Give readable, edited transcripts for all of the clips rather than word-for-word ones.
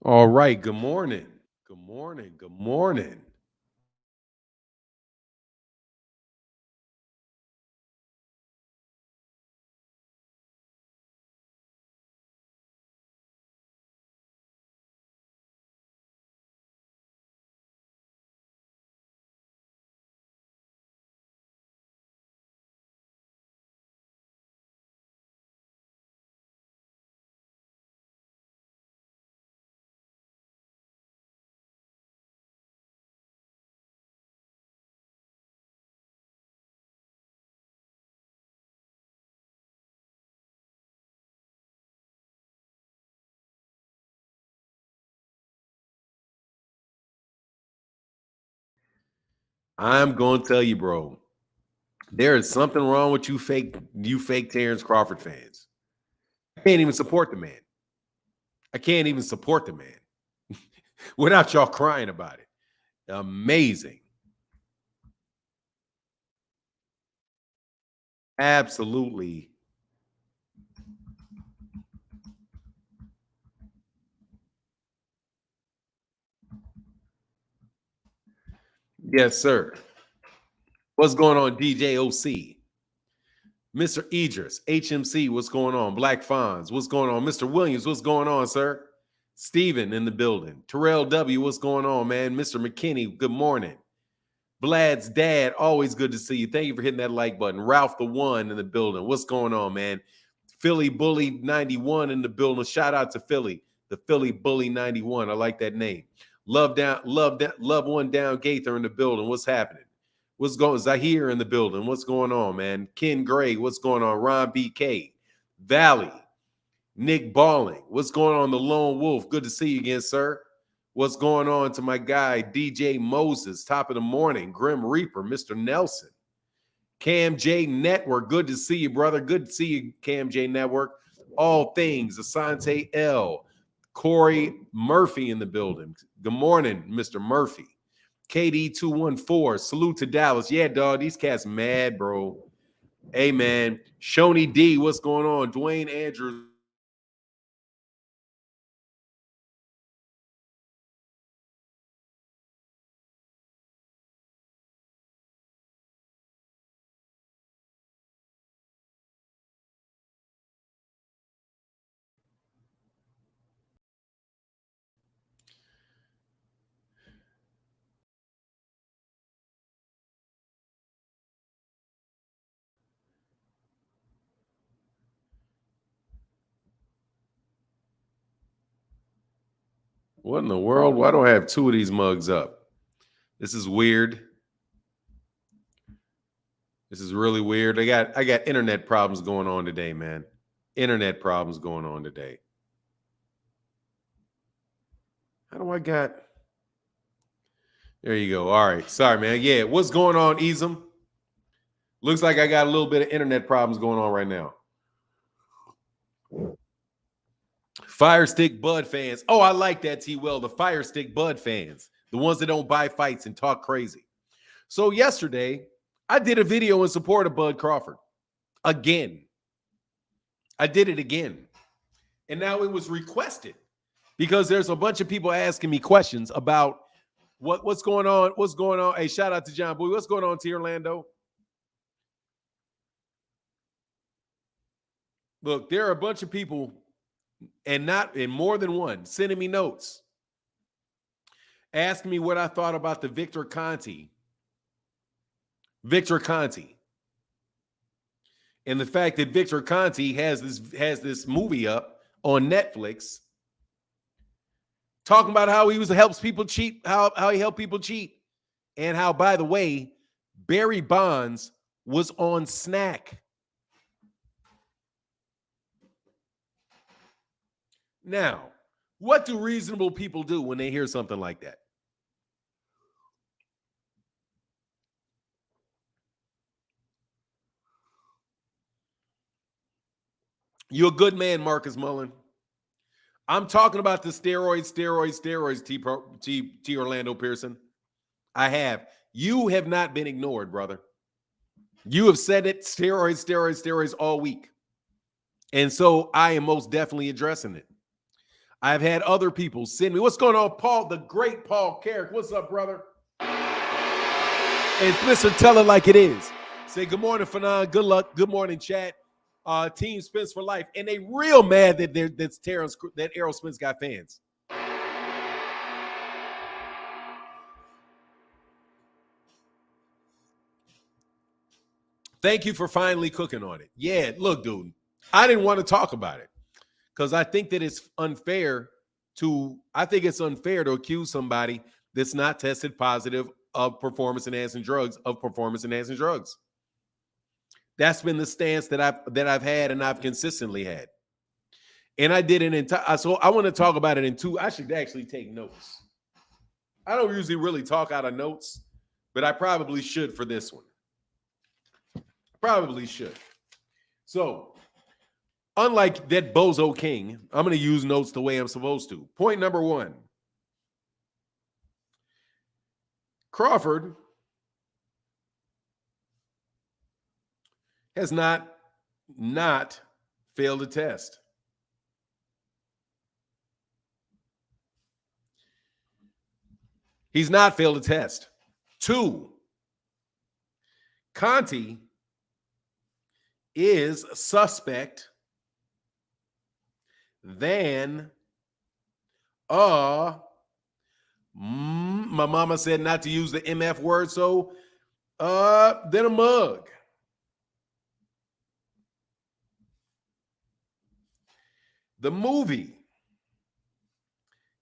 All right. Good morning. Good morning. Good morning. I'm going to tell you, bro, there is something wrong with you fake Terence Crawford fans. I can't even support the man. I can't even support the man without y'all crying about it. Amazing. Absolutely. Yes, sir. What's going on, DJ OC? Mr. Idris, HMC, what's going on? Black Fonz, what's going on? Mr. Williams, what's going on, sir? Steven in the building. Terrell W, what's going on, man? Mr. McKinney, good morning. Vlad's dad, always good to see you. Thank you for hitting that like button. Ralph the One in the building. What's going on, man? Philly Bully 91 in the building. Shout out to Philly, the Philly Bully 91. I like that name. Love one down Gaither in the building. What's happening? What's going Zahir in the building? What's going on, man? Ken Gray, what's going on? Ron BK, Valley, Nick Balling, what's going on? The Lone Wolf, good to see you again, sir. What's going on to my guy, DJ Moses, top of the morning, Grim Reaper, Mr. Nelson, Cam J Network, good to see you, brother. Good to see you, Cam J Network. All things, Asante L, Corey Murphy in the building. Good morning, Mr. Murphy. KD214, salute to Dallas. Yeah, dog, these cats mad, bro. Hey, man. Shoney D, what's going on? Dwayne Andrews. What in the world? Why do I have two of these mugs up? This is weird. This is really weird. I got internet problems going on today, man. Internet problems going on today. How do I got? There you go. All right. Sorry, man. Yeah. What's going on, Ezum? Looks like I got a little bit of internet problems going on right now. Fire Stick Bud fans. Oh, I like that, T. Well. The Fire Stick Bud fans, the ones that don't buy fights and talk crazy. So yesterday, I did a video in support of Bud Crawford. Again. I did it again. And now it was requested because there's a bunch of people asking me questions about what's going on. What's going on? Hey, shout out to John Boy. What's going on, T. Orlando? Look, there are a bunch of people, and not in more than one, sending me notes, asking me what I thought about the Victor Conti, and the fact that Victor Conti has this movie up on Netflix talking about how he helps people cheat, how he helped people cheat, and how, by the way, Barry Bonds was on Snack. Now, what do reasonable people do when they hear something like that? You're a good man, Marcus Mullen. I'm talking about the steroids, T. Orlando Pearson. I have. You have not been ignored, brother. You have said it, steroids all week. And so I am most definitely addressing it. I've had other people send me. What's going on, Paul? The great Paul Carrick. What's up, brother? And Mr. Tell it like it is. Say good morning, Fanon. Good luck. Good morning, chat. Team Spence for life. And they real mad that that's Terence, that Errol Spence got fans. Thank you for finally cooking on it. Yeah, look, dude, I didn't want to talk about it because I think that it's unfair to accuse somebody that's not tested positive of performance-enhancing drugs. That's been the stance that I've had and I've consistently had. And I did an entire, so I want to talk about it in two. I should actually take notes. I don't usually really talk out of notes, but I probably should for this one. Probably should. So, unlike that Bozo King, I'm going to use notes the way I'm supposed to. Point number one. Crawford has not failed a test. He's not failed a test. 2, Conti is suspect than my mama said not to use the MF word, so than a mug. The movie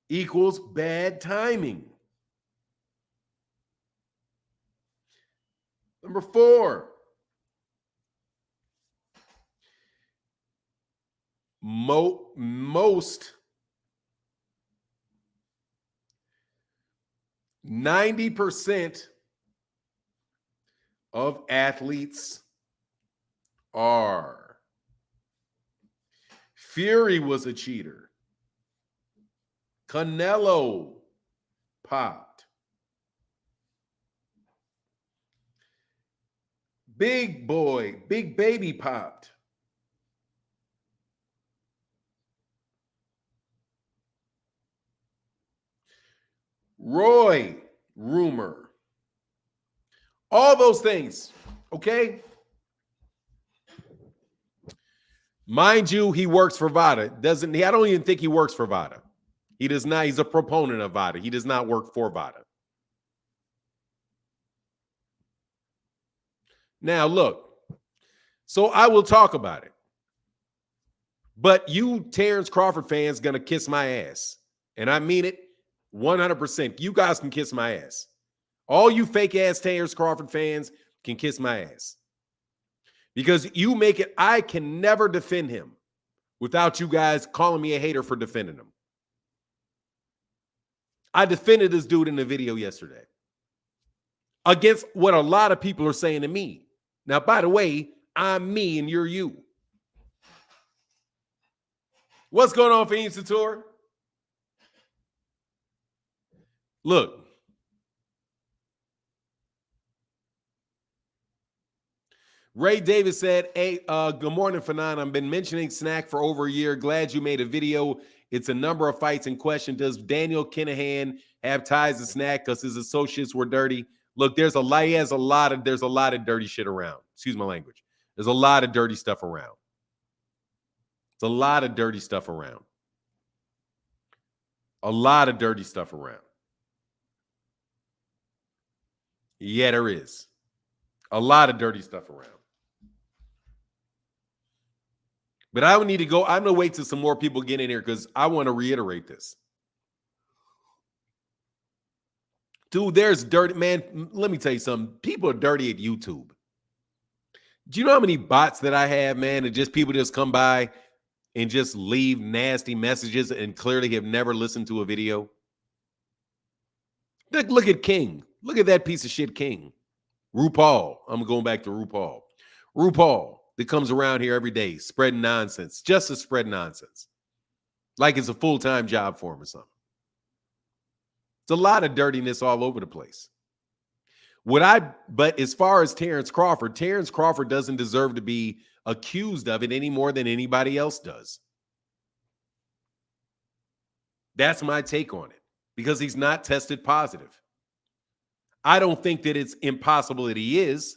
equals bad timing. Number 4, most 90% of athletes are. Fury was a cheater. Canelo popped. Big baby popped. Roid rumor. All those things, okay? Mind you, he works for VADA. I don't even think he works for VADA. He does not. He's a proponent of VADA. He does not work for VADA. Now, look. So I will talk about it. But you Terence Crawford fans gonna kiss my ass. And I mean it 100%. You guys can kiss my ass. All you fake ass Terence Crawford fans can kiss my ass. Because you make it, I can never defend him without you guys calling me a hater for defending him. I defended this dude in the video yesterday against what a lot of people are saying to me. Now, by the way, I'm me and you're you. What's going on, Fahim Sator? Look. Ray Davis said, hey, good morning, Fanon. I've been mentioning Snack for over a year. Glad you made a video. It's a number of fights in question. Does Daniel Kinahan have ties to Snack because his associates were dirty? Look, there's a lot of dirty shit around. Excuse my language. There's a lot of dirty stuff around. There's a lot of dirty stuff around. A lot of dirty stuff around. Yeah, there is. A lot of dirty stuff around. But I would need to go. I'm going to wait till some more people get in here because I want to reiterate this. Dude, there's dirty, man. Let me tell you something. People are dirty at YouTube. Do you know how many bots that I have, man? And just people just come by and just leave nasty messages and clearly have never listened to a video. Look at King. Look at that piece of shit King. RuPaul. I'm going back to RuPaul. RuPaul that comes around here every day spreading nonsense, just to spread nonsense. Like it's a full-time job for him or something. It's a lot of dirtiness all over the place. But as far as Terence Crawford doesn't deserve to be accused of it any more than anybody else does. That's my take on it, because he's not tested positive. I don't think that it's impossible that he is.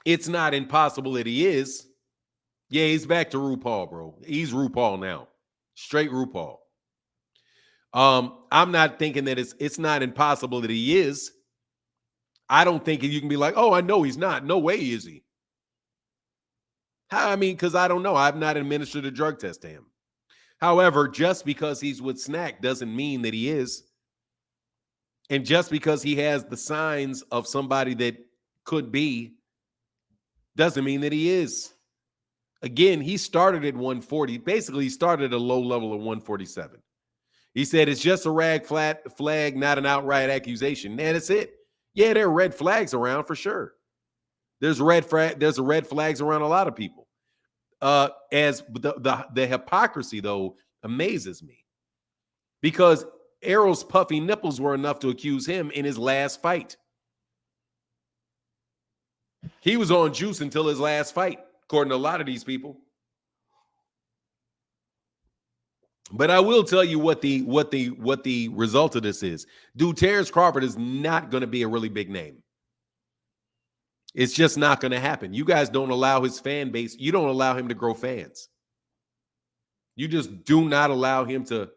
It's not impossible that he is. Yeah, he's back to RuPaul, bro. He's RuPaul now. Straight RuPaul. I'm not thinking that it's not impossible that he is. I don't think you can be like, oh, I know he's not. No way is he. How? I mean, because I don't know. I've not administered a drug test to him. However, just because he's with Snack doesn't mean that he is. And just because he has the signs of somebody that could be doesn't mean that he is. Again, he started at 140. Basically, he started at a low level of 147. He said it's just a flag, not an outright accusation. Man, that's it. Yeah, there are red flags around for sure. There's red flags around a lot of people. As the hypocrisy, though, amazes me, because Errol's puffy nipples were enough to accuse him in his last fight. He was on juice until his last fight, according to a lot of these people. But I will tell you what the result of this is. Dude, Terence Crawford is not going to be a really big name. It's just not going to happen. You guys don't allow his fan base. You don't allow him to grow fans. You just do not allow him to.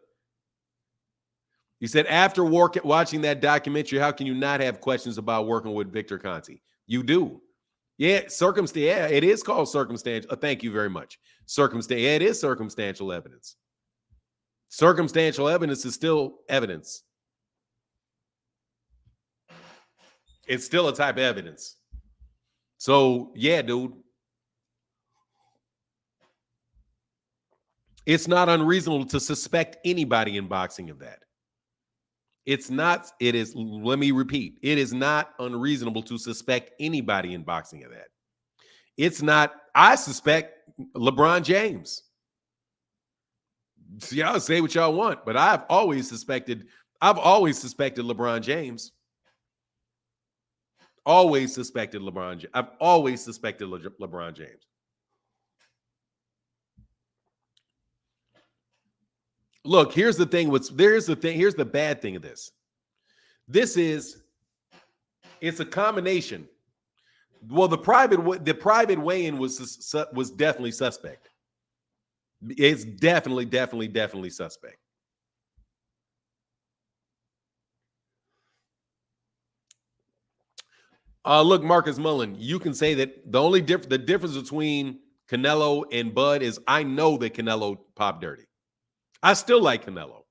He said, after watching that documentary, how can you not have questions about working with Victor Conti? You do. Yeah, yeah, it is called circumstantial. Thank you very much. Yeah, it is circumstantial evidence. Circumstantial evidence is still evidence. It's still a type of evidence. So, yeah, dude. It's not unreasonable to suspect anybody in boxing of that. It's not, it is, let me repeat, it is not unreasonable to suspect anybody in boxing of that. It's not, I suspect LeBron James. So y'all say what y'all want, but I've always suspected LeBron James. Always suspected LeBron. I've always suspected LeBron James. Look, here's the thing. Here's the bad thing of this. It's a combination. Well, the private weigh-in was definitely suspect. It's definitely suspect. Look, Marcus Mullen, you can say that the difference between Canelo and Bud is I know that Canelo popped dirty. I still like Canelo.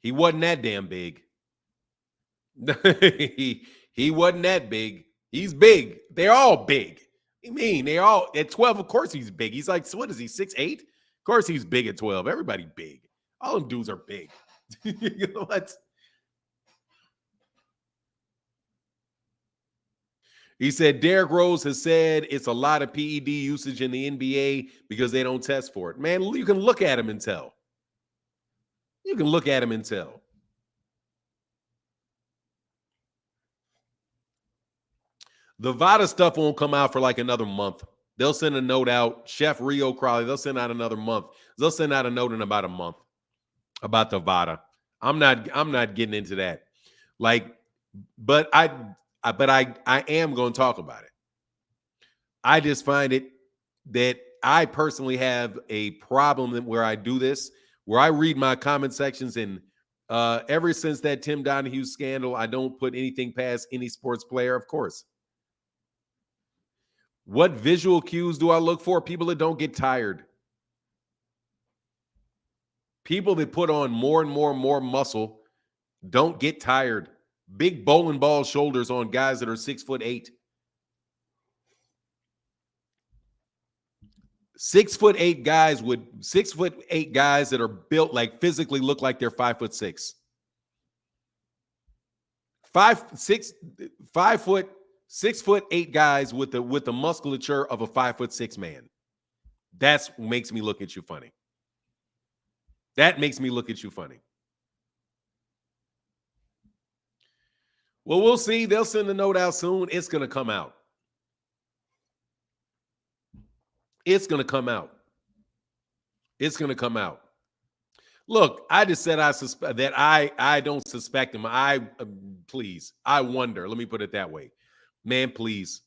He wasn't that damn big. he wasn't that big. He's big. They're all big. I mean, they're all at 12. Of course, he's big. He's like, what is he, 6'8"? Of course, he's big at 12. Everybody big. All them dudes are big. You know what? He said Derrick Rose has said it's a lot of PED usage in the NBA because they don't test for it. Man, you can look at him and tell. The VADA stuff won't come out for like another month. They'll send a note out. Chef Rio Crowley, they'll send out another month. They'll send out a note in about a month about the VADA. I'm not getting into that. Like, but I am going to talk about it. I just find it that I personally have a problem where I do this, where I read my comment sections, and ever since that Tim Donahue scandal, I don't put anything past any sports player, of course. What visual cues do I look for? People that don't get tired. People that put on more and more muscle don't get tired. Big bowling ball shoulders on guys that are 6'8". 6'8" guys with 6'8" guys that are built like physically look like they're 5'6". 6'8" guys with the musculature of a 5'6" man. That's what makes me look at you funny. That makes me look at you funny. Well, we'll see. They'll send the note out soon. It's going to come out. It's going to come out. It's going to come out. Look, I just said I don't suspect him. Please, I wonder. Let me put it that way. Man, please.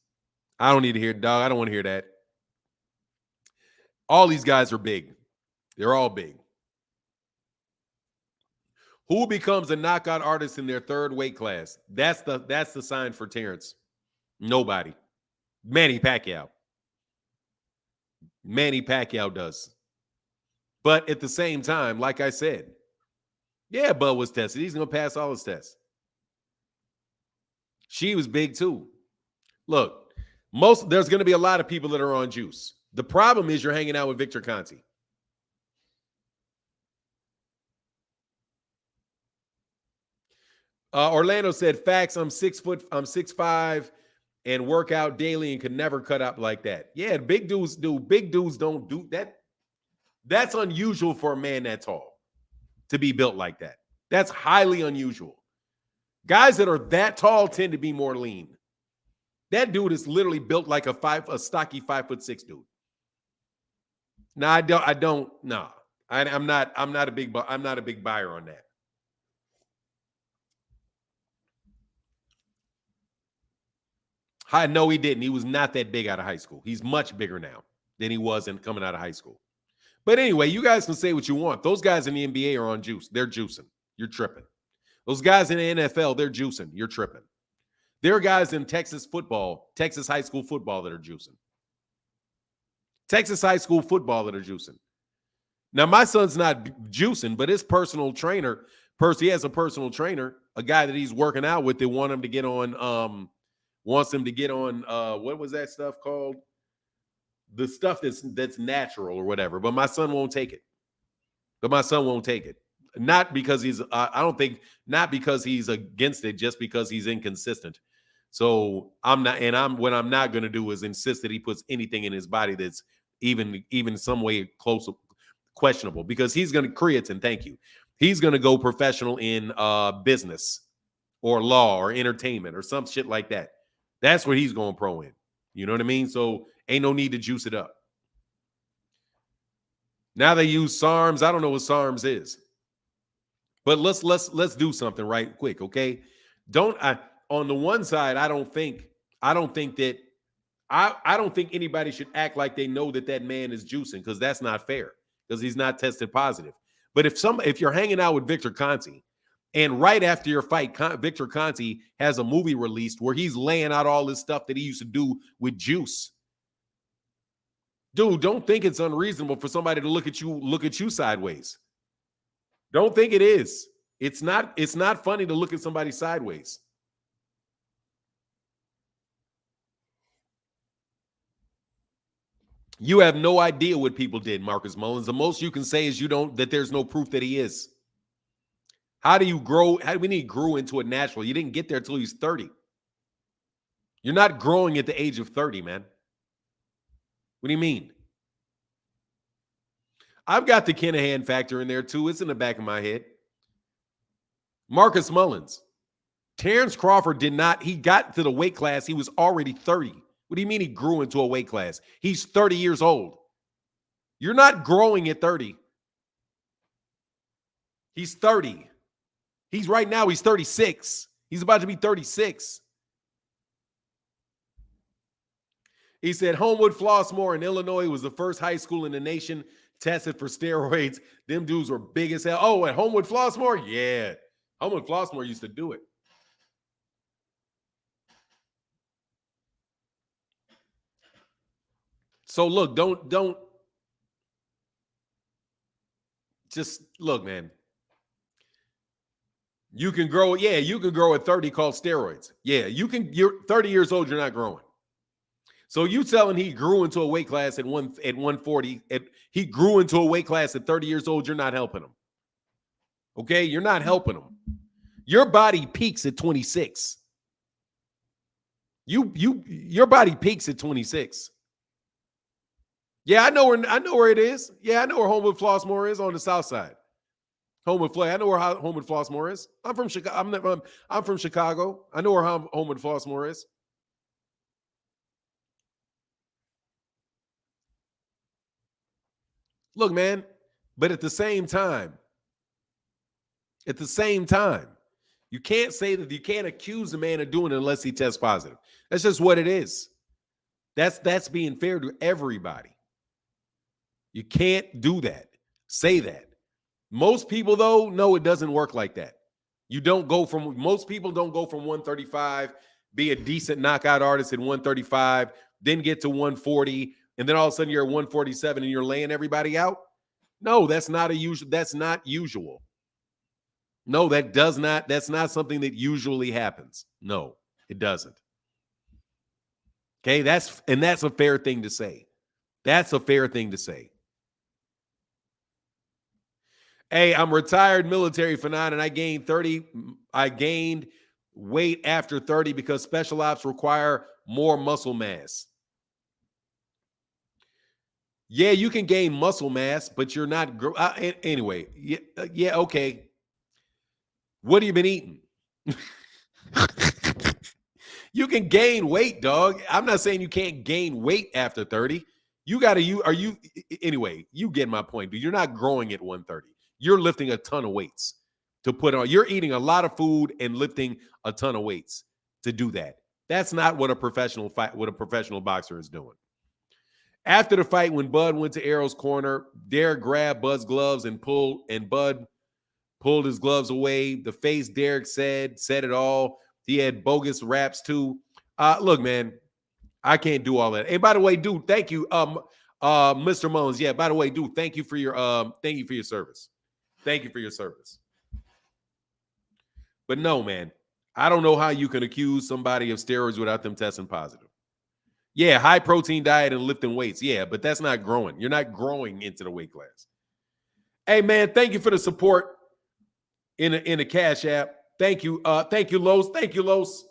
I don't need to hear, dog. I don't want to hear that. All these guys are big. They're all big. Who becomes a knockout artist in their third weight class? That's the sign for Terence. Nobody. Manny Pacquiao. Manny Pacquiao does. But at the same time, like I said, yeah, Bud was tested. He's going to pass all his tests. She was big too. Look, there's going to be a lot of people that are on juice. The problem is you're hanging out with Victor Conti. Orlando said, facts, I'm 6'5", and work out daily and could never cut up like that. Yeah, big dudes do. Big dudes don't do that. That's unusual for a man that tall to be built like that. That's highly unusual. Guys that are that tall tend to be more lean. That dude is literally built like a stocky 5'6" dude. No, I don't. No, I'm not a big buyer on that. No, he didn't. He was not that big out of high school. He's much bigger now than he was coming out of high school. But anyway, you guys can say what you want. Those guys in the NBA are on juice. They're juicing. You're tripping. Those guys in the NFL, they're juicing. You're tripping. There are guys in Texas high school football that are juicing. Texas high school football that are juicing. Now, my son's not juicing, but his personal trainer, he has a personal trainer, a guy that he's working out with that wants him to get on, what was that stuff called? The stuff that's natural or whatever. But my son won't take it. Not because not because he's against it, just because he's inconsistent. So what I'm not going to do is insist that he puts anything in his body that's even some way close, questionable, because he's going to creatine. Thank you. He's going to go professional in business or law or entertainment or some shit like that. That's what he's going pro in. You know what I mean? So ain't no need to juice it up. Now they use SARMs. I don't know what SARMs is. But let's do something right quick, okay? On the one side, I don't think anybody should act like they know that man is juicing, because that's not fair, because he's not tested positive. But if you're hanging out with Victor Conti, and right after your fight, Victor Conti has a movie released where he's laying out all this stuff that he used to do with juice. Dude, don't think it's unreasonable for somebody to look at you sideways. Don't think it is. It's not funny to look at somebody sideways. You have no idea what people did, Marcus Mullins. The most you can say is that there's no proof that he is. How do you grow? How do we need grew into a natural? You didn't get there until he's 30. You're not growing at the age of 30, man. What do you mean? I've got the Kinahan factor in there too. It's in the back of my head. Marcus Mullins. Terence Crawford did not. He got to the weight class. He was already 30. What do you mean he grew into a weight class? He's 30 years old. You're not growing at 30. He's 30. He's 36. He's about to be 36. He said Homewood Flossmoor in Illinois was the first high school in the nation tested for steroids. Them dudes were big as hell. Oh, at Homewood Flossmoor? Yeah. Homewood Flossmoor used to do it. So look, don't just look, man. You can grow, you can grow at 30 called steroids. Yeah, you're 30 years old, you're not growing. So you telling he grew into a weight class at 140, he grew into a weight class at 30 years old, you're not helping him. Okay? You're not helping him. Your body peaks at 26. Your body peaks at 26. Yeah, I know where it is. Yeah, I know where Homewood Flossmoor is, on the south side. Home and Flay. I know where Home and Flossmoor is. I'm from Chicago. I'm from Chicago. I know where Home and Flossmoor is. Look, man, but at the same time, you can't say that you can't accuse a man of doing it unless he tests positive. That's just what it is. That's being fair to everybody. You can't do that. Say that. Most people, though, no, it doesn't work like that. Most people don't go from 135, be a decent knockout artist at 135, then get to 140, and then all of a sudden you're at 147 and you're laying everybody out. No, that's not usual. No, that's not something that usually happens. No, it doesn't. Okay, that's a fair thing to say. That's a fair thing to say. Hey, I'm retired military for 9 and I gained weight after 30 because special ops require more muscle mass. Yeah, you can gain muscle mass, but you're not anyway. Yeah, okay. What have you been eating? You can gain weight, dog. I'm not saying you can't gain weight after 30. Anyway, you get my point, but you're not growing at 130. You're lifting a ton of weights to put on. You're eating a lot of food and lifting a ton of weights to do that. That's not what a professional boxer is doing. After the fight, when Bud went to Arrow's corner, Derek grabbed Bud's gloves and Bud pulled his gloves away. The face Derek said it all. He had bogus raps too. Look, man, I can't do all that. Hey, by the way, dude, thank you, Mr. Mullins. Yeah, by the way, dude, thank you for your service. Thank you for your service. But no, man, I don't know how you can accuse somebody of steroids without them testing positive. Yeah, high protein diet and lifting weights. Yeah, but that's not growing. You're not growing into the weight class. Hey, man, thank you for the support in the Cash App. Thank you, Los. Thank you, Los.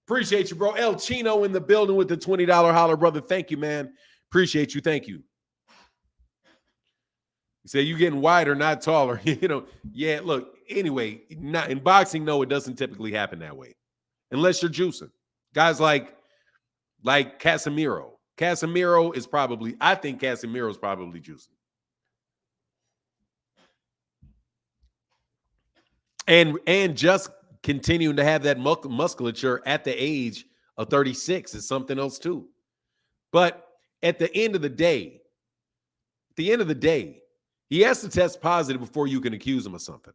Appreciate you, bro. El Chino in the building with the $20 holler, brother. Thank you, man. Appreciate you. Thank you. You say you getting wider, not taller. Yeah, look, anyway, not in boxing, no, it doesn't typically happen that way. Unless you're juicing. Guys like Casemiro. I think Casemiro is probably juicing. And just continuing to have that musculature at the age of 36 is something else too. But at the end of the day, he has to test positive before you can accuse him of something.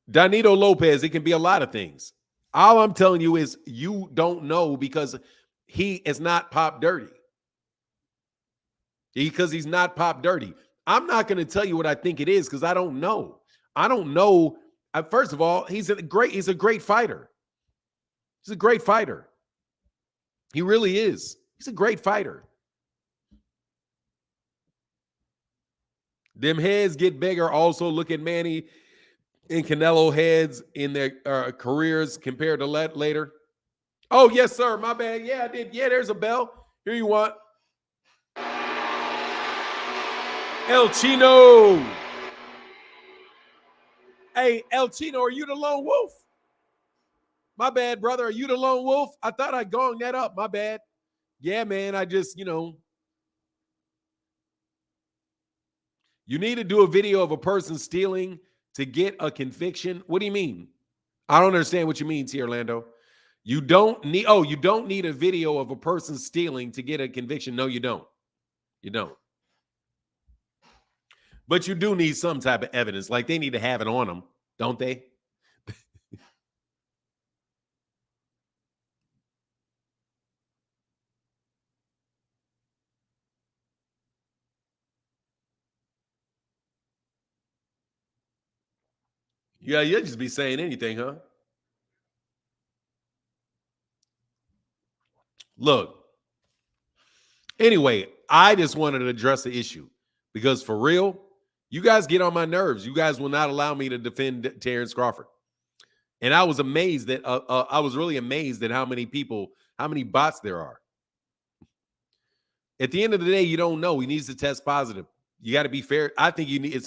Danilo Lopez, it can be a lot of things. All I'm telling you is you don't know because he is not pop dirty. Because he's not pop dirty. I'm not going to tell you what I think it is because I don't know. First of all, he's a great fighter. He's a great fighter. He really is. He's a great fighter. Them heads get bigger. Also, look at Manny and Canelo heads in their careers compared to later. Oh, yes, sir. My bad. Yeah, I did. Yeah, there's a bell. Here you want. El Chino. Hey, El Chino, are you the lone wolf? My bad, brother. Are you the lone wolf? I thought I gonged that up. My bad. Yeah, man. I just, you need to do a video of a person stealing to get a conviction. What do you mean? I don't understand what you mean, T. Orlando. You don't need a video of a person stealing to get a conviction. No, you don't. You don't. But you do need some type of evidence. Like they need to have it on them, don't they? Yeah, you'll just be saying anything, huh? Look. Anyway, I just wanted to address the issue because for real, you guys get on my nerves. You guys will not allow me to defend Terence Crawford. And I was amazed that I was really amazed at how many bots there are. At the end of the day, you don't know. He needs to test positive. You got to be fair. I think you need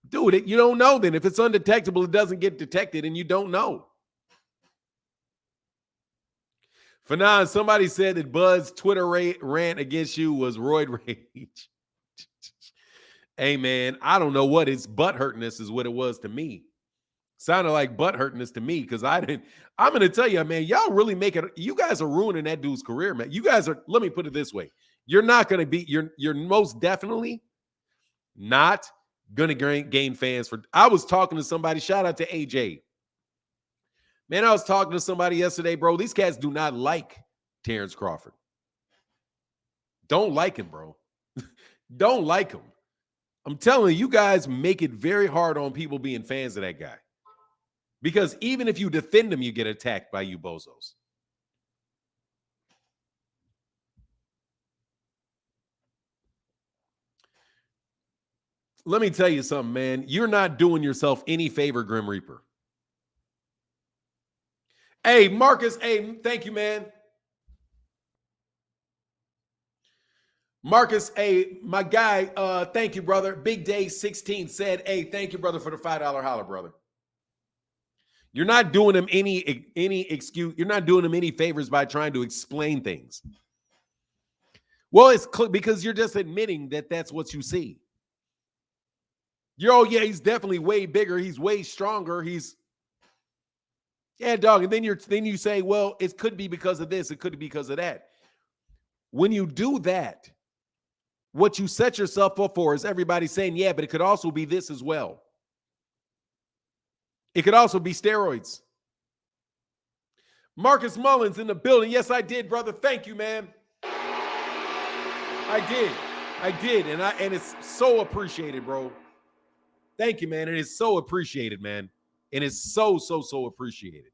dude, you don't know then. If it's undetectable, it doesn't get detected and you don't know. Fanon, somebody said that Bud's Twitter rant against you was Roid rage. Hey, man, I don't know what it's butt hurtness is what it was to me. Sounded like butt hurtness to me because I'm going to tell you, man, y'all really make it. You guys are ruining that dude's career, man. You guys are, let me put it this way. You're not going to be, you're most definitely not going to gain fans for. I was talking to somebody, shout out to AJ. Man, I was talking to somebody yesterday, bro. These cats do not like Terence Crawford. Don't like him, bro. Don't like him. I'm telling you guys make it very hard on people being fans of that guy. Because even if you defend him, you get attacked by you bozos. Let me tell you something, man. You're not doing yourself any favor, Grim Reaper. Hey, Marcus, hey, thank you, man. Marcus, hey, my guy, thank you, brother. Big Day 16 said, hey, thank you, brother, for the $5 holler, brother. You're not doing him any excuse. You're not doing him any favors by trying to explain things. Well, it's because you're just admitting that that's what you see. Oh, yeah, he's definitely way bigger. He's way stronger. Yeah, dog. And then you say, well, it could be because of this. It could be because of that. When you do that, what you set yourself up for is everybody saying, yeah, but it could also be this as well. It could also be steroids. Marcus Mullins in the building. Yes, I did, brother. Thank you, man. I did. And it's so appreciated, bro. Thank you, man. It is so appreciated, man. And it's so appreciated.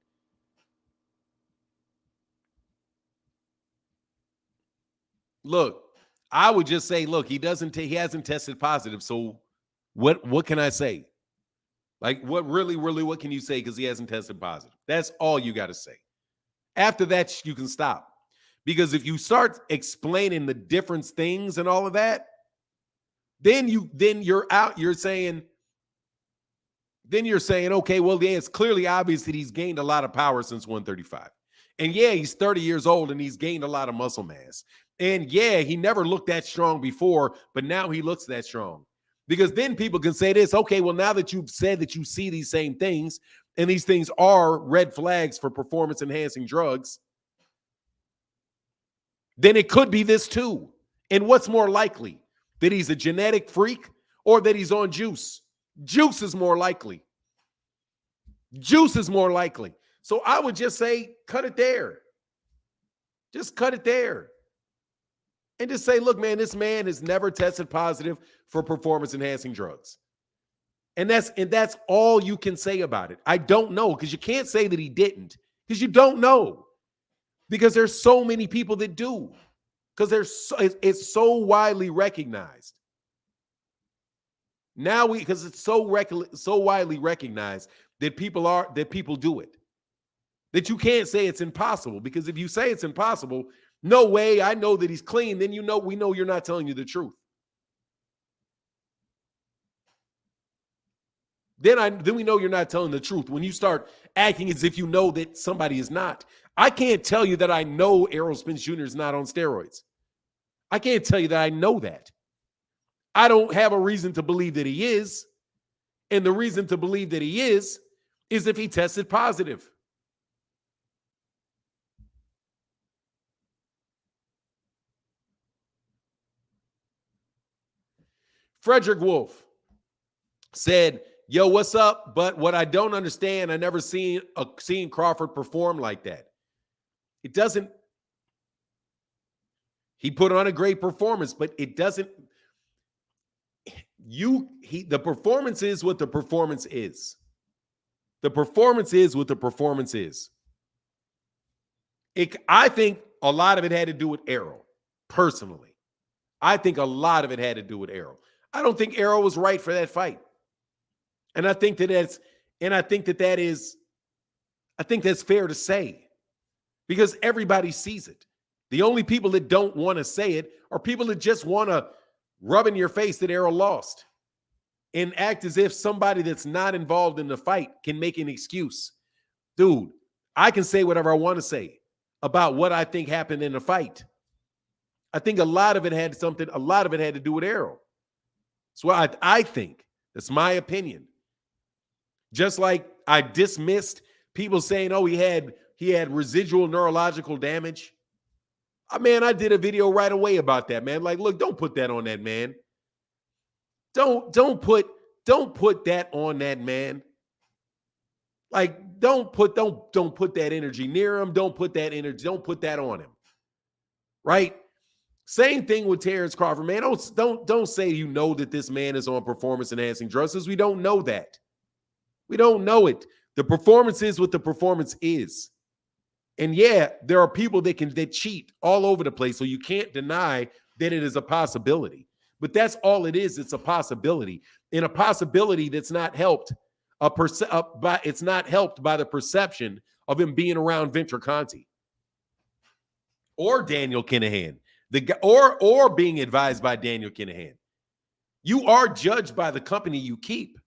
Look, I would just say, look, he hasn't tested positive. So what can I say? Like, what can you say? Because he hasn't tested positive. That's all you got to say. After that, you can stop. Because if you start explaining the different things and all of that, then you're out. You're saying, okay, well, yeah, it's clearly obvious that he's gained a lot of power since 135. And yeah, he's 30 years old and he's gained a lot of muscle mass. And yeah, he never looked that strong before, but now he looks that strong. Because then people can say this, okay, well, now that you've said that you see these same things, and these things are red flags for performance-enhancing drugs, then it could be this too. And what's more likely? That he's a genetic freak or that he's on juice? Juice is more likely. Juice is more likely. So I would just say, cut it there. Just cut it there. And just say, look, man, this man has never tested positive for performance-enhancing drugs. And that's all you can say about it. I don't know, because you can't say that he didn't, because you don't know. Because there's so many people that do. Because it's so widely recognized. Now because it's so widely recognized that people do it. That you can't say it's impossible, because if you say it's impossible, no way, I know that he's clean, then we know you're not telling you the truth. Then we know you're not telling the truth when you start acting as if you know that somebody is not. I can't tell you that I know Errol Spence Jr. is not on steroids. I can't tell you that I know that. I don't have a reason to believe that he is. And the reason to believe that he is if he tested positive. Frederick Wolf said, yo, what's up? But what I don't understand, I never seen Crawford perform like that. It doesn't. He put on a great performance, but it doesn't. The performance is what the performance is. The performance is what the performance is. I think a lot of it had to do with Errol, personally. I think a lot of it had to do with Errol. I don't think Errol was right for that fight. And I think that's fair to say, because everybody sees it. The only people that don't want to say it are people that just want to rub in your face that Errol lost and act as if somebody that's not involved in the fight can make an excuse. Dude, I can say whatever I want to say about what I think happened in the fight. I think a lot of it had to do with Errol. That's what I think. That's my opinion. Just like I dismissed people saying, oh, he had residual neurological damage. Man, I did a video right away about that, man. Like, look, don't put that on that man. Don't put that on that man. Like, don't put that energy near him. Don't put that on him. Right? Same thing with Terence Crawford, man. Don't say you know that this man is on performance-enhancing drugs, because we don't know that. We don't know it. The performance is what the performance is. And yeah, there are people that cheat all over the place, so you can't deny that it is a possibility. But that's all it is. It's a possibility. And a possibility that's not helped. It's not helped by the perception of him being around Gervonta or Daniel Kinahan. Or being advised by Daniel Kinahan. You are judged by the company you keep.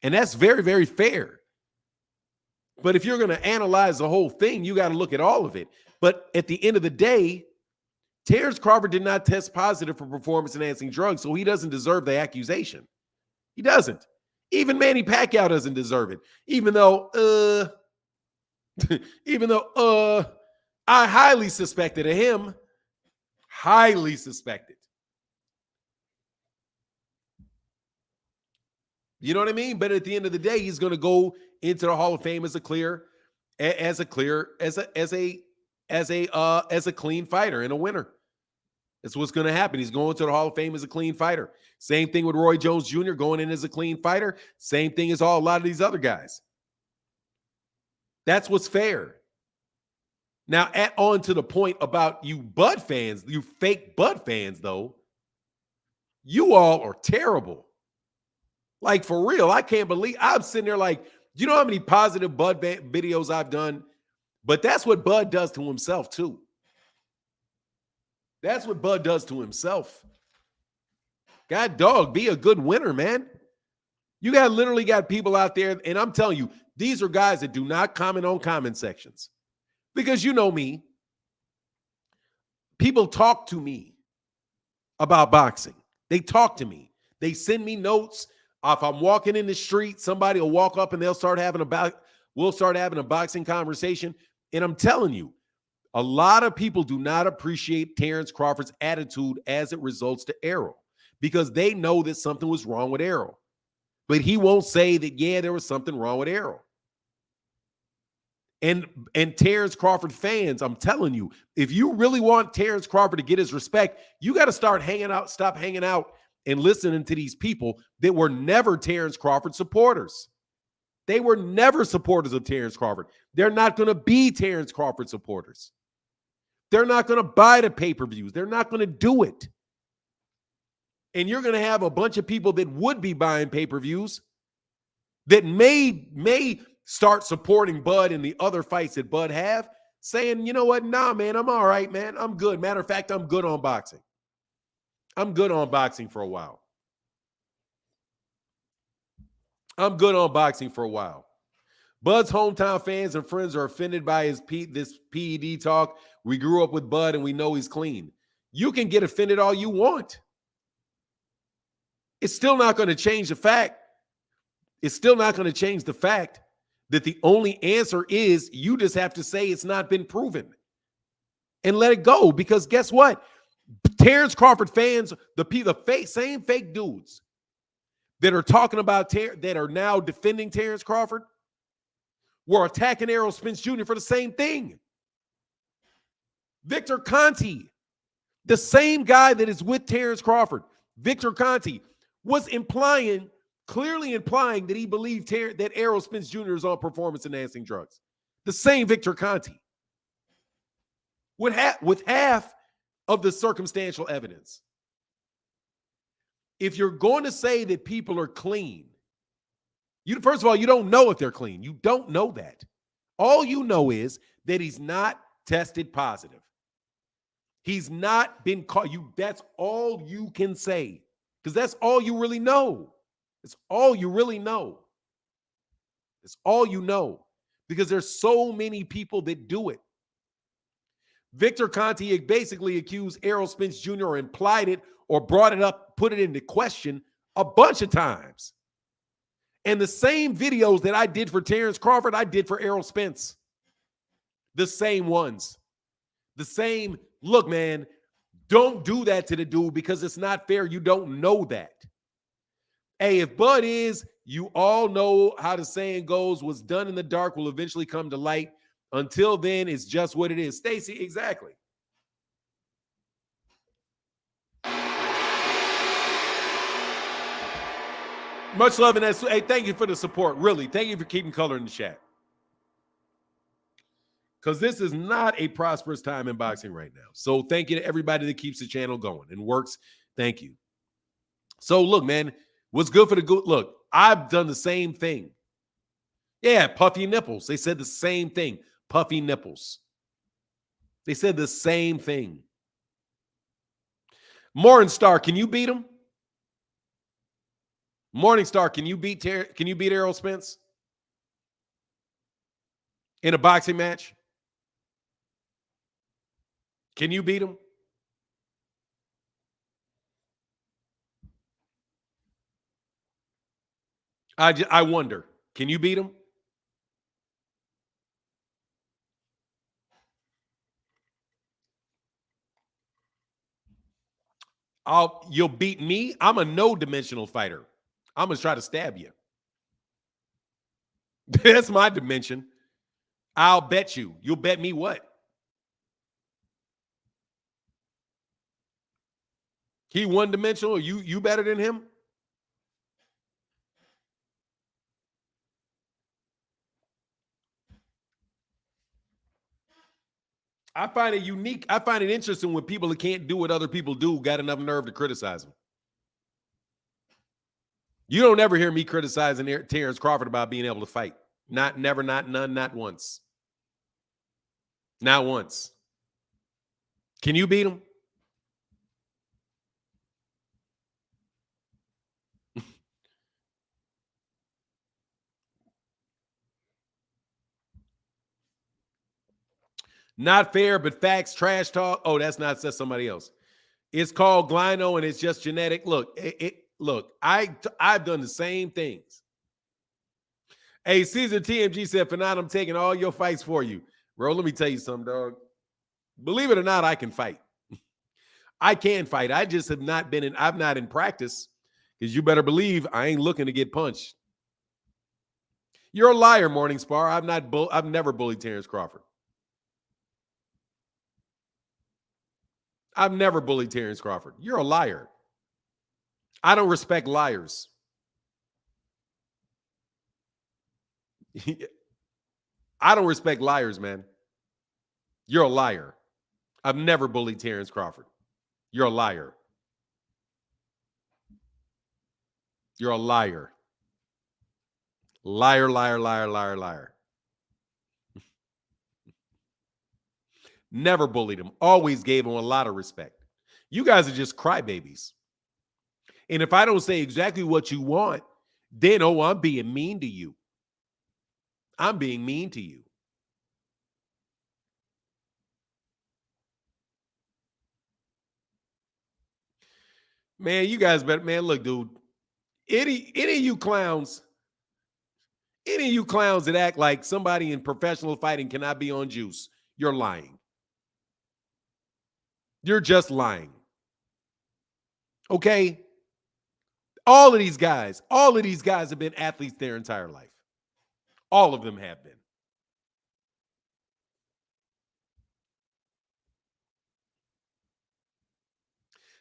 And that's very, very fair. But if you're going to analyze the whole thing, you got to look at all of it. But at the end of the day, Terence Crawford did not test positive for performance-enhancing drugs, so he doesn't deserve the accusation. He doesn't. Even Manny Pacquiao doesn't deserve it. Even though I highly suspected of him. Highly suspected. You know what I mean? But at the end of the day, he's going to go into the Hall of Fame as a clean fighter and a winner. That's what's going to happen. He's going to the Hall of Fame as a clean fighter. Same thing with Roy Jones Jr. going in as a clean fighter. Same thing as a lot of these other guys. That's what's fair. Now, on to the point about you Bud fans, you fake Bud fans, though. You all are terrible. Like, for real, I can't believe. I'm sitting there like, you know how many positive Bud videos I've done? But that's what Bud does to himself, too. That's what Bud does to himself. God dog, be a good winner, man. You literally got people out there, and I'm telling you, these are guys that do not comment on comment sections. Because you know me, people talk to me about boxing. They talk to me. They send me notes. If I'm walking in the street, somebody will walk up and we'll start having a boxing conversation. And I'm telling you, a lot of people do not appreciate Terence Crawford's attitude as it results to Errol, because they know that something was wrong with Errol. But he won't say that, yeah, there was something wrong with Errol. And Terence Crawford fans, I'm telling you, if you really want Terence Crawford to get his respect, you got to stop hanging out and listening to these people that were never Terence Crawford supporters. They were never supporters of Terence Crawford. They're not going to be Terence Crawford supporters. They're not going to buy the pay-per-views. They're not going to do it. And you're going to have a bunch of people that would be buying pay-per-views that may start supporting Bud in the other fights that Bud have, saying, you know what, nah, man, I'm all right, man. I'm good. Matter of fact, I'm good on boxing. I'm good on boxing for a while. Bud's hometown fans and friends are offended by this PED talk. We grew up with Bud and we know he's clean. You can get offended all you want. It's still not going to change the fact. That the only answer is you just have to say it's not been proven and let it go. Because guess what? Terence Crawford fans, same fake dudes that are talking about that are now defending Terence Crawford were attacking Errol Spence Jr. for the same thing. Victor Conte, the same guy that is with Terence Crawford, Victor Conte, was clearly implying that he believed that Errol Spence Jr. is on performance-enhancing drugs. The same Victor Conte. With half of the circumstantial evidence. If you're going to say that people are clean, first of all, you don't know if they're clean. You don't know that. All you know is that he's not tested positive. He's not been caught. That's all you can say. Because that's all you really know. It's all you really know. It's all you know. Because there's so many people that do it. Victor Conte basically accused Errol Spence Jr. or implied it or brought it up, put it into question a bunch of times. And the same videos that I did for Terence Crawford, I did for Errol Spence. The same ones. The same, look, man, don't do that to the dude because it's not fair. You don't know that. Hey, if Bud is, you all know how the saying goes, what's done in the dark will eventually come to light. Until then, it's just what it is. Stacy, exactly. Much love in that. Hey, thank you for the support. Really, thank you for keeping color in the chat. Because this is not a prosperous time in boxing right now. So thank you to everybody that keeps the channel going and works. Thank you. So look, man, what's good for the good? Look, I've done the same thing. Yeah, puffy nipples. They said the same thing. Puffy nipples. They said the same thing. Morningstar, can you beat him? Morningstar, can you beat Errol Spence in a boxing match? Can you beat him? I wonder. Can you beat him? You'll beat me? I'm a no-dimensional fighter. I'm going to try to stab you. That's my dimension. I'll bet you. You'll bet me what? He one-dimensional? You better than him? I find it unique. I find it interesting when people that can't do what other people do got enough nerve to criticize them. You don't ever hear me criticizing Terence Crawford about being able to fight. Never, not none, not once. Not once. Can you beat him? Not fair, but facts, trash talk. Oh, that's somebody else. It's called Glino, and it's just genetic. Look, look, I've done the same things. Hey, Caesar TMG said, for now, I'm taking all your fights for you. Bro, let me tell you something, dog. Believe it or not, I can fight. I can fight. I just have not been I'm not in practice, because you better believe I ain't looking to get punched. You're a liar, Morningstar. I've never bullied Terence Crawford. I've never bullied Terence Crawford. You're a liar. I don't respect liars. I don't respect liars, man. You're a liar. I've never bullied Terence Crawford. You're a liar. You're a liar. Liar, liar, liar, liar, liar. Never bullied him. Always gave him a lot of respect. You guys are just crybabies. And if I don't say exactly what you want, then, oh, I'm being mean to you. I'm being mean to you. Man, you guys better, man, look, dude. Any of you clowns that act like somebody in professional fighting cannot be on juice, you're lying. You're just lying. Okay? All of these guys have been athletes their entire life. All of them have been.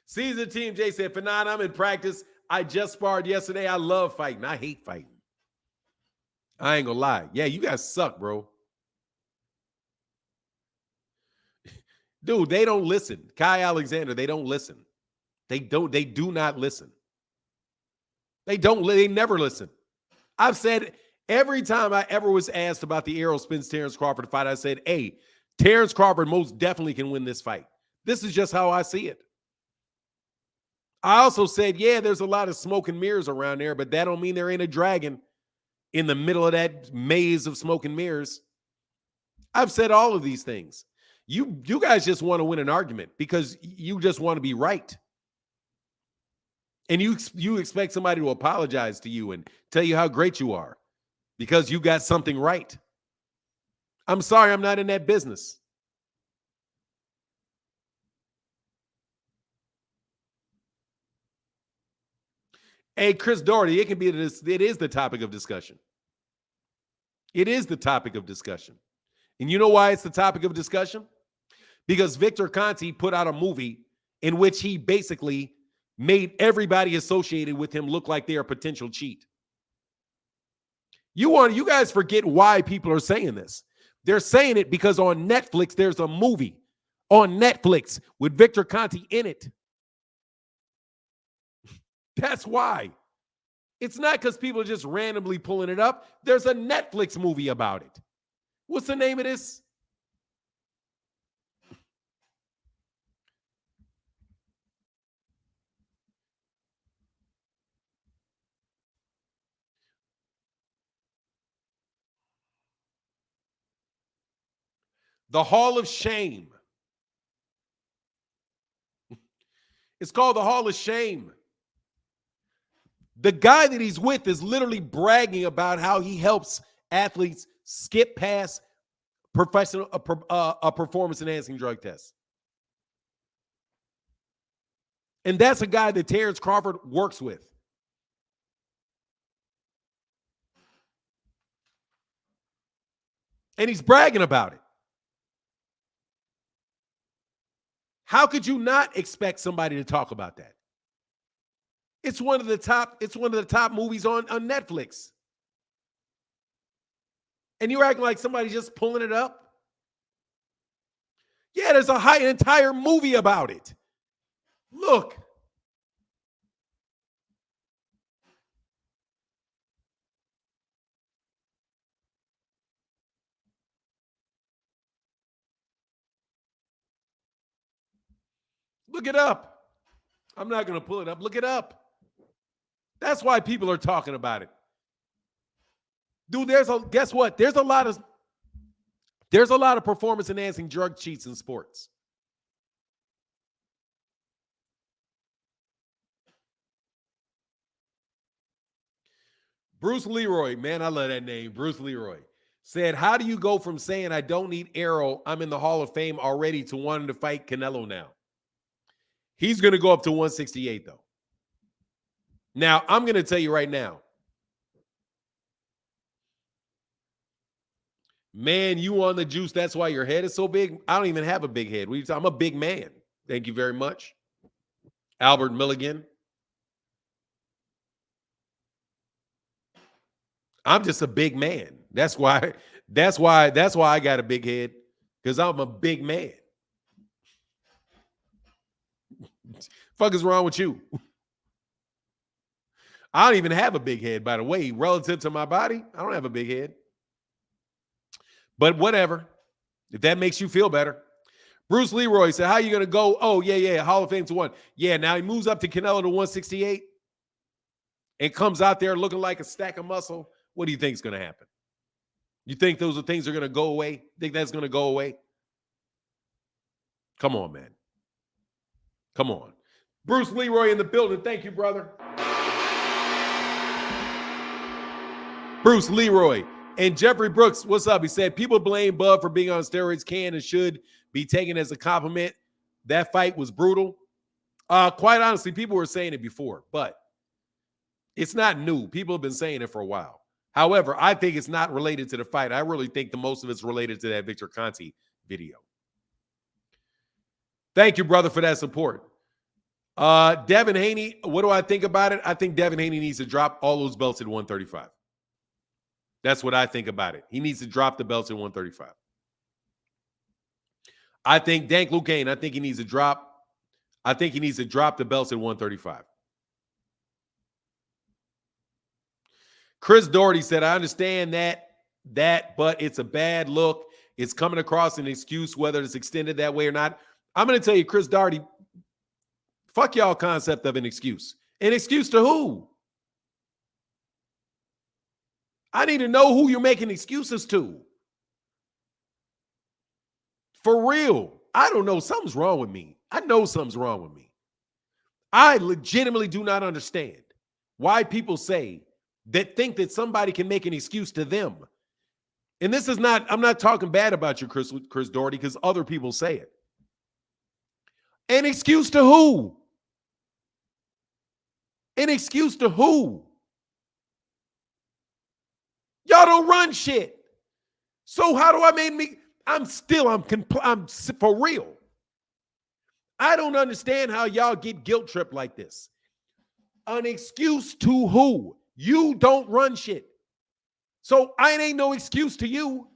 Caesar Team J said, Fanon, I'm in practice. I just sparred yesterday. I love fighting. I hate fighting. I ain't gonna lie. Yeah, you guys suck, bro. Dude, they don't listen. Kai Alexander, they don't listen. They do not listen. They never listen. I've said every time I ever was asked about the Errol Spence Terence Crawford fight, I said, hey, Terence Crawford most definitely can win this fight. This is just how I see it. I also said, yeah, there's a lot of smoke and mirrors around there, but that don't mean there ain't a dragon in the middle of that maze of smoke and mirrors. I've said all of these things. You guys just want to win an argument because you just want to be right. And you expect somebody to apologize to you and tell you how great you are because you got something right. I'm sorry, I'm not in that business. Hey, Chris Doherty, it is the topic of discussion. It is the topic of discussion. And you know why it's the topic of discussion? Because Victor Conti put out a movie in which he basically made everybody associated with him look like they're a potential cheat. You guys forget why people are saying this. They're saying it because on Netflix, there's a movie on Netflix with Victor Conti in it. That's why. It's not because people are just randomly pulling it up. There's a Netflix movie about it. What's the name of this? The Hall of Shame. It's called The Hall of Shame. The guy that he's with is literally bragging about how he helps athletes skip past a performance-enhancing drug test. And that's a guy that Terence Crawford works with. And he's bragging about it. How could you not expect somebody to talk about that? It's one of the top movies on Netflix. And you're acting like somebody's just pulling it up? Yeah, there's an entire movie about it. Look. Look it up. I'm not going to pull it up. Look it up. That's why people are talking about it. Dude, guess what? There's a lot of performance-enhancing drug cheats in sports. Bruce Leroy, man, I love that name. Bruce Leroy said, how do you go from saying I don't need Arrow, I'm in the Hall of Fame already, to wanting to fight Canelo now? He's going to go up to 168, though. Now, I'm going to tell you right now. Man, you on the juice. That's why your head is so big. I don't even have a big head. I'm a big man. Thank you very much. Albert Milligan. I'm just a big man. That's why I got a big head, because I'm a big man. Fuck is wrong with you? I don't even have a big head, by the way. Relative to my body, I don't have a big head. But whatever. If that makes you feel better. Bruce Leroy said, how are you going to go? Oh, yeah, Hall of Fame to 1. Yeah, now he moves up to Canelo to 168 and comes out there looking like a stack of muscle. What do you think is going to happen? You think those are things that are going to go away? Think that's going to go away? Come on, man. Come on. Bruce Leroy in the building. Thank you, brother. Bruce Leroy. And Jeffrey Brooks, what's up? He said, people blame Bud for being on steroids can and should be taken as a compliment. That fight was brutal. Quite honestly, people were saying it before, but it's not new. People have been saying it for a while. However, I think it's not related to the fight. I really think the most of it's related to that Victor Conti video. Thank you, brother, for that support. Devin Haney, what do I think about it? I think Devin Haney needs to drop all those belts at 135. That's what I think about it. He needs to drop the belts at 135. I think Dank Lucane, I think he needs to drop the belts at 135. Chris Doherty said, I understand that, but it's a bad look. It's coming across an excuse, whether it's extended that way or not. I'm going to tell you, Chris Daugherty, fuck y'all concept of an excuse. An excuse to who? I need to know who you're making excuses to. For real. I don't know. Something's wrong with me. I know something's wrong with me. I legitimately do not understand why people say that think that somebody can make an excuse to them. And this is not, I'm not talking bad about you, Chris Daugherty, because other people say it. An excuse to who? An excuse to who? Y'all don't run shit. So how do I make me? I'm for real. I don't understand how y'all get guilt tripped like this. An excuse to who? You don't run shit. So I ain't no excuse to you.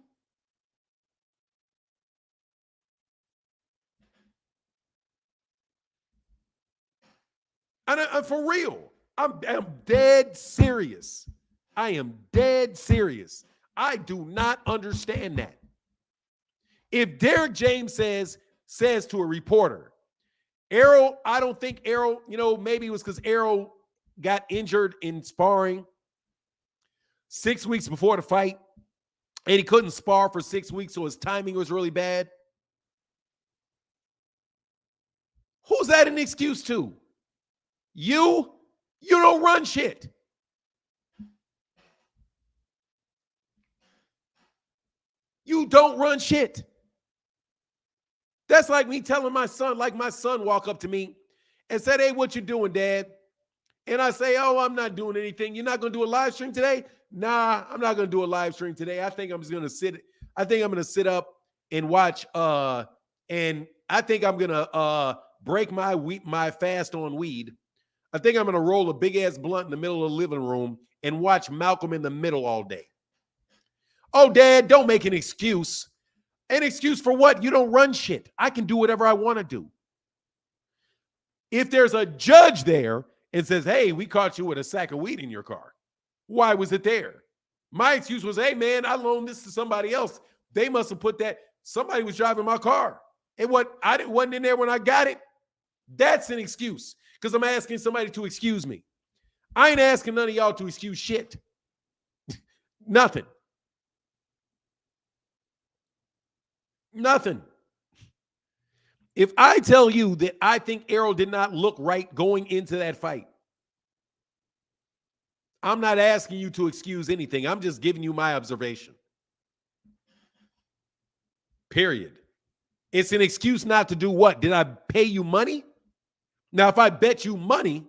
And I'm for real. I'm dead serious. I am dead serious. I do not understand that. If Derek James says to a reporter, Errol, I don't think Errol, maybe it was because Errol got injured in sparring 6 weeks before the fight, and he couldn't spar for 6 weeks, so his timing was really bad. Who's that an excuse to? You don't run shit. You don't run shit. That's like me telling my son walk up to me and said, "Hey, what you doing, Dad?" And I say, "Oh, I'm not doing anything." "You're not going to do a live stream today?" "Nah, I'm not going to do a live stream today. I think I'm just going to sit. I think I'm going to sit up and watch. And I think I'm going to break my fast on weed. I think I'm going to roll a big ass blunt in the middle of the living room and watch Malcolm in the Middle all day." "Oh, Dad, don't make an excuse." An excuse for what? You don't run shit. I can do whatever I want to do. If there's a judge there and says, "Hey, we caught you with a sack of weed in your car," why was it there? My excuse was, "Hey, man, I loaned this to somebody else. They must have put that. Somebody was driving my car. And wasn't in there when I got it." That's an excuse because I'm asking somebody to excuse me. I ain't asking none of y'all to excuse shit. Nothing. Nothing. If I tell you that I think Errol did not look right going into that fight, I'm not asking you to excuse anything. I'm just giving you my observation. Period. It's an excuse not to do what? Did I pay you money? Now, if I bet you money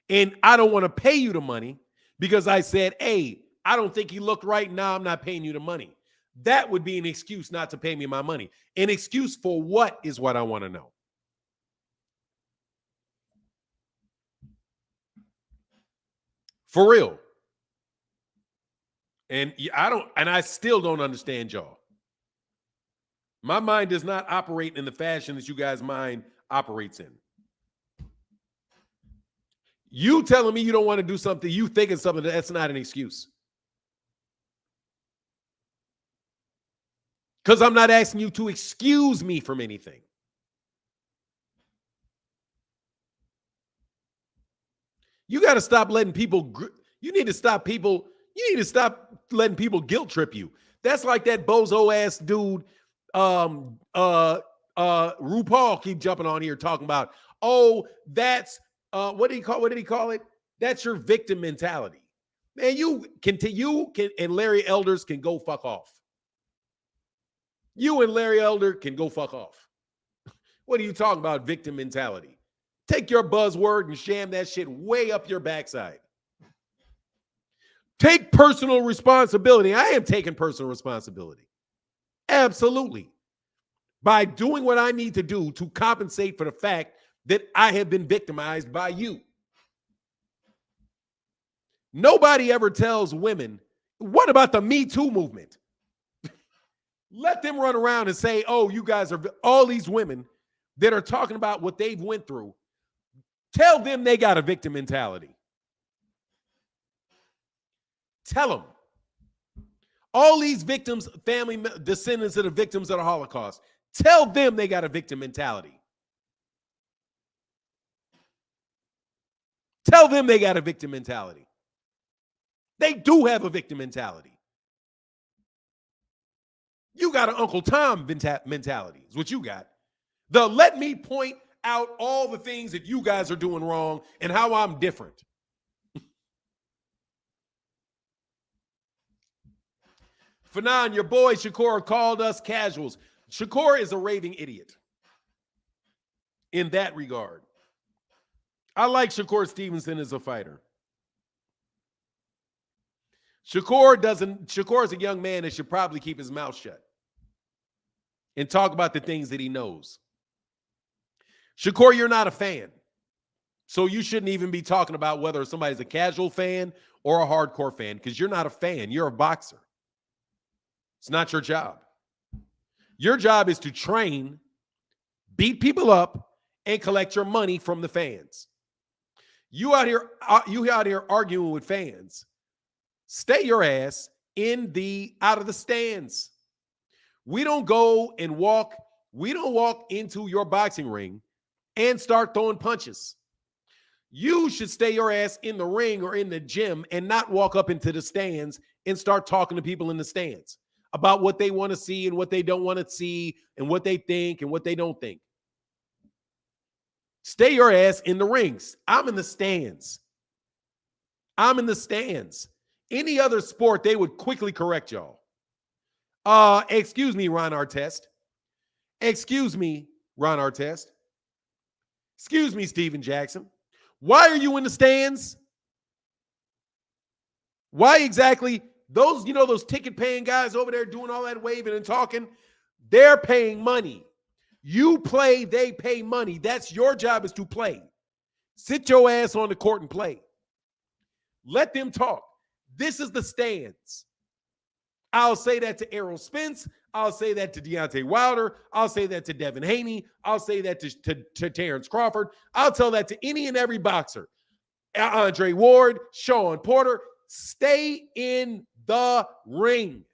and I don't want to pay you the money because I said, "Hey, I don't think he looked right. Now I'm not paying you the money." That would be an excuse not to pay me my money. An excuse for what is what I want to know. For real. And I still don't understand y'all. My mind does not operate in the fashion that you guys' mind operates in. You telling me you don't want to do something, you thinking something, that's not an excuse. Because I'm not asking you to excuse me from anything. You got to stop letting people, you need to stop letting people guilt trip you. That's like that bozo ass dude, RuPaul keep jumping on here talking about, "Oh, that's, what did he call it? That's your victim mentality." Man, you can, and Larry Elders can go fuck off. You and Larry Elder can go fuck off. What are you talking about, victim mentality? Take your buzzword and sham that shit way up your backside. Take personal responsibility. I am taking personal responsibility. Absolutely. By doing what I need to do to compensate for the fact that I have been victimized by you. Nobody ever tells women, what about the Me Too movement? Let them run around and say, "Oh, you guys are," all these women that are talking about what they've went through. Tell them they got a victim mentality. Tell them. All these victims, family descendants of the victims of the Holocaust, Tell them they got a victim mentality. Tell them they got a victim mentality. They do have a victim mentality. You got an Uncle Tom mentality is what you got. Let me point out all the things that you guys are doing wrong and how I'm different. Fanon, your boy Shakur called us casuals. Shakur is a raving idiot in that regard. I like Shakur Stevenson as a fighter. Shakur is a young man that should probably keep his mouth shut and talk about the things that he knows. Shakur, you're not a fan. So you shouldn't even be talking about whether somebody's a casual fan or a hardcore fan, because you're not a fan. You're a boxer. It's not your job. Your job is to train, beat people up, and collect your money from the fans. You out here arguing with fans. Stay your ass out of the stands. We don't go and walk into your boxing ring and start throwing punches. You should stay your ass in the ring or in the gym and not walk up into the stands and start talking to people in the stands about what they want to see and what they don't want to see and what they think and what they don't think. Stay your ass in the rings. I'm in the stands. Any other sport, they would quickly correct y'all. Excuse me, Ron Artest. Excuse me, Steven Jackson. Why are you in the stands? Why exactly? Those ticket paying guys over there doing all that waving and talking, they're paying money. You play, they pay money. That's your job, is to play. Sit your ass on the court and play. Let them talk. This is the stands. I'll say that to Errol Spence. I'll say that to Deontay Wilder. I'll say that to Devin Haney. I'll say that to Terence Crawford. I'll tell that to any and every boxer. Andre Ward, Sean Porter. Stay in the ring.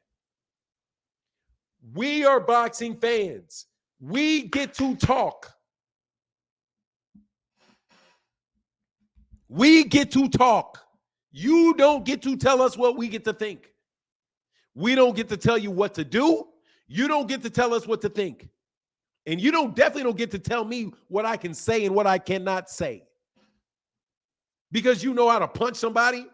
We are boxing fans. We get to talk. We get to talk. You don't get to tell us what we get to think. We don't get to tell you what to do. You don't get to tell us what to think. And you definitely don't get to tell me what I can say and what I cannot say. Because you know how to punch somebody.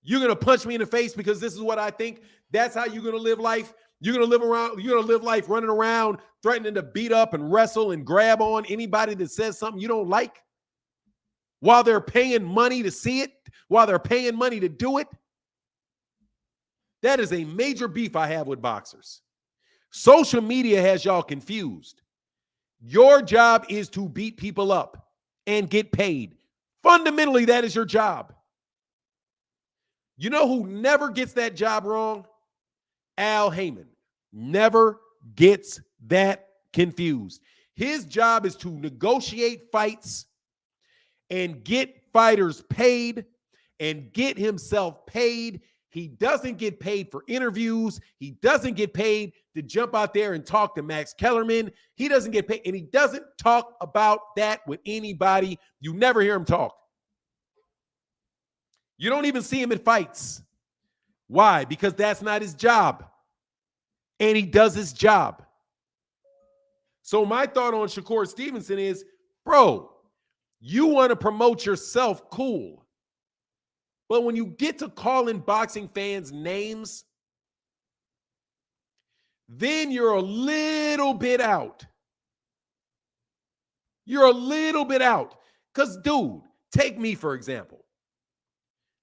You're going to punch me in the face because this is what I think. That's how you're going to live life. You're going to live life running around, threatening to beat up and wrestle and grab on anybody that says something you don't like while they're paying money to see it, while they're paying money to do it. That is a major beef I have with boxers. Social media has y'all confused. Your job is to beat people up and get paid. Fundamentally, that is your job. You know who never gets that job wrong? Al Heyman. Never gets that confused. His job is to negotiate fights and get fighters paid and get himself paid. He doesn't get paid for interviews. He doesn't get paid to jump out there and talk to Max Kellerman. He doesn't get paid, and he doesn't talk about that with anybody. You never hear him talk. You don't even see him in fights. Why? Because that's not his job. And he does his job. So my thought on Shakur Stevenson is, bro, you want to promote yourself, cool. But when you get to calling boxing fans names, then you're a little bit out. You're a little bit out. Because, dude, take me, for example.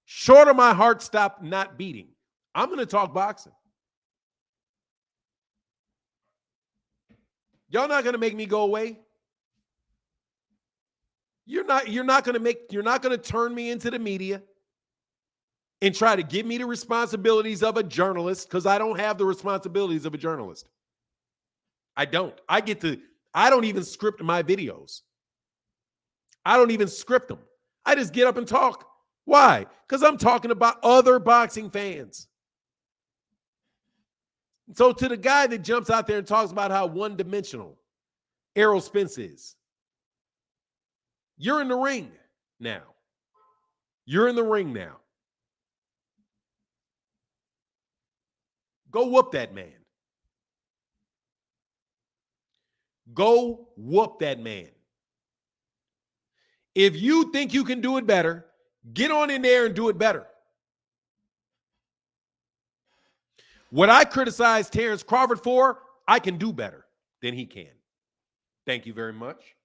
Short of my heart stop not beating, I'm going to talk boxing. Y'all not going to make me go away. You're not going to turn me into the media and try to give me the responsibilities of a journalist, because I don't have the responsibilities of a journalist. I don't. I don't even script my videos. I don't even script them. I just get up and talk. Why? Because I'm talking about other boxing fans. So to the guy that jumps out there and talks about how one-dimensional Errol Spence is, you're in the ring now. You're in the ring now. Go whoop that man. Go whoop that man. If you think you can do it better, get on in there and do it better. What I criticize Terence Crawford for, I can do better than he can. Thank you very much.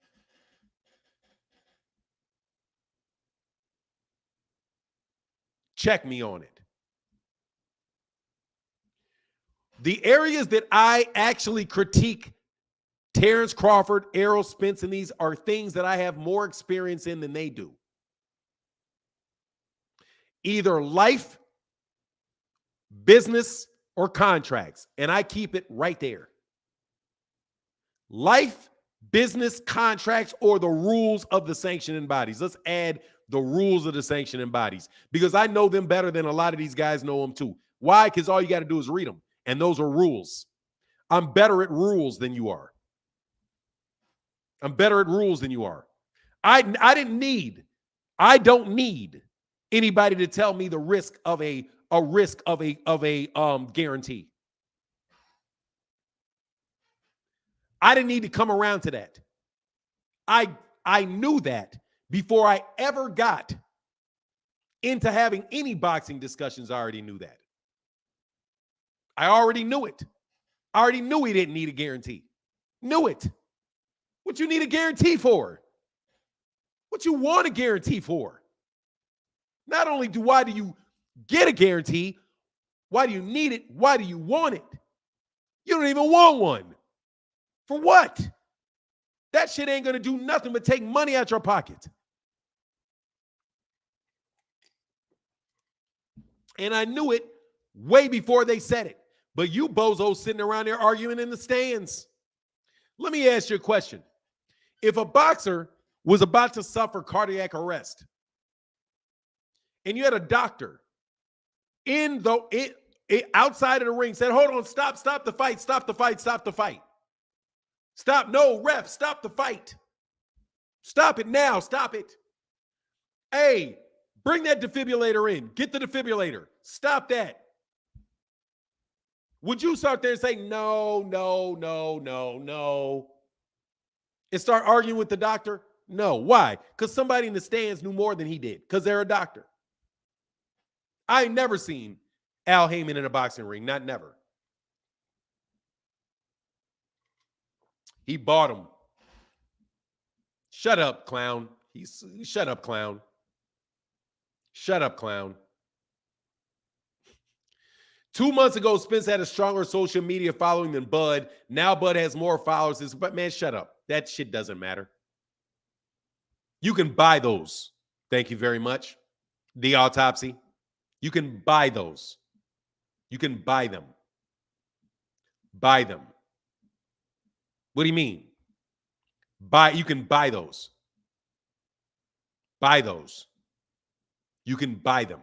Check me on it. The areas that I actually critique Terence Crawford, Errol Spence, and these are things that I have more experience in than they do. Either life, business, or contracts. And I keep it right there. Life, business, contracts, or the rules of the sanctioning bodies. Let's add the rules of the sanctioning bodies because I know them better than a lot of these guys know them too. Why? Because all you got to do is read them. And those are rules. I'm better at rules than you are. I'm better at rules than you are. I don't need anybody to tell me the risk of a guarantee. I didn't need to come around to that. I knew that before I ever got into having any boxing discussions. I already knew that. I already knew it. I already knew he didn't need a guarantee. Knew it. What you need a guarantee for? What you want a guarantee for? Not only why do you get a guarantee, why do you need it? Why do you want it? You don't even want one. For what? That shit ain't going to do nothing but take money out your pocket. And I knew it way before they said it. But you bozos sitting around there arguing in the stands. Let me ask you a question. If a boxer was about to suffer cardiac arrest and you had a doctor outside of the ring said, hold on, stop the fight, stop the fight, stop the fight. Stop, no, ref, stop the fight. Stop it now, stop it. Hey, bring that defibrillator in. Get the defibrillator. Stop that. Would you start there and say, no, and start arguing with the doctor? No. Why? Because somebody in the stands knew more than he did because they're a doctor. I ain't never seen Al Heyman in a boxing ring. Not never. He bought him. Shut up, clown. Shut up, clown. Shut up, clown. 2 months ago, Spence had a stronger social media following than Bud. Now Bud has more followers. But man, shut up. That shit doesn't matter. You can buy those. Thank you very much. The autopsy. You can buy those. You can buy them. Buy them. What do you mean? You can buy those. Buy those. You can buy them.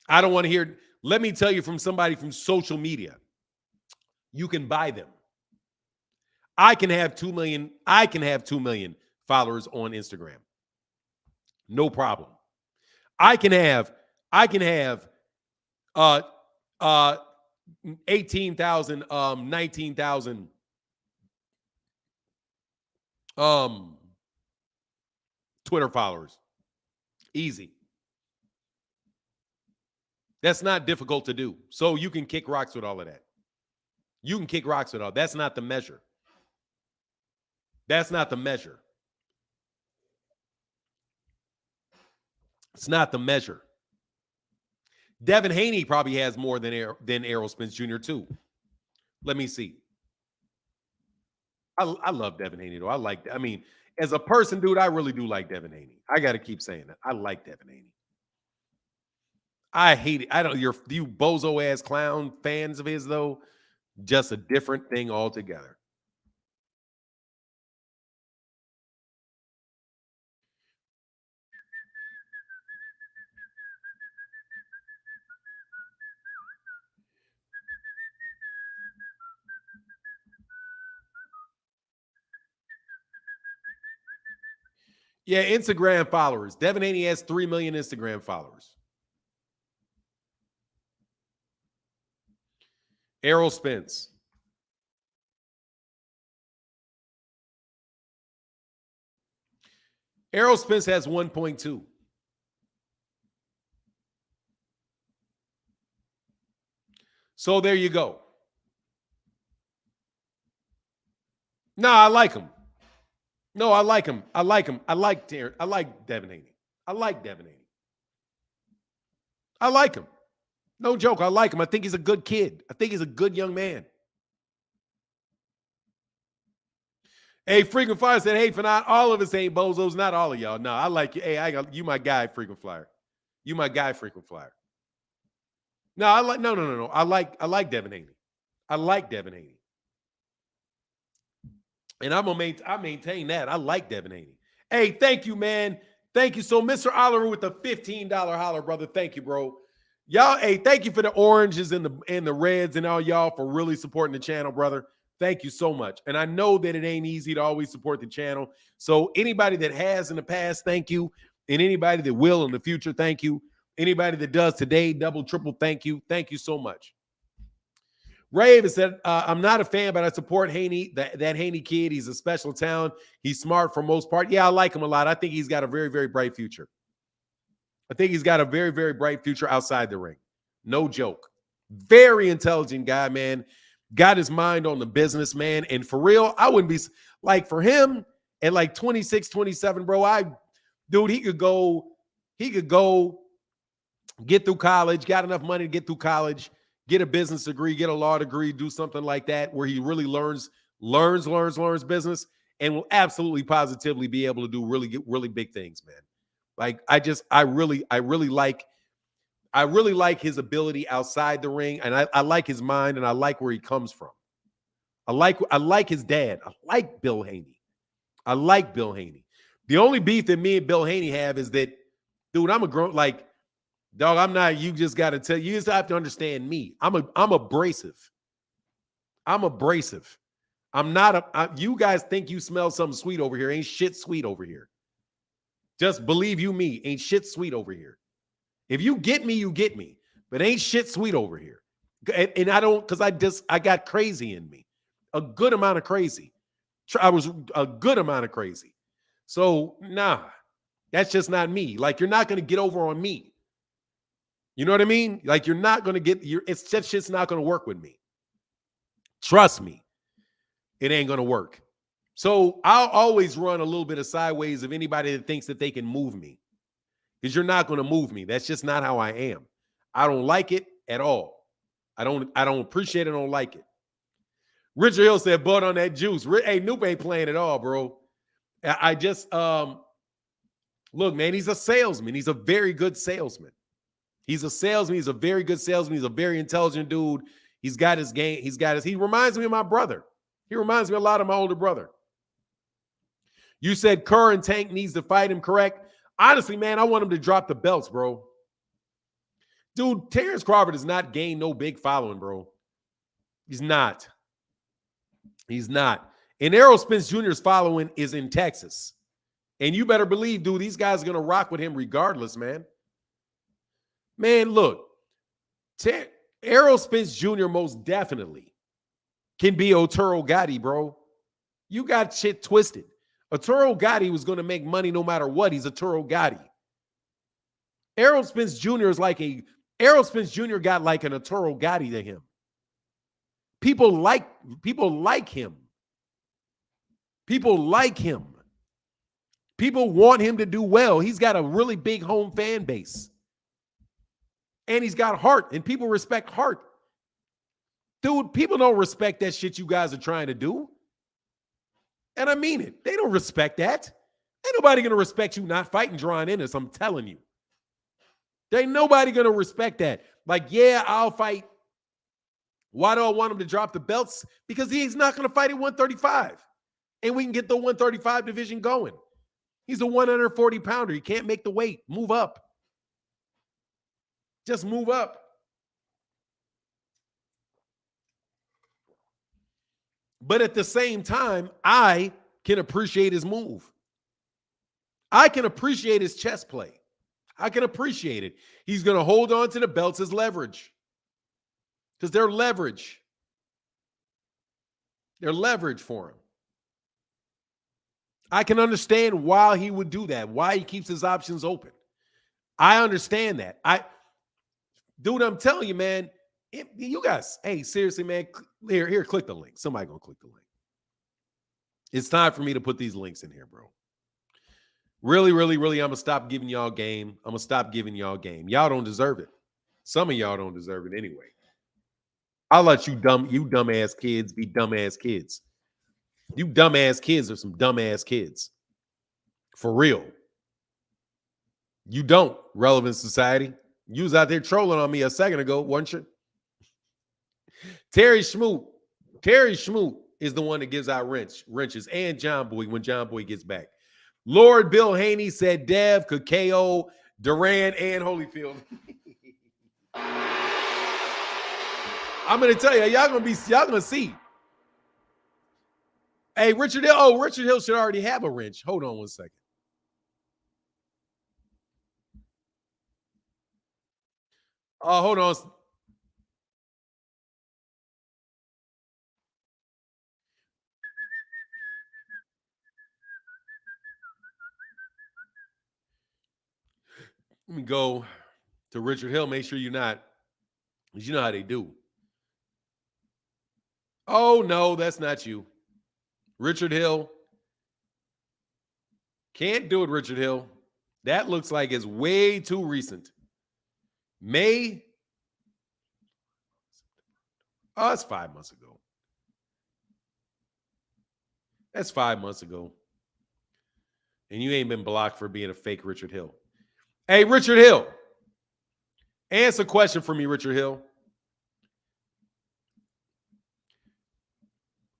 I don't want to hear. Let me tell you from somebody from social media. You can buy them. I can have 2 million. I can have 2 million followers on Instagram. No problem. I can have 18,000, 19,000 Twitter followers. Easy. That's not difficult to do. So you can kick rocks with all of that. You can kick rocks with all. That's not the measure. That's not the measure. It's not the measure. Devin Haney probably has more than Errol Spence Jr. too. Let me see. I love Devin Haney though. I mean, as a person, dude, I really do like Devin Haney. I got to keep saying that. I like Devin Haney. I hate it. You bozo ass clown fans of his though, just a different thing altogether. Yeah, Instagram followers. Devin Haney has 3 million Instagram followers. Errol Spence. Errol Spence has 1.2. So there you go. No, I like him. No, I like him. I like him. I like Terence. I like Devin Haney. I like Devin Haney. I like him. No joke. I like him. I think he's a good kid. I think he's a good young man. Hey, Frequent Flyer said, hey, for not all of us ain't bozos, not all of y'all. No, I like you. Hey, I got you, my guy, Frequent Flyer. You my guy, Frequent Flyer. No, I like no. I like Devin Haney. I like Devin Haney. And I maintain that. I like Devin Haney. Hey, thank you, man. Thank you. So, Mr. Oliver with the $15 holler, brother. Thank you, bro. Y'all, hey, thank you for the oranges and the reds and all y'all for really supporting the channel, brother. Thank you so much. And I know that it ain't easy to always support the channel. So anybody that has in the past, thank you. And anybody that will in the future, thank you. Anybody that does today, double, triple, thank you. Thank you so much. Rave said, I'm not a fan, but I support Haney. That Haney kid, he's a special talent. He's smart for most part. Yeah, I like him a lot. I think he's got a very, very bright future. I think he's got a very, very bright future outside the ring. No joke. Very intelligent guy, man. Got his mind on the business, man. And for real, I wouldn't be like for him at like 26, 27, bro. Dude, he could go get through college, got enough money to get through college, get a business degree, get a law degree, do something like that where he really learns business and will absolutely positively be able to do really big things, man. Like I really like his ability outside the ring, and I like his mind, and I like where he comes from. I like his dad. I like Bill Haney. I like Bill Haney. The only beef that me and Bill Haney have is that, dude, I'm a grown dog. I'm not. You just got to you just have to understand me. I'm abrasive. I'm abrasive. I'm not you guys think you smell something sweet over here. Ain't shit sweet over here. Just believe you me. Ain't shit sweet over here. If you get me, you get me. But ain't shit sweet over here. And I don't, because I got crazy in me. A good amount of crazy. I was a good amount of crazy. So, nah, that's just not me. Like, you're not going to get over on me. You know what I mean? Like, you're not going to get, it's just shit's not going to work with me. Trust me. It ain't going to work. So, I'll always run a little bit of sideways of anybody that thinks that they can move me. Because you're not going to move me. That's just not how I am. I don't like it at all. I don't appreciate it. I don't like it. Richard Hill said, "Bought on that juice." Hey, Noop ain't playing at all, bro. I just look, man. He's a salesman. He's a very good salesman. He's a salesman. He's a very good salesman. He's a very intelligent dude. He's got his game. He reminds me of my brother. He reminds me a lot of my older brother. You said Kerr and Tank needs to fight him, correct? Honestly, man, I want him to drop the belts, bro. Dude, Terence Crawford has not gained no big following, bro. He's not. He's not. And Errol Spence Jr.'s following is in Texas. And you better believe, dude, these guys are going to rock with him regardless, man. Man, look. Errol Spence Jr. most definitely can be Arturo Gatti, bro. You got shit twisted. Arturo Gatti was going to make money no matter what. He's Arturo Gatti. Errol Spence Jr. is Errol Spence Jr. got like an Arturo Gatti to him. People like him. People like him. People want him to do well. He's got a really big home fan base. And he's got heart, and people respect heart. Dude, people don't respect that shit you guys are trying to do. And I mean it. They don't respect that. Ain't nobody going to respect you not fighting John Ennis, I'm telling you. There ain't nobody going to respect that. Like, yeah, I'll fight. Why do I want him to drop the belts? Because he's not going to fight at 135. And we can get the 135 division going. He's a 140-pounder. He can't make the weight. Move up. Just move up. But at the same time, I can appreciate his move. I can appreciate his chess play. I can appreciate it. He's going to hold on to the belts as leverage because they're leverage. They're leverage for him. I can understand why he would do that, why he keeps his options open. I understand that. Dude, I'm telling you, man, you guys, hey, seriously, man, here, click the link. Somebody gonna click the link. It's time for me to put these links in here, bro. Really, really, really, I'm gonna stop giving y'all game. I'm gonna stop giving y'all game. Y'all don't deserve it. Some of y'all don't deserve it anyway. I'll let you dumbass kids be dumbass kids. You dumbass kids are some dumbass kids. For real. You don't, Relevant Society. You was out there trolling on me a second ago, weren't you? Terry Schmoot is the one that gives out wrenches, and John Boy when John Boy gets back. Lord Bill Haney said Dev could KO Duran and Holyfield. I'm gonna tell you, y'all gonna see. Hey, Richard Hill. Oh, Richard Hill should already have a wrench. Hold on one second. Oh, hold on. Let me go to Richard Hill. Make sure you're not, because you know how they do. Oh, no, that's not you. Richard Hill. Can't do it, Richard Hill. That looks like it's way too recent. May. Oh, that's 5 months ago. That's 5 months ago. And you ain't been blocked for being a fake Richard Hill. Hey, Richard Hill. Answer a question for me, Richard Hill.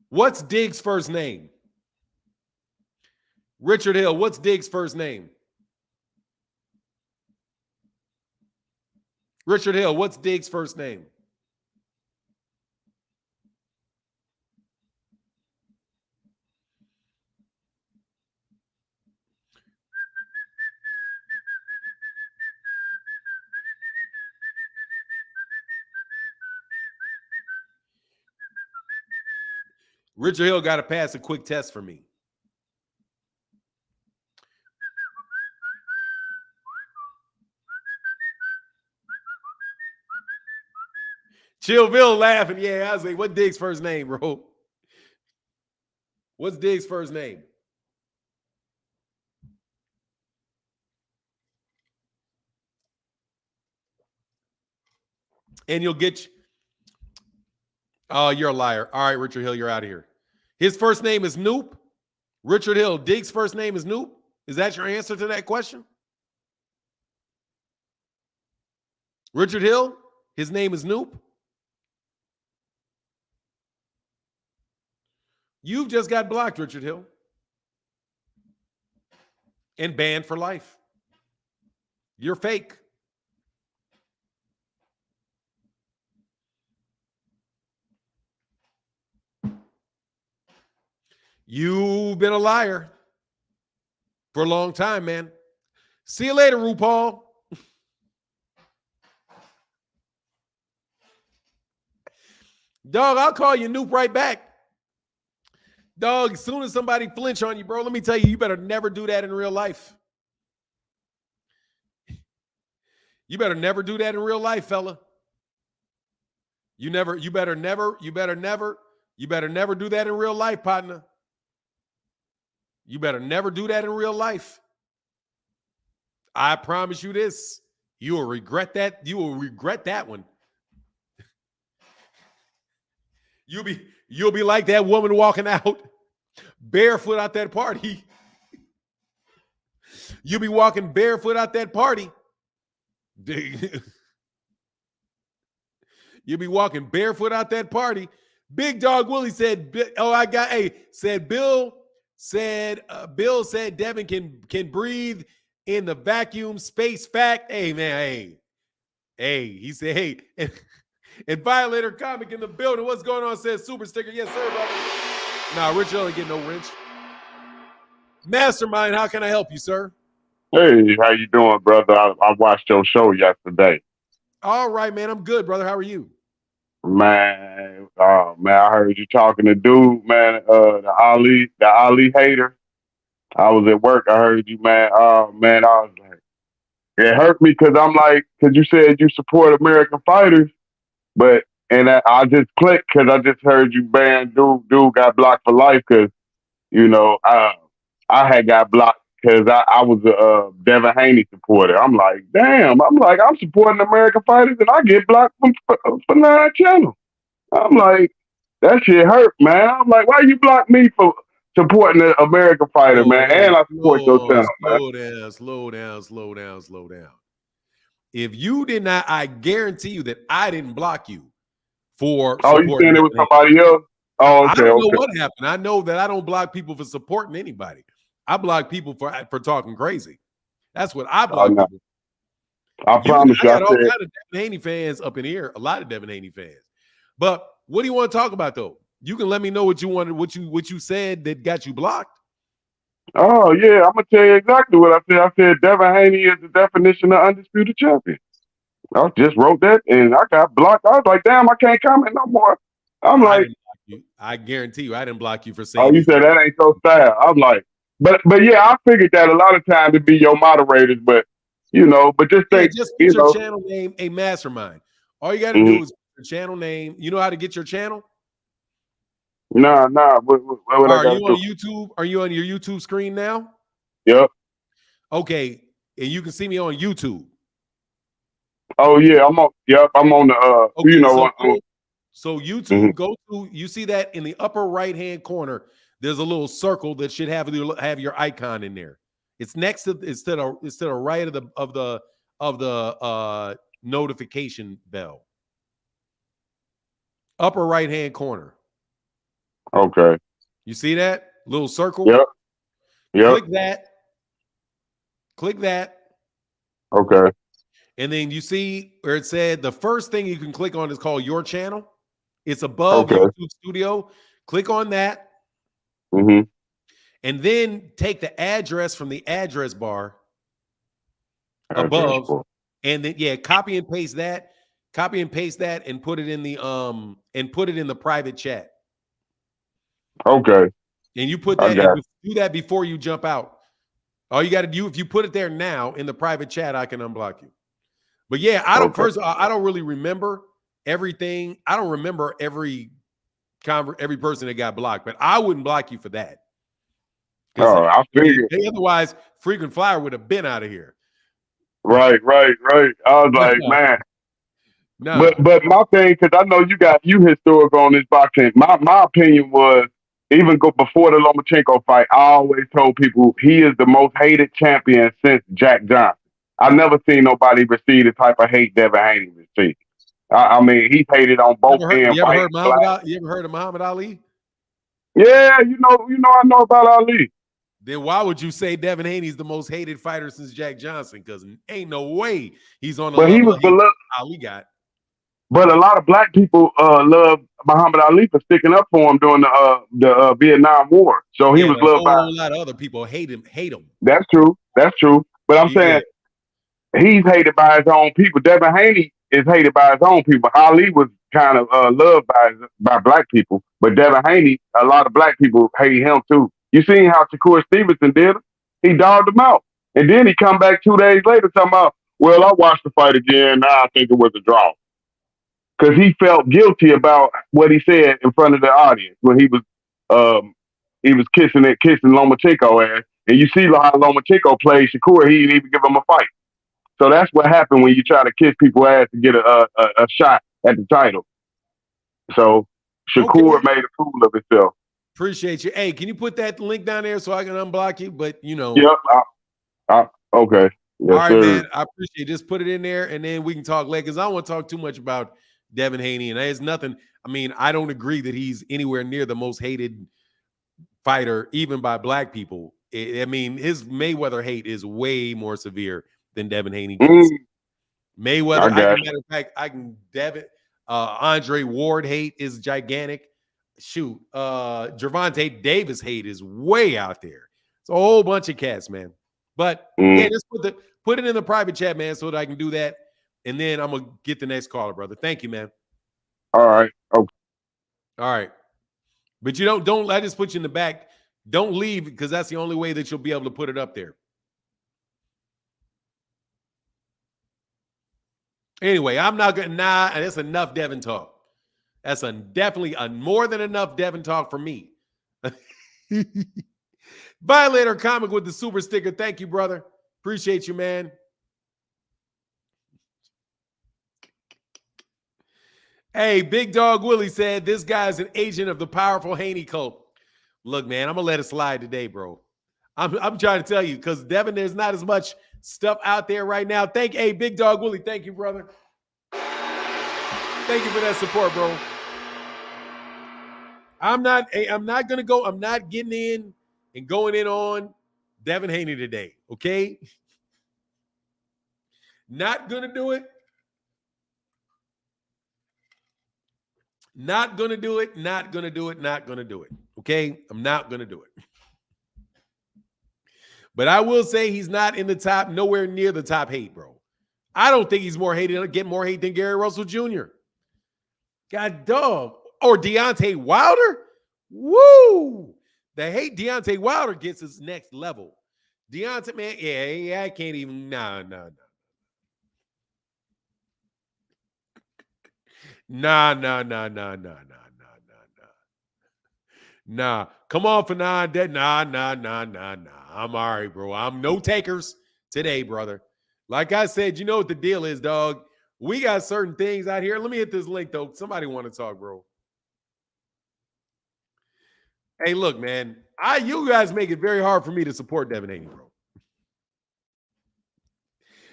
What's Diggs' first name? Richard Hill, what's Diggs' first name? Richard Hill, what's Diggs' first name? Richard Hill got to pass a quick test for me. Chillville laughing. Yeah, I was like, what Diggs' first name, bro? What's Diggs' first name? And you'll get... Oh, you're a liar. All right, Richard Hill, you're out of here. His first name is Noop. Richard Hill, Diggs' first name is Noop. Is that your answer to that question? Richard Hill, his name is Noop. You've just got blocked, Richard Hill. And banned for life. You're fake. You've been a liar for a long time, man. See you later, RuPaul. Dog, I'll call you Noop right back. Dog, as soon as somebody flinch on you, bro, let me tell you, you better never do that in real life. You better never do that in real life, fella. You better never do that in real life, partner. You better never do that in real life. I promise you this. You will regret that. You will regret that one. You'll be like that woman walking out barefoot out that party. You'll be walking barefoot out that party. You'll be walking barefoot out that party. Big Dog Willie said, Bill said Devin can breathe in the vacuum space fact. Hey, man, hey, he said, hey, and Violator Comic in the building. What's going on? Says Super Sticker. Yes, sir, brother. Nah, Rich only get no wrench. Mastermind, how can I help you, sir? Hey, how you doing, brother? I watched your show yesterday. All right, man. I'm good, brother. How are you? Man, man, I heard you talking to dude, man, the Ali hater. I was at work. I heard you, man. Oh, man, I was like, it hurt me because I'm like, because you said you support American fighters, but and I just clicked because I just heard you ban dude got blocked for life because you know I had got blocked because I was a Devin Haney supporter. I'm like, damn. I'm like, I'm supporting American fighters and I get blocked for 9 channels. I'm like, that shit hurt, man. I'm like, why you block me for supporting the American fighter, man? And I support your channel, man. Slow down, slow down, slow down, slow down. If you did not, I guarantee you that I didn't block you for Oh, you supporting saying it was Devin Haney. somebody else? Oh, I okay, don't know okay. what happened. I know that I don't block people for supporting anybody. I block people for talking crazy. That's what I Oh block no. people. I promise I you, I got all said, kind of Devin Haney fans up in here. A lot of Devin Haney fans. But what do you want to talk about though? You can let me know what you wanted, what you said that got you blocked. oh yeah, I'm gonna tell you exactly what I said. I said Devin Haney is the definition of undisputed champion. I just wrote that and I got blocked. I was like, damn, I can't comment no more. I'm I like, didn't block you. I guarantee you, I didn't block you for oh, saying you these said things. that ain't so style. I'm like, but yeah, I figured that a lot of times it'd be your moderators, but but just Yeah, think, just put your channel name a mastermind. All you got to mm-hmm. do is put your channel name. You know how to get your channel? Nah, what I Are gotta you on do? YouTube? Are you on your YouTube screen now? Yep. Okay, and you can see me on YouTube. Oh yeah, I'm on the Okay, so on, YouTube, mm-hmm. go to you see that in the upper right hand corner. There's a little circle that should have your icon in there. It's next to instead of right of the notification bell. Upper right hand corner. Okay. You see that little circle? Yep. Yep. Click that. Click that. Okay. And then you see where it said the first thing you can click on is called your channel. It's above Okay. YouTube Studio. Click on that. Mm-hmm. And then take the address from the address bar Address above. book. And then copy and paste that. Copy and paste that and put it in the private chat. Okay. And you put I that and got it. do that before you jump out. All you got to do, if you put it there now in the private chat, I can unblock you. But yeah, Okay. I don't really remember everything. I don't remember every person that got blocked, but I wouldn't block you for that. Because Oh, I figured. otherwise, frequent flyer would have been out of here. Right. I was like, Nah, man. nah. But my thing, because I know you historical on this boxing. My opinion was even go before the Lomachenko fight. I always told people he is the most hated champion since Jack Johnson. I've never seen nobody receive the type of hate Devin Haney received. I mean, he's hated on both ends, You ever white heard and black. You ever heard of Muhammad Ali? Yeah, I know about Ali. Then why would you say Devin Haney's the most hated fighter since Jack Johnson? Because ain't no way he's on the But he level was of hate beloved. Ali got. But a lot of black people love Muhammad Ali for sticking up for him during the Vietnam War. So he Yeah, was but a loved by. whole lot of other people hate him. Hate him. That's true. That's true. But I'm Yeah. saying he's hated by his own people. Devin Haney is hated by his own people. Ali was kind of loved by black people, but Devin Haney, a lot of black people hate him too. You seen how Shakur Stevenson did him? He dogged him out, and then he come back 2 days later talking about, "Well, I watched the fight again. Now I think it was a draw," because he felt guilty about what he said in front of the audience when um, he was kissing Lomachenko ass. And you see how Lomachenko played Shakur. He didn't even give him a fight. So that's what happened when you try to kiss people's ass to get a shot at the title. So Okay. Shakur made a fool of himself. Appreciate you. Hey, can you put that link down there so I can unblock you? But Yep. Okay. all Yes, right, sir. man. I appreciate it. Just put it in there and then we can talk later. Because I don't want to talk too much about Devin Haney. And there's nothing. I mean, I don't agree that he's anywhere near the most hated fighter, even by black people. I mean, his Mayweather hate is way more severe than Devin Haney gets. Mayweather, matter of fact, Devin, Andre Ward hate is gigantic. Shoot, Gervonta Davis hate is way out there. It's a whole bunch of cats, man. But yeah, just put it in the private chat, man, so that I can do that. And then I'm gonna get the next caller, brother. Thank you, man. All right. Okay. All right. But you don't I just put you in the back. Don't leave because that's the only way that you'll be able to put it up there. Anyway, I'm not gonna that's enough Devin talk. That's definitely more than enough Devin talk for me. Violator Comic with the super sticker. Thank you, brother. Appreciate you, man. Hey, Big Dog Willie said this guy's an agent of the powerful Haney cult. Look, man, I'm gonna let it slide today, bro. I'm trying to tell you because Devin, there's not as much stuff out there right now. Hey, Big Dog Willie, thank you, brother. Thank you for that support, bro. I'm not getting in and going in on Devin Haney today. Okay. Not gonna do it. Not gonna do it. Not gonna do it. Not gonna do it. Okay. I'm not gonna do it. But I will say he's not in the top, nowhere near the top hate, bro. I don't think he's getting more hate than Gary Russell Jr. God dog. Or Deontay Wilder. Woo! The hate Deontay Wilder gets is next level. Deontay, man, yeah, I can't even. No. Nah. Nah. Come on, Fanon. Nah. I'm all right, bro. I'm no takers today, brother. Like I said, you know what the deal is, dog. We got certain things out here. Let me hit this link, though. Somebody want to talk, bro. Hey, look, man. You guys make it very hard for me to support Devin Haney, bro.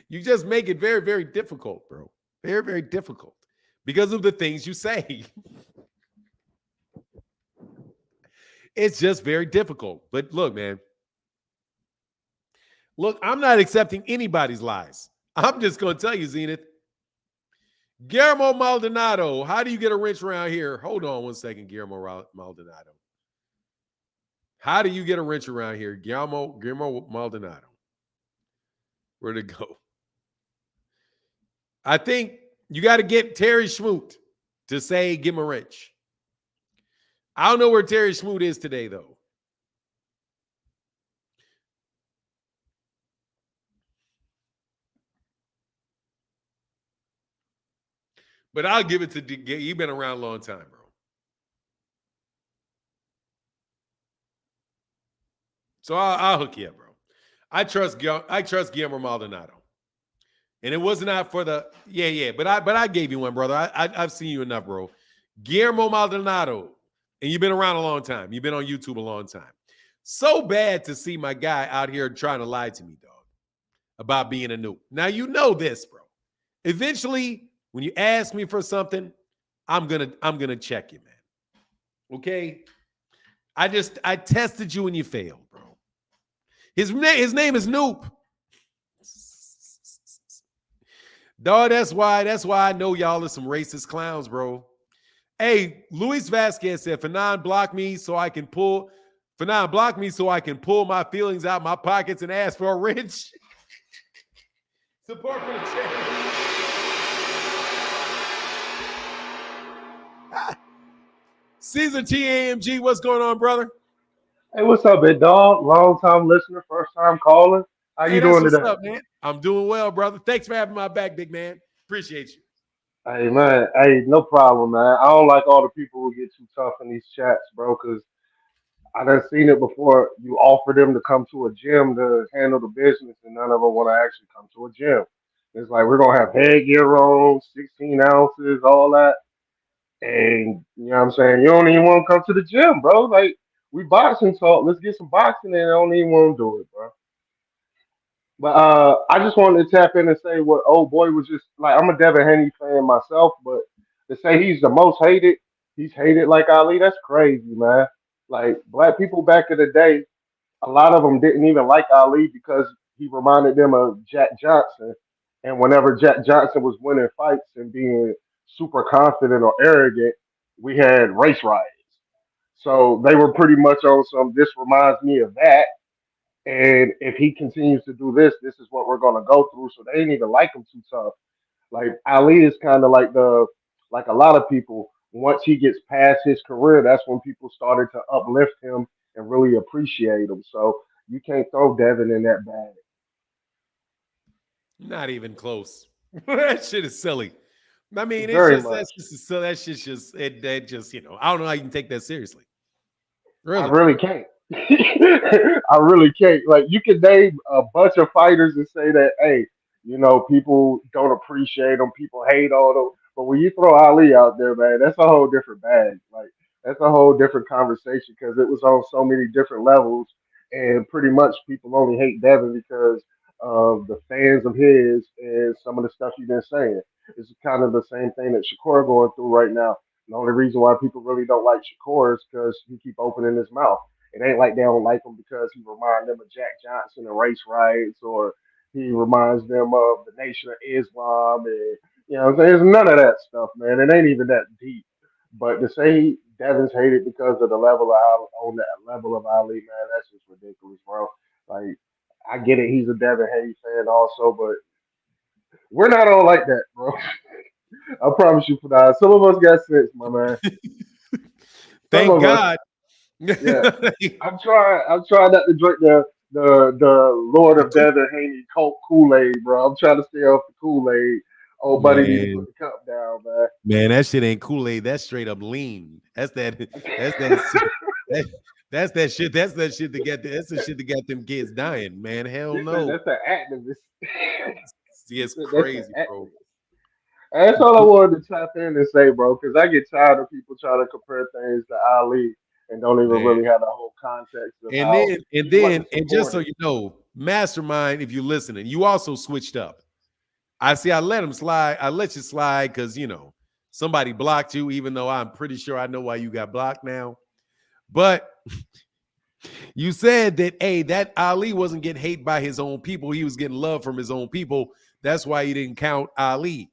You just make it very, very difficult, bro. Very, very difficult because of the things you say. It's just very difficult. But look, man. Look, I'm not accepting anybody's lies. I'm just going to tell you, Zenith. Guillermo Maldonado, how do you get a wrench around here? Hold on one second, Guillermo Maldonado. How do you get a wrench around here? Guillermo Maldonado. Where'd it go? I think you got to get Terry Schmoot to say, give him a wrench. I don't know where Terry Schmoot is today, though. But I'll give it to DK. You've been around a long time, bro. So I'll hook you up, bro. I trust Guillermo Maldonado. And it was not for the but I gave you one, brother. I've seen you enough, bro. Guillermo Maldonado, and you've been around a long time. You've been on YouTube a long time. So bad to see my guy out here trying to lie to me, dog, about being a noob. Now you know this, bro. Eventually, when you ask me for something, I'm gonna check you, man. Okay. I tested you and you failed, bro. His name is Noob. Dog, that's why I know y'all are some racist clowns, bro. Hey, Luis Vasquez said, Fanon blocked me so I can pull my feelings out my pockets and ask for a wrench. Support for the channel. Caesar TAMG, what's going on, brother? Hey, what's up, big dog? Long time listener, first time caller. How you doing today? What's up, man? I'm doing well, brother. Thanks for having my back, big man. Appreciate you. Hey, man. Hey, no problem, man. I don't like all the people who get too tough in these chats, bro, because I done seen it before. You offer them to come to a gym to handle the business, and none of them want to actually come to a gym. It's like we're going to have headgear on, 16 ounces, all that. And, you know what I'm saying? You don't even want to come to the gym, bro. Like, we boxing talk. Let's get some boxing in. I don't even want to do it, bro. But I just wanted to tap in and say what old boy was just like. I'm a Devin Haney fan myself, but to say he's the most hated, he's hated like Ali. That's crazy, man. Like black people back in the day, a lot of them didn't even like Ali because he reminded them of Jack Johnson. And whenever Jack Johnson was winning fights and being super confident or arrogant, we had race riots. So they were pretty much on some. This reminds me of that And if he continues to do this, this is what we're gonna go through. So they ain't even like him too tough. Like Ali is kind of like like a lot of people. Once he gets past his career, that's when people started to uplift him and really appreciate him. So you can't throw Devin in that bag. Not even close. That shit is silly. I mean, it's Very just much. that's just so that shit's just that just I don't know how you can take that seriously. I Really. really can't. I really can't. Like you can name a bunch of fighters and say that, hey, people don't appreciate them, people hate on them. But when you throw Ali out there, man, that's a whole different bag. Like that's a whole different conversation because it was on so many different levels, and pretty much people only hate Devin because of the fans of his and some of the stuff he's been saying. It's kind of the same thing that Shakur going through right now. The only reason why people really don't like Shakur is because he keep opening his mouth. It ain't like they don't like him because he reminds them of Jack Johnson and race riots, or he reminds them of the Nation of Islam, and what I'm saying? There's none of that stuff, man. It ain't even that deep. But to say Devin's hated because of the level of on that level of Ali, man, that's just ridiculous, bro. Like I get it, he's a Devin Haney fan also, but we're not all like that, bro. I promise you for that. Some of us got sense, my man. Some Thank of us, God. yeah. I'm trying not to drink the Lord of Devin Haney Coke Kool Aid, bro. I'm trying to stay off the Kool Aid. Old buddy need to put Man, the cup down, man. man, that shit ain't Kool-Aid. That's straight up lean. That's that. That's that. That's that shit. That's that shit to get. That's the shit that got them kids dying. Man, hell He said no. that's an activist. He It's said that's an crazy, bro. activist. And that's all I wanted to tap in and say, bro, because I get tired of people trying to compare things to Ali and don't even Man. really have the whole context of And how then, and he then, wasn't and just so supported. you know, Mastermind, if you're listening, you also switched up. I see. I let him slide. I let you slide because somebody blocked you, even though I'm pretty sure I know why you got blocked now. But you said that that Ali wasn't getting hate by his own people. He was getting love from his own people. That's why you didn't count Ali.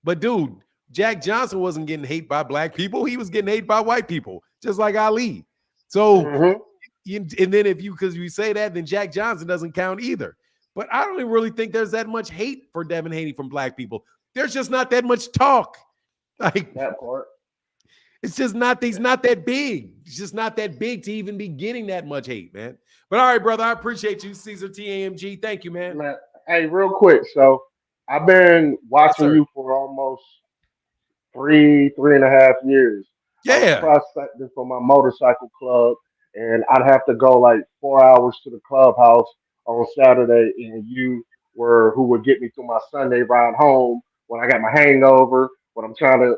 But dude, Jack Johnson wasn't getting hate by black people. He was getting hate by white people, just like Ali. So, Hmm. and then because you say that, then Jack Johnson doesn't count either. But I don't even really think there's that much hate for Devin Haney from black people. There's just not that much talk. Like That part. it's just not, he's not that big. It's just not that big to even be getting that much hate, man. But all right, brother, I appreciate you, Caesar TAMG. Thank you, man. Man, hey, real quick. So I've been Yes, watching sir. you for almost 3.5 years. I was Yeah. prospecting for my motorcycle club, and I'd have to go like 4 hours to the clubhouse on Saturday, and you were who would get me through my Sunday ride home when I got my hangover, when I'm trying to,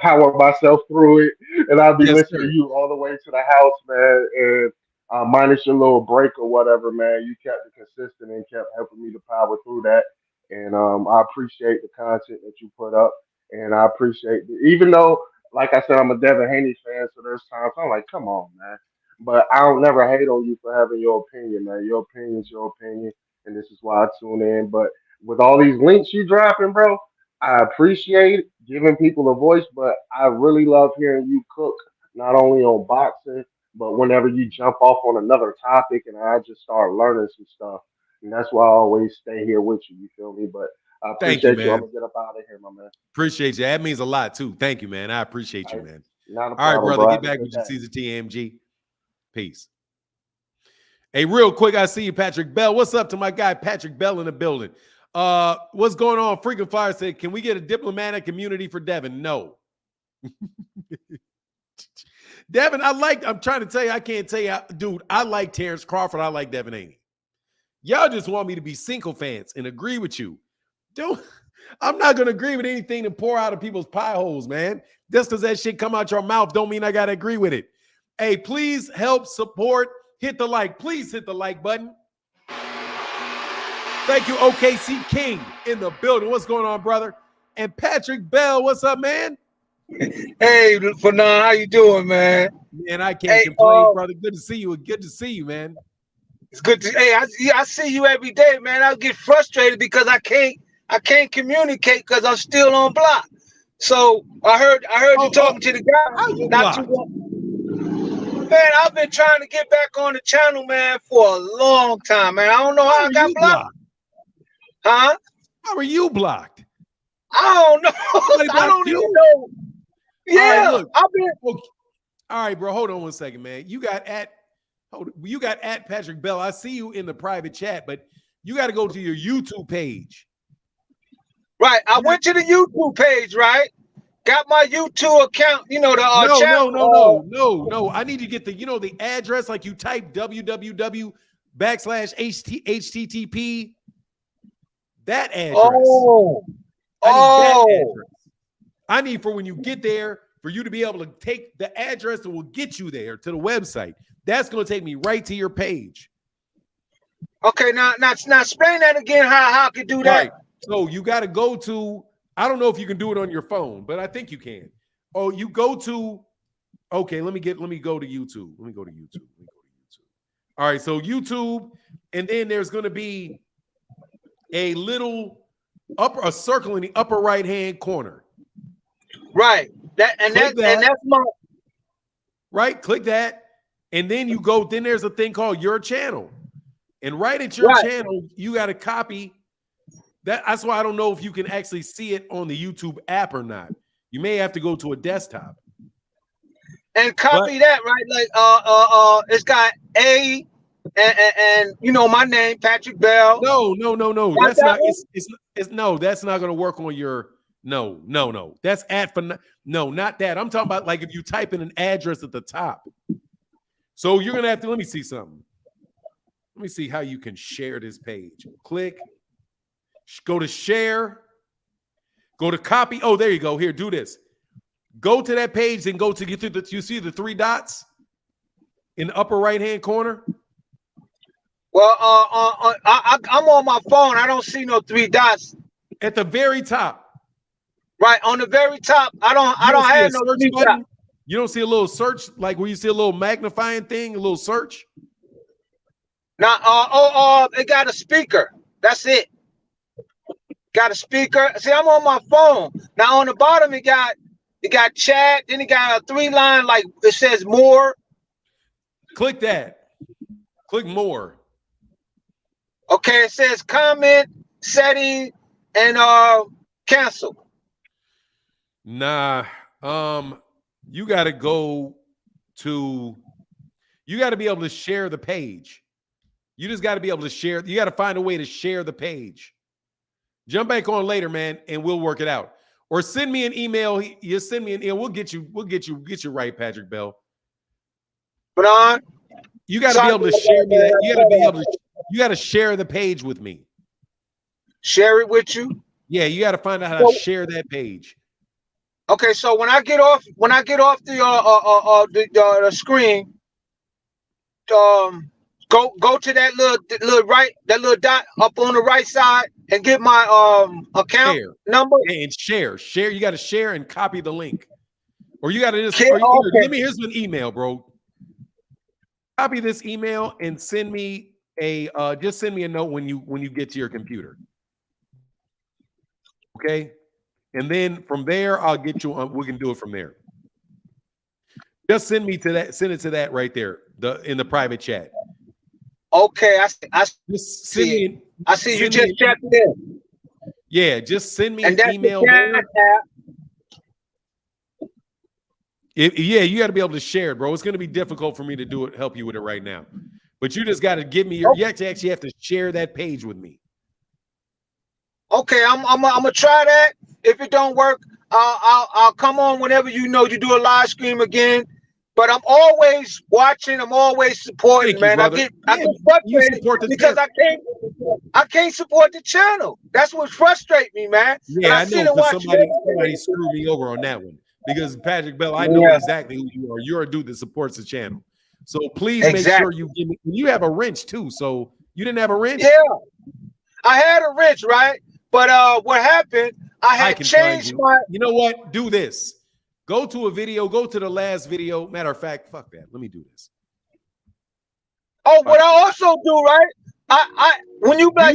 power myself through it, and I'd be Yes, listening to sir. you all the way to the house, man, and minus your little break or whatever, man, you kept it consistent and kept helping me to power through that, and I appreciate the content that you put up. And I appreciate it. Even though, like I said, I'm a Devin Haney fan, so there's times I'm like, come on, man. But I don't never hate on you for having your opinion, man. Your opinion is your opinion, and this is why I tune in. But with all these links you dropping, bro, I appreciate giving people a voice, but I really love hearing you cook, not only on boxing, but whenever you jump off on another topic, and I just start learning some stuff. And that's why I always stay here with you. You feel me? But I Thank you, appreciate you. I'm man. gonna get up out of here, my man. Appreciate you. That means a lot, too. Thank you, man. I appreciate All you, right. man. Not a All right, problem, brother. bro. Get Have a back good with your day. Caesar TMG. Peace. Hey, real quick, I see you, Patrick Bell. What's up to my guy, Patrick Bell, in the building? What's going on? Freaking Fire said, can we get a diplomatic immunity for Devin? No. Devin, I'm trying to tell you, I can't tell you, dude, I like Terence Crawford. I like Devin Haney. Y'all just want me to be single fans and agree with you. Dude, I'm not going to agree with anything to pour out of people's pie holes, man. Just because that shit come out your mouth don't mean I got to agree with it. Hey, please help support. Hit the like. Please hit the like button. Thank you, OKC King in the building. What's going on, brother? And Patrick Bell, what's up, man? Hey, Fanon, how you doing, man? Man, I can't Hey, complain, brother. Good to see you. Good to see you, man. it's good to. Hey, I see you every day, man. I get frustrated because I can't communicate because I'm still on block. So I heard you Oh, talking to the guy how you not too blocked? long. Man, I've been trying to get back on the channel, man, for a long time, man. I don't know how I got blocked. Huh? How are you blocked? I don't know. I don't even know. Yeah, all right, look. I've been. All right, bro. Hold on 1 second, man. You got at Patrick Bell. I see you in the private chat, but you got to go to your YouTube page. Right. I went to the YouTube page, right? Got my YouTube account, you know, the channel. No. I need you to get the address, like you type www.http. That address. That address. I need for when you get there for you to be able to take the address that will get you there to the website. That's going to take me right to your page. Okay, now explain that again. How I can do that? Right. So you got to go to. I don't know if you can do it on your phone, but I think you can. Oh, you go to. Okay, let me go to YouTube. Let me go to YouTube. All right, so YouTube, and then there's going to be a circle in the upper right hand corner. Right. That's my right. Click that, and then you go. Then there's a thing called your channel, and right at your channel, you got to copy. That's why I don't know if you can actually see it on the YouTube app or not. You may have to go to a desktop and copy that, right? Like it's got A and you know my name, Patrick Bell. No. That's not. It's no. That's not going to work on your. No. That's not that. I'm talking about like if you type in an address at the top. So you're gonna have to. Let me see something. Let me see how you can share this page. Click. Go to share. Go to copy. Oh, there you go. Here, do this. Go to that page and go to get through you see the 3 dots in the upper right hand corner. Well, I'm on my phone. I don't see no 3 dots at the very top. Right on the very top. I don't have no 3 dots. You don't see a little search like where you see a little magnifying thing, a little search. Now, it got a speaker. That's it. Got a speaker. See, I'm on my phone. Now on the bottom, it got chat. Then it got a 3-line, like it says more. Click that. Click more. Okay, it says comment, setting, and cancel. Nah. You got to go to. You got to be able to share the page. You just got to be able to share. You got to find a way to share the page. Jump back on later, man, and we'll work it out. Or send me an email. You send me an email. We'll get you right, Patrick Bell. But you got to be able to share me that. You got to be able to. You got to share the page with me. Share it with you. Yeah, you got to find out how to share that page. Okay, so when I get off the screen, go to that little dot up on the right side and get my account number and share. You got to share and copy the link, or you got to just. Here's an email, bro. Copy this email and send me just send me a note when you get to your computer. Okay, and then from there I'll get you on. We can do it from there. Just send it to that right there, in the private chat. Okay, I see it. I see you just checked it in. Yeah, just send me an email. Yeah, you got to be able to share it, bro. It's going to be difficult for me to help you with it right now. But you just got to give me you actually have to share that page with me. Okay, I'm gonna try that. If it don't work, I'll come on whenever you do a live stream again. But I'm always watching. I'm always supporting, man. I get frustrated because I can't support the channel. That's what frustrates me, man. Yeah, I know because somebody screwed me over on that one. Because Patrick Bell, I know exactly who you are. You're a dude that supports the channel. So please make sure you give me. You have a wrench too. So you didn't have a wrench? Yeah, I had a wrench, right? But what happened? I had changed my. You know what? Do this. Go to a video. Go to the last video. Matter of fact, fuck that. Let me do this. Oh, what I also do, right? I when you make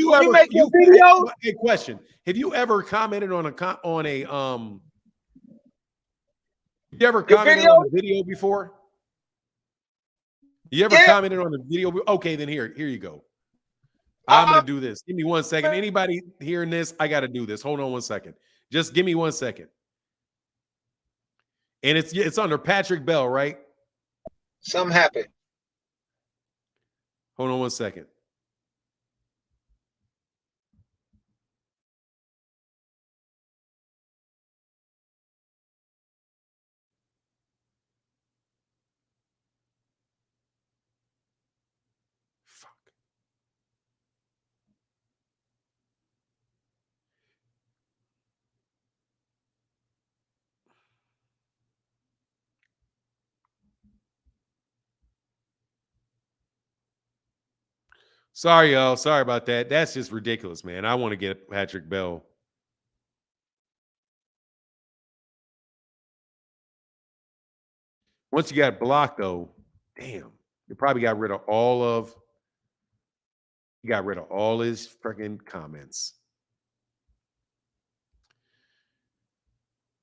your video. Hey, question: have you ever commented on You ever commented on a video before? You ever Yeah. commented on the video? Okay, then here you go. I'm gonna do this. Give me 1 second. Anybody hearing this? I got to do this. Hold on 1 second. Just give me 1 second. And it's under Patrick Bell, right? Something happened. Hold on 1 second. Fuck. Sorry, y'all. Sorry about that. That's just ridiculous, man. I want to get Patrick Bell. Once you got blocked, though, damn, you probably got rid of he got rid of all his freaking comments.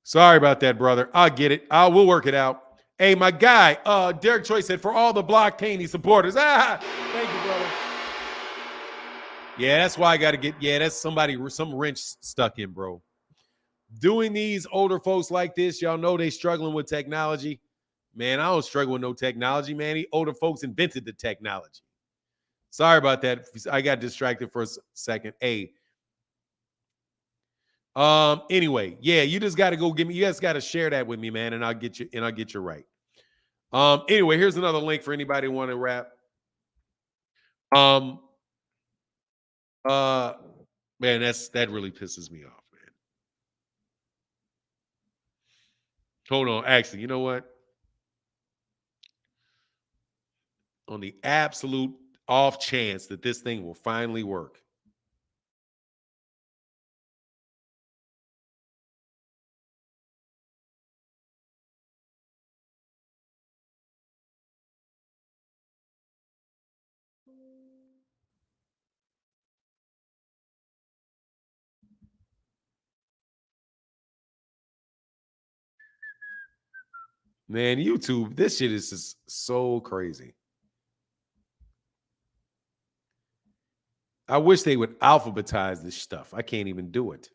Sorry about that, brother. I'll get it. We'll work it out. Hey, my guy, Derek Choi said, for all the blocked Haney supporters. Thank you, brother. Yeah, that's why I got to get, that's some wrench stuck in, bro. Doing these older folks like this, y'all know they struggling with technology. Man, I don't struggle with no technology, man. These older folks invented the technology. Sorry about that. I got distracted for a second. Hey. Anyway, yeah, you just got to go you guys got to share that with me, man, and I'll get you right. Anyway, here's another link for anybody who want to rap. Man, that really pisses me off, man. Hold on. Actually, you know what? On the absolute off chance that this thing will finally work. Man, YouTube, this shit is just so crazy. I wish they would alphabetize this stuff. I can't even do it.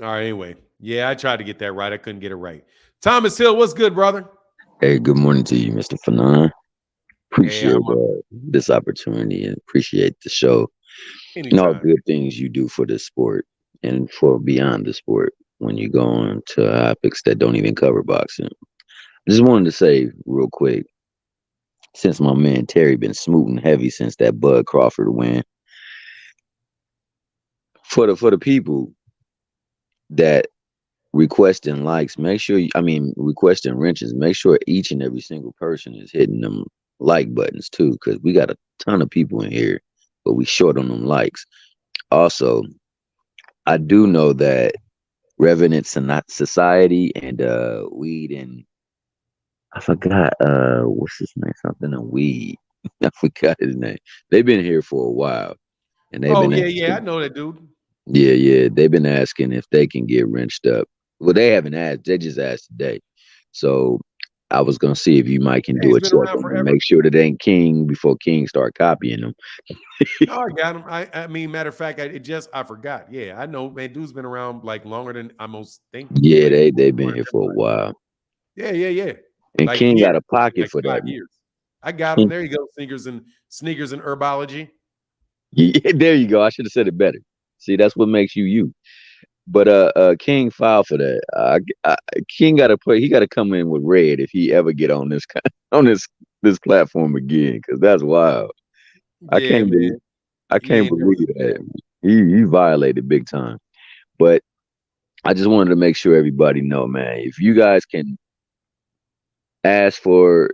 All right, anyway. Yeah, I tried to get that right. I couldn't get it right. Thomas Hill, what's good, brother? Hey, good morning to you, Mr. Fanon. Appreciate this opportunity and appreciate the show. Anytime. And all good things you do for this sport and for beyond the sport when you go on to topics that don't even cover boxing. I just wanted to say real quick, since my man Terry been smoothing heavy since that Bud Crawford win, for the people that requesting likes, make sure requesting wrenches, make sure each and every single person is hitting them like buttons too, because we got a ton of people in here, but we short on them likes. Also, I do know that Revenant Society and Weed and I forgot what's his name, something and Weed. I forgot his name. They've been here for a while, and they've been asking, I know that dude. Yeah, they've been asking if they can get wrenched up. Well, they haven't asked. They just asked today. So I was gonna see if you might can do a check and make sure that ain't King before King start copying them. No, I got him. I mean, matter of fact, I forgot. Yeah, I know, man. Dude's been around like longer than I most think. Yeah, they've been here for a while. Yeah. And like King got a pocket like for that. Years. I got him. There you go. Sneakers and herbology. Yeah, there you go. I should have said it better. See, that's what makes you. But King filed for that. King got to come in with red if he ever get on this platform again, because that's wild. I can't believe that. He violated big time. But I just wanted to make sure everybody know, man, if you guys can ask for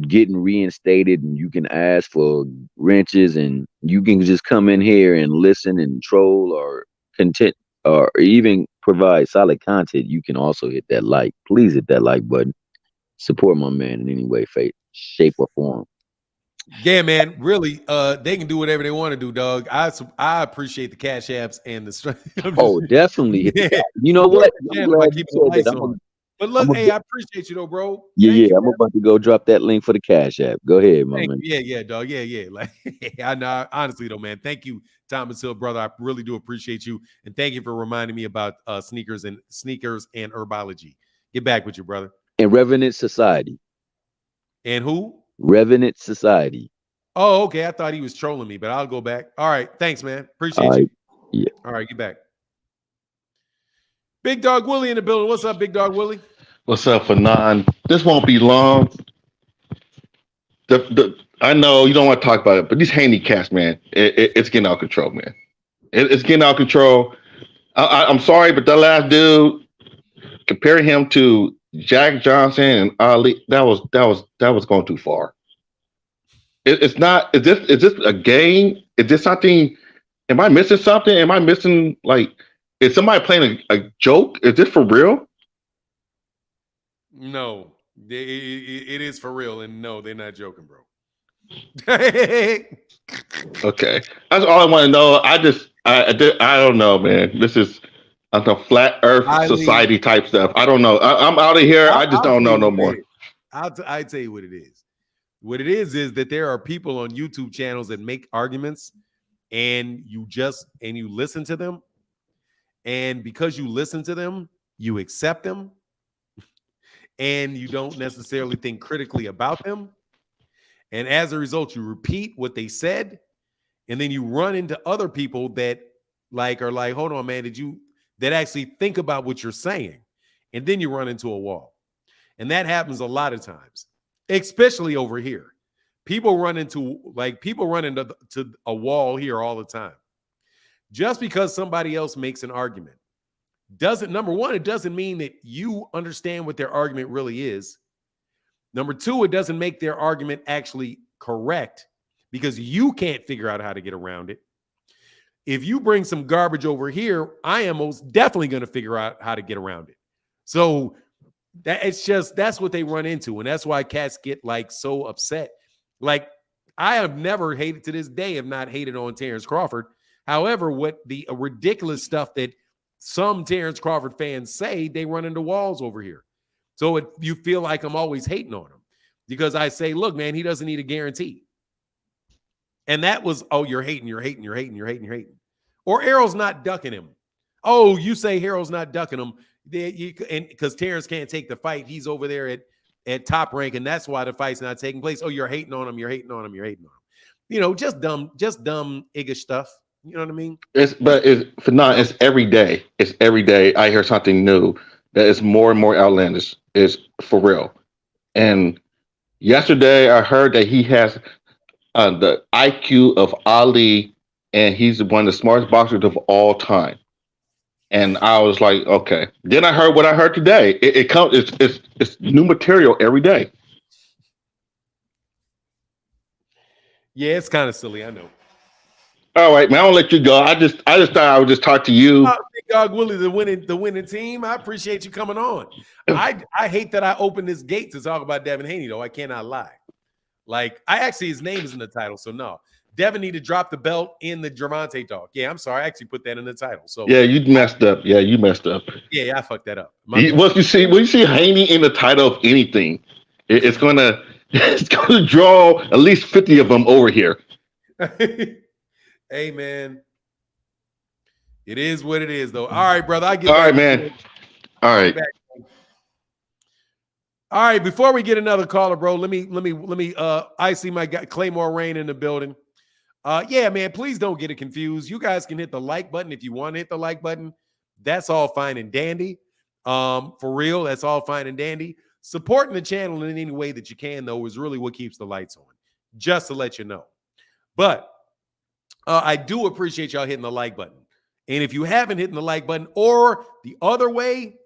getting reinstated and you can ask for wrenches and you can just come in here and listen and troll or content or even provide solid content, you can also hit that like. Please hit that like button. support my man in any way, shape, or form. Yeah, man. Really, they can do whatever they want to do, dog. I appreciate the cash apps and the strength. Oh, definitely. Yeah. You know Support what? the I'm channel by glad you keeping the said lights that. on. But look, hey, I appreciate you though, bro. Yeah, Thank you, I'm about to go drop that link for the Cash App. Go ahead, my Thank man. you. Yeah, dog. Yeah. Like, I know. Honestly, though, man. Thank you, Thomas Hill, brother. I really do appreciate you, and thank you for reminding me about sneakers and herbology. Get back with you, brother. And Revenant Society. And who? Revenant Society. Oh, okay. I thought he was trolling me, but I'll go back. All right. Thanks, man. Appreciate All right. you. Yeah. All right. Get back. Big Dog Willie in the building. What's up, Big Dog Willie? What's up, Fanon? This won't be long. I know you don't want to talk about it, but these Haney cats, man, it's getting out of control, man. It's getting out of control. I'm sorry, but that last dude, comparing him to Jack Johnson and Ali, that was going too far. It's not. Is this a game? Is this something? Am I missing something? Am I missing is somebody playing a joke? Is this for real? No, it is for real, and no, they're not joking, bro. Okay, that's all I want to know. I don't know, man. This is the flat Earth society type stuff. I don't know. I'm out of here. I just don't know no more. I'll tell you what it is. What it is that there are people on YouTube channels that make arguments, and you listen to them, and because you listen to them, you accept them. And you don't necessarily think critically about them. And as a result, you repeat what they said. And then you run into other people that are like, hold on, man, that actually think about what you're saying. And then you run into a wall. And that happens a lot of times, especially over here. People run into a wall here all the time. Just because somebody else makes an argument number one, it doesn't mean that you understand what their argument really is. Number two, it doesn't make their argument actually correct because you can't figure out how to get around it. If you bring some garbage over here, I am most definitely going to figure out how to get around it. So that's what they run into. And that's why cats get so upset. Like, I have never hated to this day, have not hated on Terence Crawford. However, what the ridiculous stuff that some Terence Crawford fans say, they run into walls over here. So you feel like I'm always hating on him because I say, look, man, he doesn't need a guarantee. And that was, oh, you're hating. Or Errol's not ducking him. Oh, you say Harold's not ducking him. And because Terence can't take the fight. He's over there at top rank, and that's why the fight's not taking place. Oh, you're hating on him. You know, just dumb iggish stuff. You know what I mean? It's every day. It's every day I hear something new that is more and more outlandish. It's for real. And yesterday I heard that he has the IQ of Ali, and he's one of the smartest boxers of all time. And I was like, okay. Then I heard what I heard today. It's new material every day. Yeah, it's kind of silly. I know. All right, man. I'll let you go. I just thought I would just talk to you. Big Dog Willie, the winning team. I appreciate you coming on. I hate that I opened this gate to talk about Devin Haney, though. I cannot lie. His name is in the title, so no. Devin need to drop the belt in the Gervonta talk. Yeah, I'm sorry. I actually put that in the title. So yeah, you messed up. Yeah, you messed up. Yeah, I fucked that up. When you see Haney in the title of anything, it's gonna draw at least 50 of them over here. Hey, man. It is what it is, though. All right, brother. All right, man. All right. All right. Before we get another caller, bro, let me. I see my guy Claymore Rain in the building. Yeah, man. Please don't get it confused. You guys can hit the like button if you want to hit the like button. That's all fine and dandy. For real, that's all fine and dandy. Supporting the channel in any way that you can, though, is really what keeps the lights on. Just to let you know. But I do appreciate y'all hitting the like button. And if you haven't hit the like button, or the other way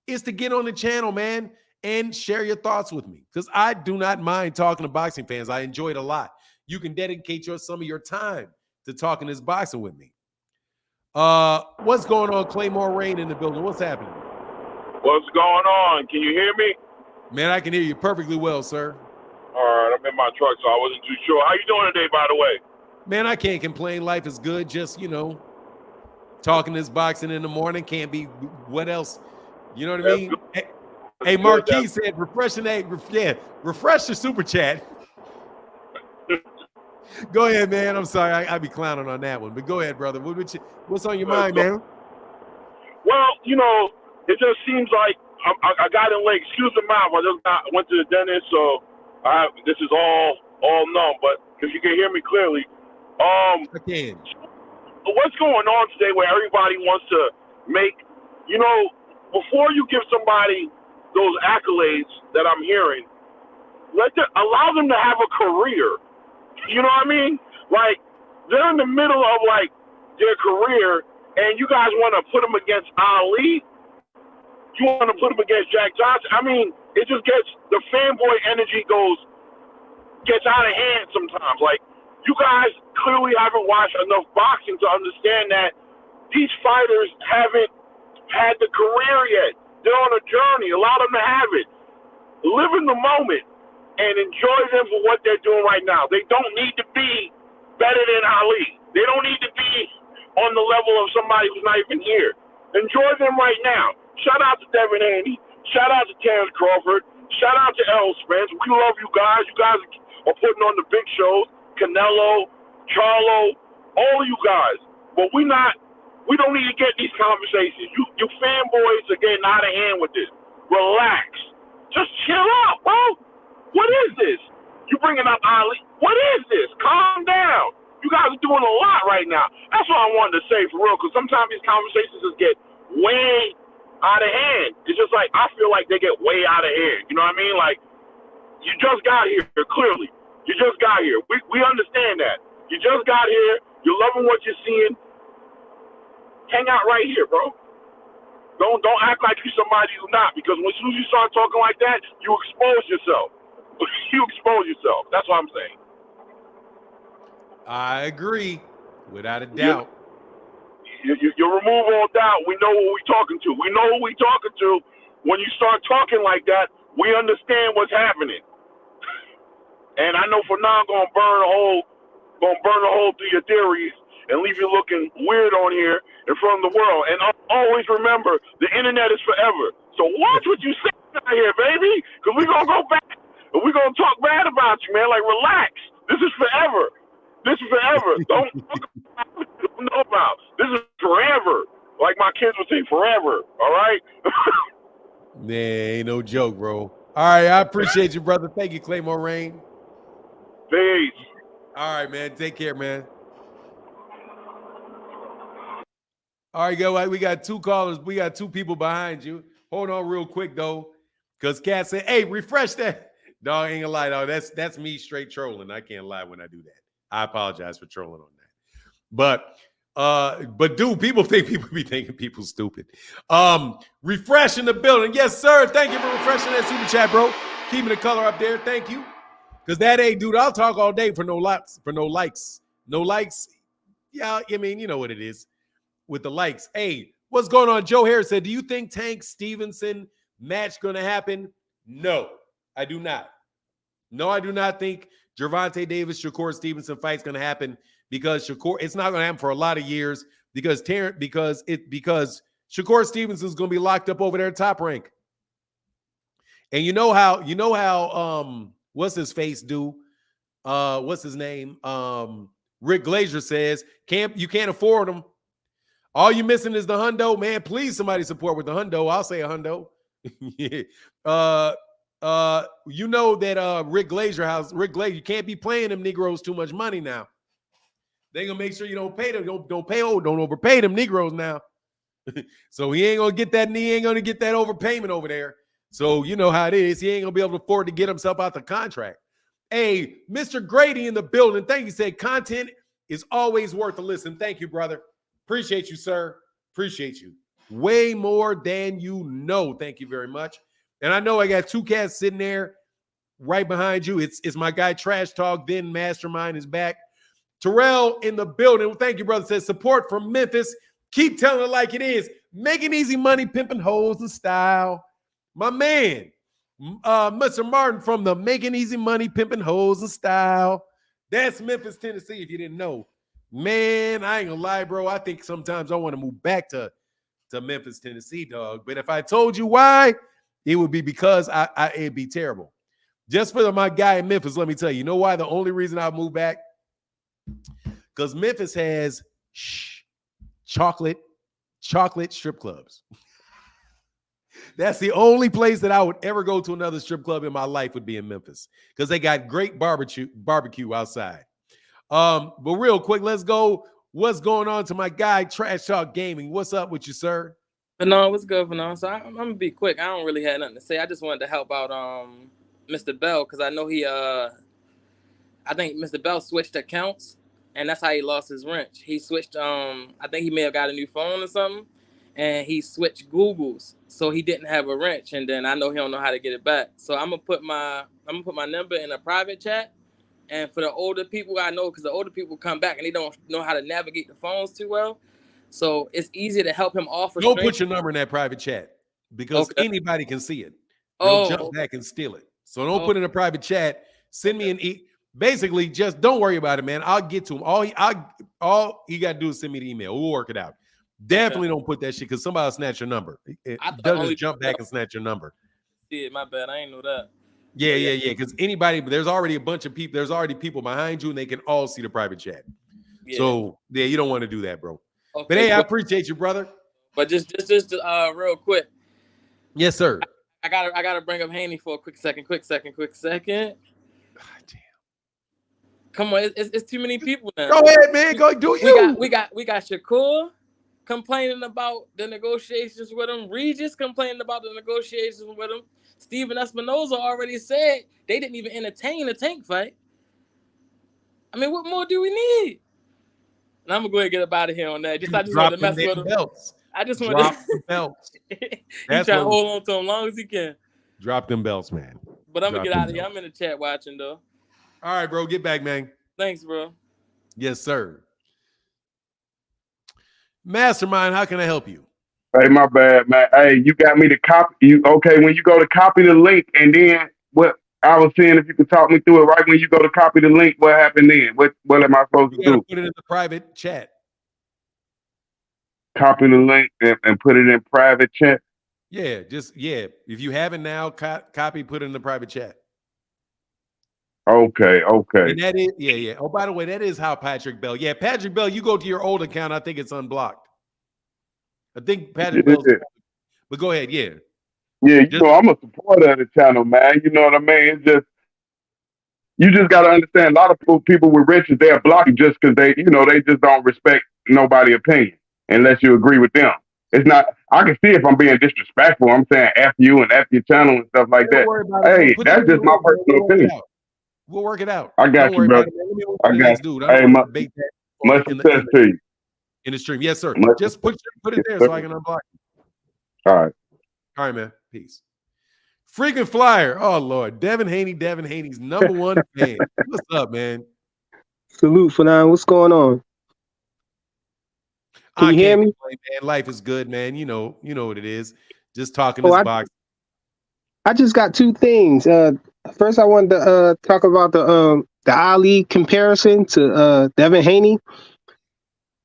is to get on the channel, man, and share your thoughts with me. Because I do not mind talking to boxing fans. I enjoy it a lot. You can dedicate some of your time to talking this boxing with me. What's going on, Claymore Rain in the building? What's happening? What's going on? Can you hear me? Man, I can hear you perfectly well, sir. All right, I'm in my truck, so I wasn't too sure. How you doing today, by the way? Man, I can't complain. Life is good. Just, talking this boxing in the morning. Can't be what else? You know what I mean? Hey, Marquis said, refresh the super chat. Go ahead, man. I'm sorry. I be clowning on that one. But go ahead, brother. What's on your mind, man? Well, it just seems like I got in late. Excuse the mouth. I just went to the dentist, so this is all numb. But if you can hear me clearly, I can. What's going on today where everybody wants to make, before you give somebody those accolades that I'm hearing, allow them to have a career. You know what I mean? Like, they're in the middle of, their career, and you guys want to put them against Ali? You want to put them against Jack Johnson? I mean, it just the fanboy energy gets out of hand sometimes. Like, you guys clearly haven't watched enough boxing to understand that these fighters haven't had the career yet. They're on a journey. Allow them to have it. Live in the moment and enjoy them for what they're doing right now. They don't need to be better than Ali. They don't need to be on the level of somebody who's not even here. Enjoy them right now. Shout out to Devin Haney. Shout out to Terence Crawford. Shout out to Spence. We love you guys. You guys are putting on the big shows. Canelo, Charlo, all of you guys. But we don't need to get these conversations. You fanboys are getting out of hand with this. Relax. Just chill out, bro. What is this? You bringing up Ali? What is this? Calm down. You guys are doing a lot right now. That's what I wanted to say for real, because sometimes these conversations just get way out of hand. It's just like, I feel like they get way out of hand. You know what I mean? Like, you just got here, clearly. You just got here. We understand that. You just got here. You're loving what you're seeing. Hang out right here, bro. Don't act like you're somebody you're not, because as soon as you start talking like that, you expose yourself. You expose yourself. That's what I'm saying. I agree, without a doubt. You remove all doubt. We know what we're talking to. We know who we're talking to. When you start talking like that, we understand what's happening. And I know for now I'm gonna burn a hole through your theories and leave you looking weird on here in front of the world. And always remember, the internet is forever. So watch what you say out here, baby, because we're gonna go back and we're gonna talk bad about you, man. Like, relax. This is forever. This is forever. Don't talk about what you don't know about. This is forever. Like my kids would say, forever. All right. Man, ain't no joke, bro. All right, I appreciate you, brother. Thank you, Claymore Rain. Peace. All right, man. Take care, man. All right, go. We got two callers. We got two people behind you. Hold on real quick, though, because Cat said, hey, refresh that. Dog, ain't gonna lie, dog. That's me straight trolling. I can't lie when I do that. I apologize for trolling on that. But dude, people be thinking people stupid. Refresh in the building. Yes, sir. Thank you for refreshing that super chat, bro. Keeping the color up there. Thank you. Because that ain't, dude, I'll talk all day for no likes. No likes. Yeah, I mean, you know what it is with the likes. Hey, what's going on? Joe Harris said, do you think Tank Stevenson match going to happen? No, I do not. No, I do not think Gervonta Davis, Shakur Stevenson fight's going to happen, because it's not going to happen for a lot of years, because Shakur Stevenson's going to be locked up over there at Top Rank. And you know how what's his face do? What's his name? Rick Glazier says, you can't afford him. All you missing is the hundo. Man, please somebody support with the hundo. I'll say a hundo. You know that Rick Glazier, you can't be playing them Negroes too much money now. They're gonna make sure you don't pay them, don't overpay them Negroes now. So he ain't gonna get that overpayment over there. So you know how it is. He ain't gonna be able to afford to get himself out the contract. Hey, Mr. Grady in the building. Thank you. Said content is always worth a listen. Thank you, brother. Appreciate you, sir. Appreciate you. Way more than you know. Thank you very much. And I know I got two cats sitting there right behind you. It's my guy Trash Talk. Then Mastermind is back. Terrell in the building. Well, thank you, brother. Says support from Memphis. Keep telling it like it is. Making easy money, pimping hoes in style. My man. Mr. Martin from the Making Easy Money, Pimping Hoes and Style. That's Memphis, Tennessee, if you didn't know. Man, I ain't gonna lie, bro. I think sometimes I want to move back to Memphis, Tennessee, dog. But if I told you why, it would be because it'd be terrible. Just for my guy in Memphis, let me tell you, you know why? The only reason I moved back? Because Memphis has chocolate strip clubs. That's the only place that I would ever go to another strip club in my life would be in Memphis because they got great barbecue outside. But real quick, let's go. What's going on to my guy, Trash Talk Gaming? What's up with you, sir? No, what's good, Fanon? So I'm gonna be quick. I don't really have nothing to say. I just wanted to help out Mr. Bell because I know I think Mr. Bell switched accounts and that's how he lost his wrench. He switched I think he may have got a new phone or something, and he switched Googles, so he didn't have a wrench. And then I know he don't know how to get it back. So I'm gonna put my number in a private chat. And for the older people, I know because the older people come back and they don't know how to navigate the phones too well. So it's easier to help him off. Don't put your number in that private chat because anybody can see it. They'll jump back and steal it. So don't put it in a private chat. Send me an basically, just don't worry about it, man. I'll get to him. All you got to do is send me the email. We'll work it out. Definitely don't put that shit because somebody will snatch your number. It doesn't jump back and snatch your number. Yeah, my bad. I ain't know that. Yeah. Because there's already a bunch of people. There's already people behind you, and they can all see the private chat. Yeah. So yeah, you don't want to do that, bro. Okay, but hey, I appreciate you, brother. But just real quick. Yes, sir. I gotta bring up Haney for a quick second. God damn. Come on, it's too many people now. Go ahead, man. Go do you. We got Shakur complaining about the negotiations with him. Regis complaining about the negotiations with him. Steven Espinoza already said they didn't even entertain a tank fight. I mean, what more do we need? And I'm gonna go ahead and get up out of here on that. I just want to mess with him. Belts. I just want drop the belts. He's trying to hold on to him as long as he can. Drop them belts, man. But I'm gonna get out of here. I'm in the chat watching though. All right, bro. Get back, man. Thanks, bro. Yes, sir. Mastermind, how can I help you? Hey, my bad, man. Hey, you got me to copy you. Okay, when you go to copy the link, and then what I was saying, if you could talk me through it, right when you go to copy the link, what happened then? What am I supposed to do? Put it in the private chat. Copy the link and put it in private chat. Yeah, if you haven't now, copy, put it in the private chat. Okay. And that is, yeah. Oh, by the way, that is how Patrick Bell. Yeah, Patrick Bell, you go to your old account. I think it's unblocked. I think Patrick Bell's. But go ahead, yeah. Yeah, I'm a supporter of the channel, man. You know what I mean? It's you just got to understand. A lot of people with riches, they're blocking just because they just don't respect nobody's opinion unless you agree with them. It's not. I can see if I'm being disrespectful. I'm saying F you and F your channel and stuff like that. Hey, that's just my personal opinion. We'll work it out. I got you, bro. I got you. Hey, much success to you. In the stream. Yes, sir. Just put it there so I can unblock it. All right, man. Peace. Freaking flyer. Oh, Lord. Devin Haney's number one fan. What's up, man? Salute, Fanon. What's going on? Can you hear me? Man. Life is good, man. You know what it is. Just talking this box. I just got two things. First, I wanted to talk about the Ali comparison to Devin Haney.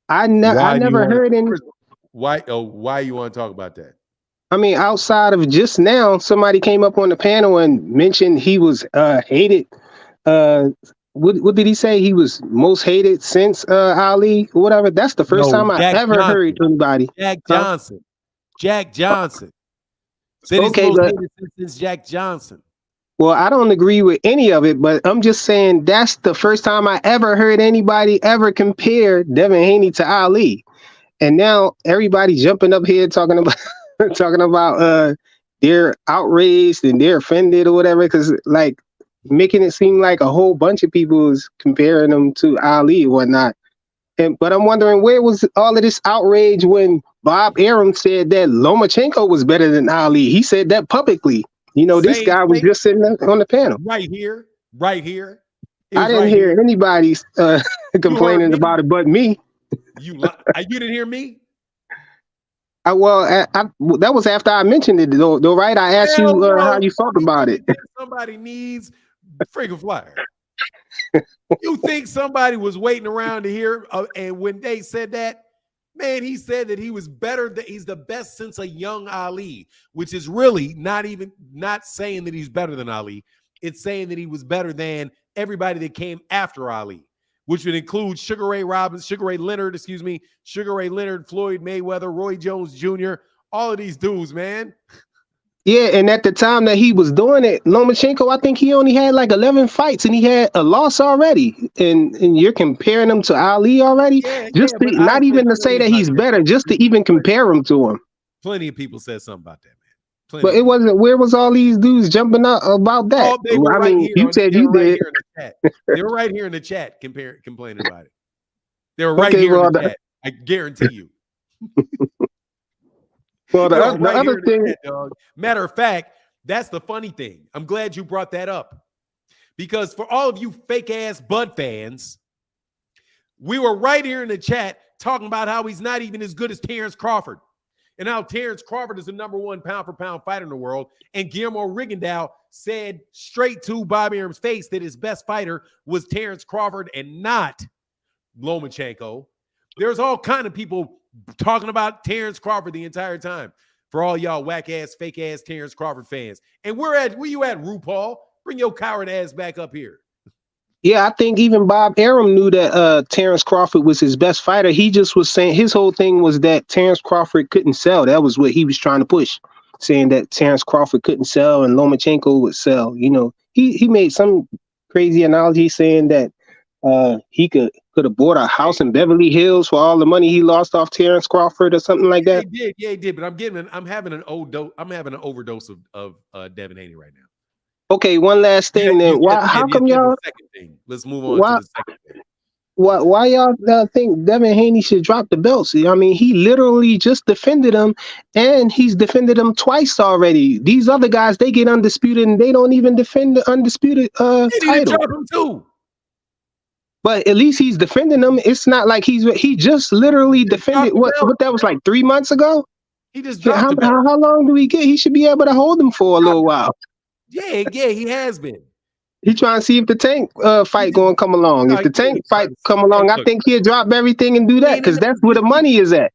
I never heard any. Why you want to talk about that? I mean, outside of just now, somebody came up on the panel and mentioned he was hated. What did he say? He was most hated since Ali or whatever. That's the first time I ever heard anybody. Jack Johnson. Said he's most hated since Jack Johnson. Well, I don't agree with any of it, but I'm just saying that's the first time I ever heard anybody ever compare Devin Haney to Ali. And now everybody jumping up here talking about they're outraged and they're offended or whatever, because like making it seem like a whole bunch of people is comparing them to Ali and whatnot. But I'm wondering, where was all of this outrage when Bob Arum said that Lomachenko was better than Ali? He said that publicly. This guy was just sitting on the panel. Right here. I didn't hear anybody complaining about it but me. You didn't hear me? That was after I mentioned it, though. Right? I asked Hell you no. how you felt about it. You think somebody needs freaking flyer? You think somebody was waiting around to hear? And when they said that, man, he said that he was better. That he's the best since a young Ali, which is really not saying that he's better than Ali. It's saying that he was better than everybody that came after Ali, which would include Sugar Ray Leonard, Floyd Mayweather, Roy Jones Jr., all of these dudes, man. Yeah, and at the time that he was doing it, Lomachenko, I think he only had like 11 fights and he had a loss already. And you're comparing him to Ali already? But not even to say that he's better, just to even compare him to him. Plenty of people said something about that, man. But it wasn't, where was all these dudes jumping up about that? Oh, they were you said you did. They were right here in the chat complaining about it. They were right here in the chat. I guarantee you. Well, the other thing, dog. Matter of fact, that's the funny thing. I'm glad you brought that up, because for all of you fake ass Bud fans, we were right here in the chat talking about how he's not even as good as Terence Crawford, and how Terence Crawford is the #1 pound for pound fighter in the world. And Guillermo Rigondeaux said straight to Bobby Arum's face that his best fighter was Terence Crawford and not Lomachenko. There's all kind of people talking about Terence Crawford the entire time, for all y'all whack ass, fake ass Terence Crawford fans. And where you at, RuPaul? Bring your coward ass back up here. Yeah, I think even Bob Arum knew that Terence Crawford was his best fighter. He just was saying his whole thing was that Terence Crawford couldn't sell. That was what he was trying to push, saying that Terence Crawford couldn't sell and Lomachenko would sell. You know, he made some crazy analogy saying that he could have bought a house in Beverly Hills for all the money he lost off Terence Crawford or something like that. He did. But I'm having an overdose of Devin Haney right now. Okay, one last thing then. How come y'all? Second thing. Let's move on to the second thing. Why y'all think Devin Haney should drop the belts? I mean, he literally just defended him, and he's defended him twice already. These other guys, they get undisputed, and they don't even defend the undisputed title. Drop him too. But at least he's defending them. It's not like he just literally defended what that was like 3 months ago. He just dropped how long do we get? He should be able to hold them for a little while. Yeah, he has been. He trying to see if the Tank fight going to come along. If the Tank fight come along, I think he'll drop everything and do that, because that's where the money is at.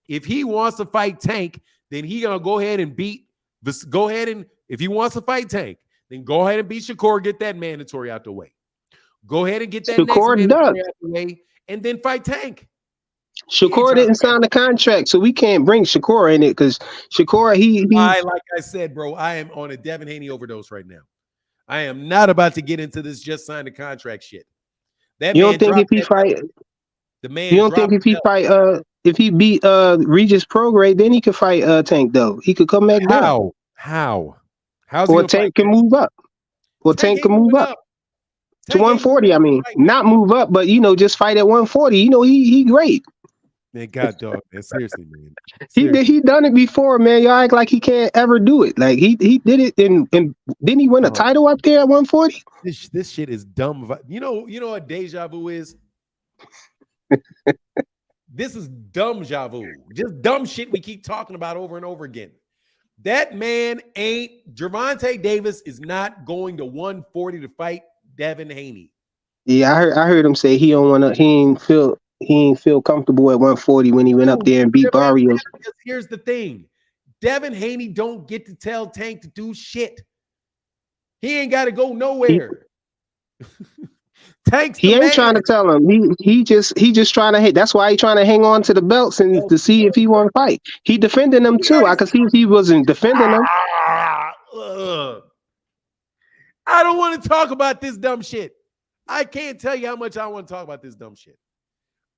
If he wants to fight Tank, then he gonna go ahead and beat. If he wants to fight Tank, then go ahead and beat Shakur. Get that mandatory out the way. Go ahead and get that Shakur next mandatory out the way, and then fight Tank. Shakur didn't sign the contract, so we can't bring Shakur in it, because Shakur, like I said, bro, I am on a Devin Haney overdose right now. I am not about to get into this just sign the contract shit. You don't think if he fight, if he beat Regis Prograis, then he could fight Tank though. He could come back down. How's or Tank can move up. Or Tank can move up. To 140, I mean, not move up, but just fight at 140. He great. Man, God dog, man. Seriously, man. He done it before, man. Y'all act like he can't ever do it. Like he did it, and didn't he win a title up there at 140? This shit is dumb. You know what deja vu is? This is dumb vu. Just dumb shit we keep talking about over and over again. That man Gervonta Davis is not going to 140 to fight Devin Haney. Yeah, I heard him say he ain't feel comfortable at 140 when he went up there and beat Barrios. Here's the thing. Devin Haney don't get to tell Tank to do shit. He ain't got to go nowhere. He ain't trying to tell him. He just trying to hit. That's why he trying to hang on to the belts and to see if he want to fight. He defending them too. I could see if he wasn't defending them. I don't want to talk about this dumb shit. I can't tell you how much I want to talk about this dumb shit.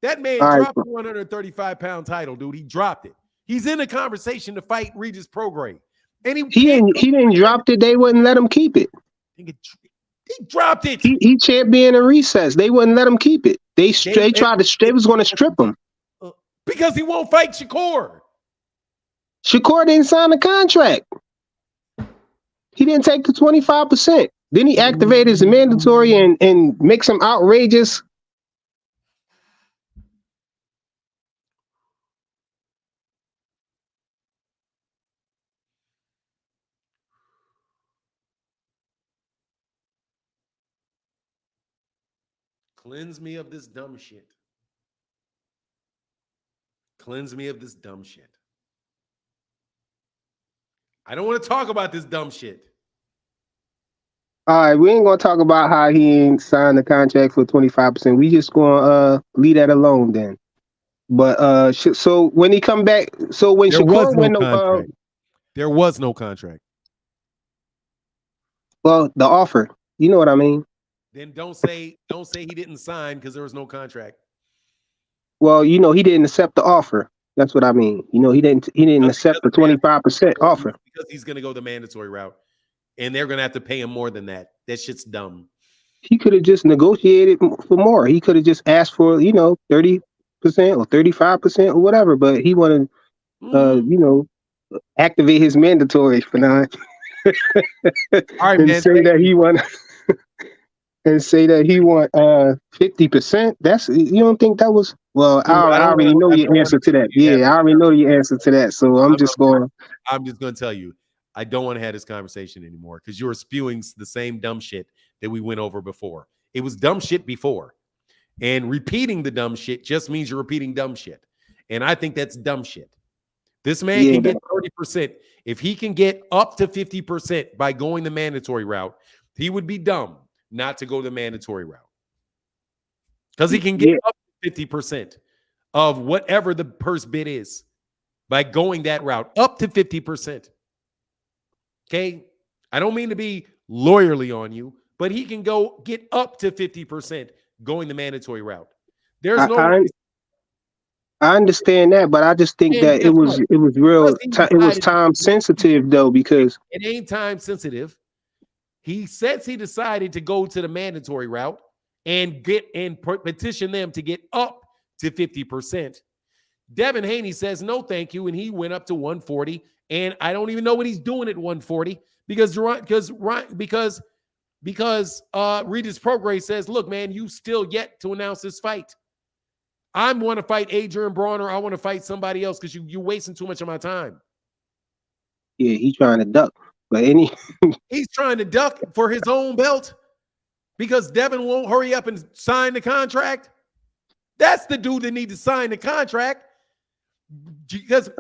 That man dropped the 135-pound title, dude. He dropped it. He's in a conversation to fight Regis Prograis. And he didn't drop it. They wouldn't let him keep it. He dropped it. He champion in recess. They wouldn't let him keep it. They was going to strip him. Because he won't fight Shakur. Shakur didn't sign the contract. He didn't take the 25%. Then he activated his mandatory and make some outrageous. Cleanse me of this dumb shit. Cleanse me of this dumb shit. I don't want to talk about this dumb shit. All right, we ain't gonna talk about how he ain't signed the contract for 25%. We just gonna leave that alone then. But so when he come back, so when There was Shakur no went contract. There was no contract. well, the offer, you know what I mean? Then don't say he didn't sign because there was no contract. Well, you know, he didn't accept the offer. That's what I mean. You know, he didn't accept the 25% offer. Because he's gonna go the mandatory route. And they're gonna have to pay him more than that. That shit's dumb. He could have just negotiated for more. He could have just asked for, you know, 30% or 35% or whatever, but he wanted you know, activate his mandatory for now. All right, and man. say that he want and say that he want 50%. That's, you don't think that was, well, I already know your answer to that. Yeah, I already know your answer to that. So I'm just gonna tell you, I don't want to have this conversation anymore because you're spewing the same dumb shit that we went over before. It was dumb shit before. And repeating the dumb shit just means you're repeating dumb shit. And I think that's dumb shit. This man can get 30%. If he can get up to 50% by going the mandatory route, he would be dumb not to go the mandatory route. Because he can get up to 50% of whatever the purse bid is by going that route, up to 50%. Okay? I don't mean to be lawyerly on you, but he can go get up to 50% going the mandatory route. There's no I understand that, but I just think that it was time sensitive though, because it ain't time sensitive. He says he decided to go to the mandatory route and petition them to get up to 50%. Devin Haney says no, thank you, and he went up to 140. And I don't even know what he's doing at 140 because Regis Prograis says, look, man, you still yet to announce this fight. I want to fight Adrian Brawner. I want to fight somebody else because you're wasting too much of my time. Yeah, he's trying to duck. But he's trying to duck for his own belt because Devin won't hurry up and sign the contract. That's the dude that needs to sign the contract because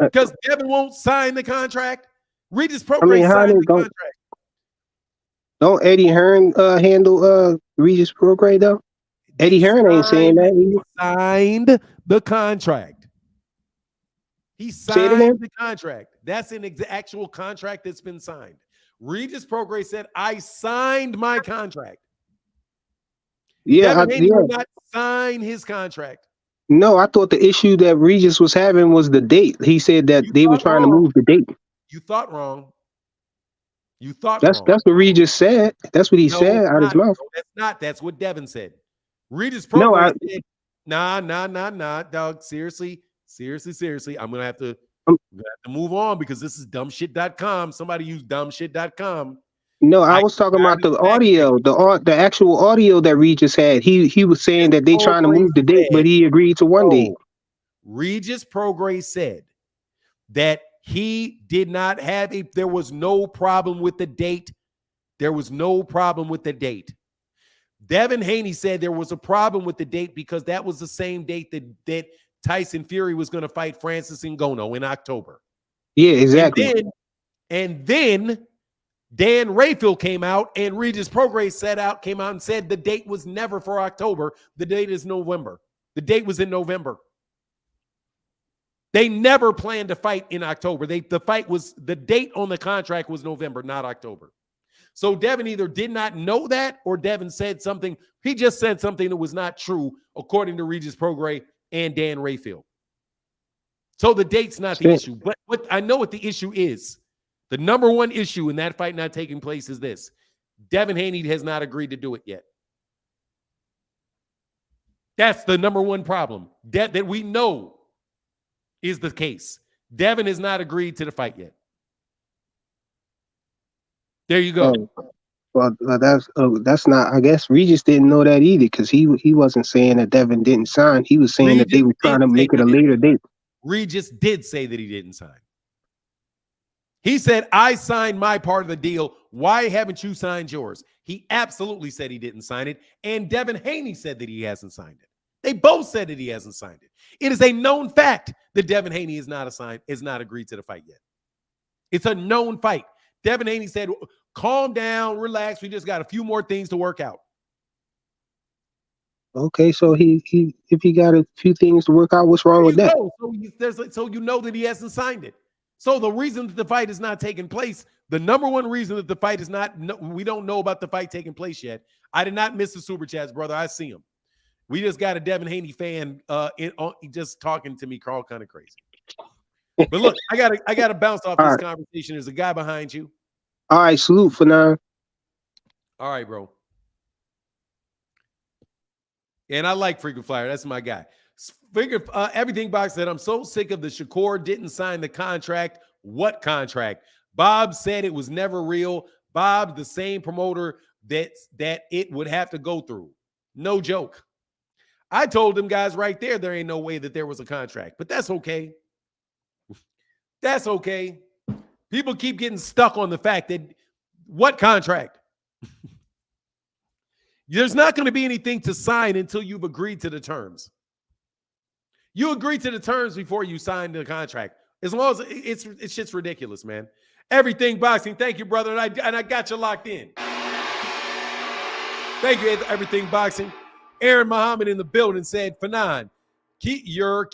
Devin won't sign the contract. Regis Prograis signed the contract. Don't Eddie Hearn handle Regis Prograis though? Eddie Hearn ain't saying that. He signed the contract. He signed the contract. That's an actual contract that's been signed. Regis Prograis said, I signed my contract. Yeah, Devin Haney did not sign his contract. No, I thought the issue that Regis was having was the date. He said that they were trying to move the date. You thought wrong. You thought wrong. That's what Regis said. That's what he said out of his mouth. No, that's not. That's what Devin said. Regis Prograis said, nah, dog. Seriously. I'm gonna have to move on because this is dumbshit.com. Somebody use dumbshit.com. No, I was talking about the audio, the actual audio that Regis had. He was saying that they trying to move the date, but he agreed to one date. Regis Prograis said that he did not have there was no problem with the date. There was no problem with the date. Devin Haney said there was a problem with the date because that was the same date that Tyson Fury was going to fight Francis Ngannou in October. Yeah, exactly. And then Dan Rayfield came out and Regis Prograis came out and said the date was never for October. The date is November. The date was in November. They never planned to fight in October. The date on the contract was November, not October. So Devin either did not know that or Devin said something. He just said something that was not true, according to Regis Prograis and Dan Rayfield. So the date's not the issue. But what I know what the issue is. The number one issue in that fight not taking place is this. Devin Haney has not agreed to do it yet. That's the number one problem that we know is the case. Devin has not agreed to the fight yet. There you go. Well, that's not. I guess Regis didn't know that either because he wasn't saying that Devin didn't sign. He was saying that they were trying to make it a later date. Regis did say that he didn't sign. He said, I signed my part of the deal. Why haven't you signed yours? He absolutely said he didn't sign it. And Devin Haney said that he hasn't signed it. They both said that he hasn't signed it. It is a known fact that Devin Haney is not agreed to the fight yet. It's a known fight. Devin Haney said, calm down, relax. We just got a few more things to work out. Okay, so if he got a few things to work out, what's wrong with that? So you know that he hasn't signed it. So the reason that the fight is not taking place, the number one reason that the fight is not, we don't know about the fight taking place yet. I did not miss the super chats, brother. I see him. We just got a Devin Haney fan just talking to me, Carl, kind of crazy. But look, I gotta bounce off this conversation. There's a guy behind you. All right, salute for now. All right, bro. And I like Freaking Flyer. That's my guy. Everything Box said, I'm so sick of the Shakur didn't sign the contract. What contract? Bob said it was never real. Bob's the same promoter that it would have to go through. No joke. I told them guys right there ain't no way that there was a contract. But that's okay. That's okay. People keep getting stuck on the fact that what contract? There's not going to be anything to sign until you've agreed to the terms. You agree to the terms before you sign the contract. As long as it's shit's ridiculous, man. Everything Boxing. Thank you, brother. And I got you locked in. Thank you, Everything Boxing. Aaron Muhammad in the building said, Fanon, you're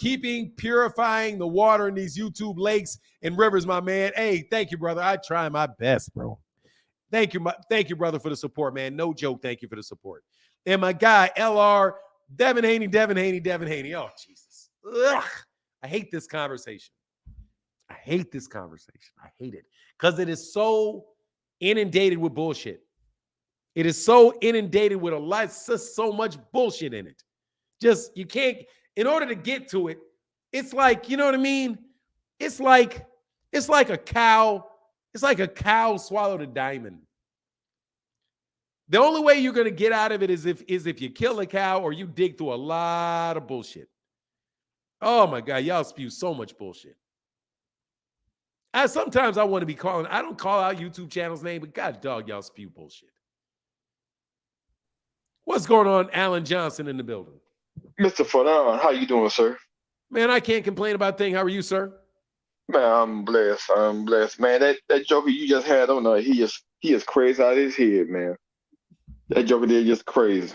purifying the water in these YouTube lakes and rivers, my man. Hey, thank you, brother. I try my best, bro. Thank you, brother, for the support, man. No joke. Thank you for the support. And my guy, LR, Devin Haney. Oh, Jesus. Ugh. I hate this conversation. I hate it because it is so inundated with bullshit. It is so inundated with so much bullshit in it. Just, you can't, in order to get to it, it's like, you know what I mean? It's like a cow. It's like a cow swallowed a diamond. The only way you're going to get out of it is if you kill a cow or you dig through a lot of bullshit. Oh my God, y'all spew so much bullshit. Sometimes I want to be calling. I don't call out YouTube channels' name, but God dog, y'all spew bullshit. What's going on, Alan Johnson in the building? Mr. Fanon, how you doing, sir? Man, I can't complain about things. How are you, sir? Man, I'm blessed. Man, that joker you just had on there, he is crazy out of his head, man. That joker there just crazy.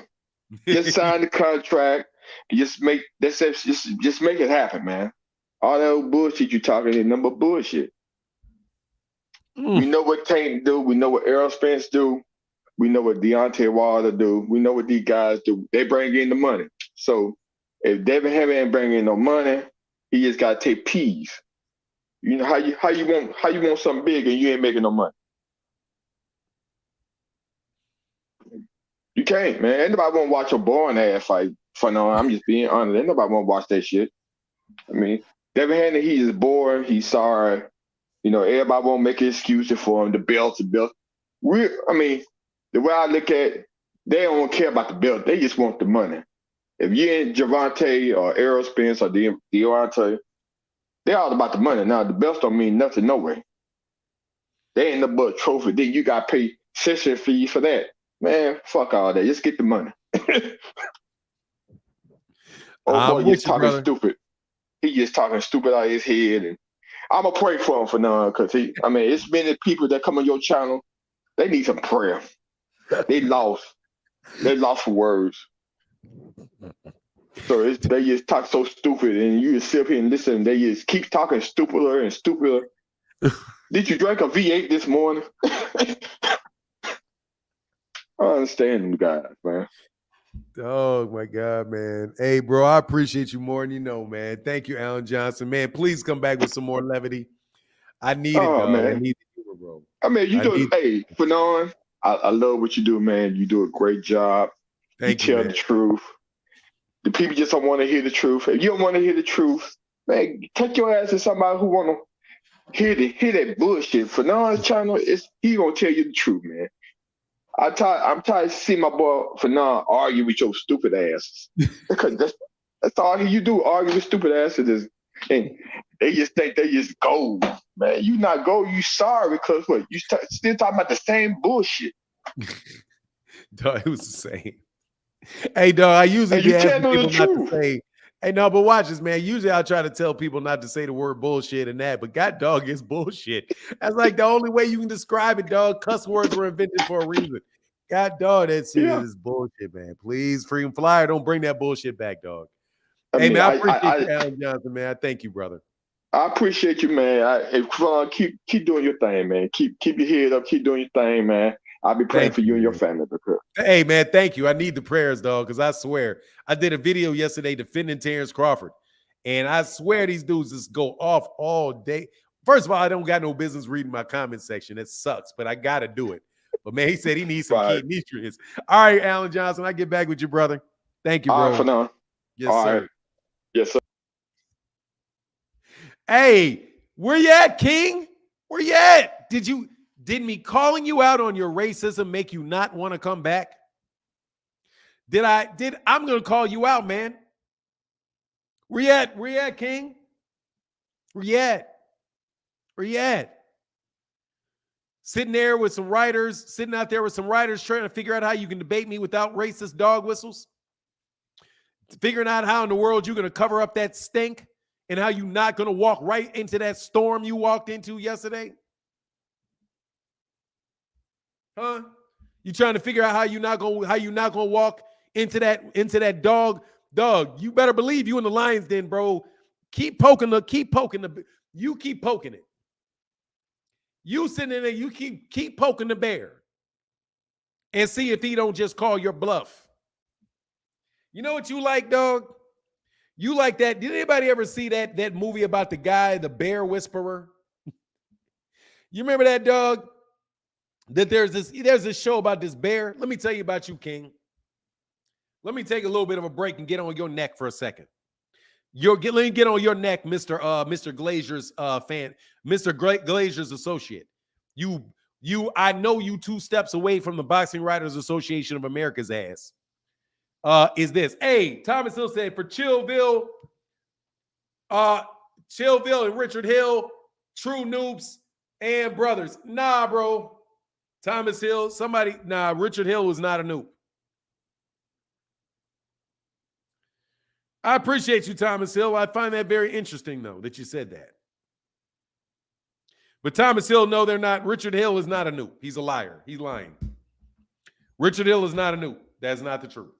Just sign the contract and just make it happen, man. All that old bullshit you talking is number bullshit. We know what Tank do. We know what Spence do. We know what Deontay Wilder do. We know what these guys do. They bring in the money. So if Devin Haney ain't bringing in no money, he just got to take peas. You know how you want something big and you ain't making no money. You can't, man. Ain't nobody want to watch a boring ass fight. I'm just being honest. Ain't nobody want to watch that shit. I mean, Devin Haney, he is bored. He's sorry. You know, everybody won't make excuses for him. The belt. The way I look at it, they don't care about the belt. They just want the money. If you ain't Gervonta or Spence or Deontay, they're all about the money. Now, the belts don't mean nothing no way. They ain't no but a trophy. Then you got to pay session fees for that. Man, fuck all that. Just get the money. Boy, he's talking stupid. He just talking stupid out of his head. And I'm going to pray for him for now because it's many people that come on your channel. They need some prayer. They lost. They lost for words. So they just talk so stupid, and you just sit here and listen. They just keep talking stupider and stupider. Did you drink a V8 this morning? I understand them guys, man. Oh my God, man. Hey, bro, I appreciate you more than you know, man. Thank you, Alan Johnson. Man, please come back with some more levity. I need it, dog. Man. I need it, bro. Hey, Fanon, I love what you do, man. You do a great job. Thank you, tell the truth. The people just don't want to hear the truth. If you don't want to hear the truth, man, take your ass to somebody who want to hear that bullshit. Fanon's channel, he gonna tell you the truth, man. I'm tired of seeing my boy Fanon argue with your stupid asses. Because that's all you do, argue with stupid asses. And they just think they just gold. Man, you not go, you sorry because what? You still talking about the same bullshit. Dog, it was the same. Hey, dog, I usually And be you asking tell me the people not to truth. say, hey, no, but watch this, man. Usually I try to tell people not to say the word bullshit and that, but God, dog, it's bullshit. That's like the only way you can describe it, dog. Cuss words were invented for a reason. God, dog, that shit Yeah. is bullshit, man. Please, Freedom Flyer, don't bring that bullshit back, dog. I Hey, mean, man, I appreciate you, Alan Johnson, man. I thank you, brother. I appreciate you, man. Keep doing your thing, man. Keep your head up. Keep doing your thing, man. I'll be praying Thank for you and your man. family. Because Hey, man, thank you. I need the prayers, dog, because I swear I did a video yesterday defending Terence Crawford, and I swear these dudes just go off all day. First of all, I don't got no business reading my comment section. It sucks, but I got to do it. But, man, he said he needs some key nutrients. All right, Alan Johnson, I get back with you, brother. Thank you, bro. all right, for now. Yes, All sir. right. Yes, sir. Hey, where you at, King? Where you at? Did me calling you out on your racism make you not want to come back? I'm gonna call you out, man. Where you at? Where you at, King? Where you at? Where you at? Sitting there with some writers, sitting out there with some writers trying to figure out how you can debate me without racist dog whistles. Figuring out how in the world you're gonna cover up that stink and how you're not gonna walk right into that storm you walked into yesterday. Huh? You trying to figure out how you not gonna walk into that dog. You better believe you in the lion's den, bro. Keep poking it. You keep poking it. You sitting in there, you keep poking the bear and see if he don't just call your bluff. You know what you like, dog? You like that. Did anybody ever see that movie about the guy, the bear whisperer? You remember that, dog? That there's this show about this bear. Let me tell you about you, King. Let me take a little bit of a break and get on your neck for a second. Let me get on your neck, Mr. Glazier's fan, Mr. Glazier's associate. I know you 2 steps away from the Boxing Writers Association of America's ass. Is this? Hey, Thomas Hill said for Chillville and Richard Hill, true noobs and brothers. Nah, bro. Thomas Hill, Richard Hill was not a noob. I appreciate you, Thomas Hill. I find that very interesting, though, that you said that. But Thomas Hill, no, they're not. Richard Hill is not a noob. He's a liar. He's lying. Richard Hill is not a noob. That's not the truth.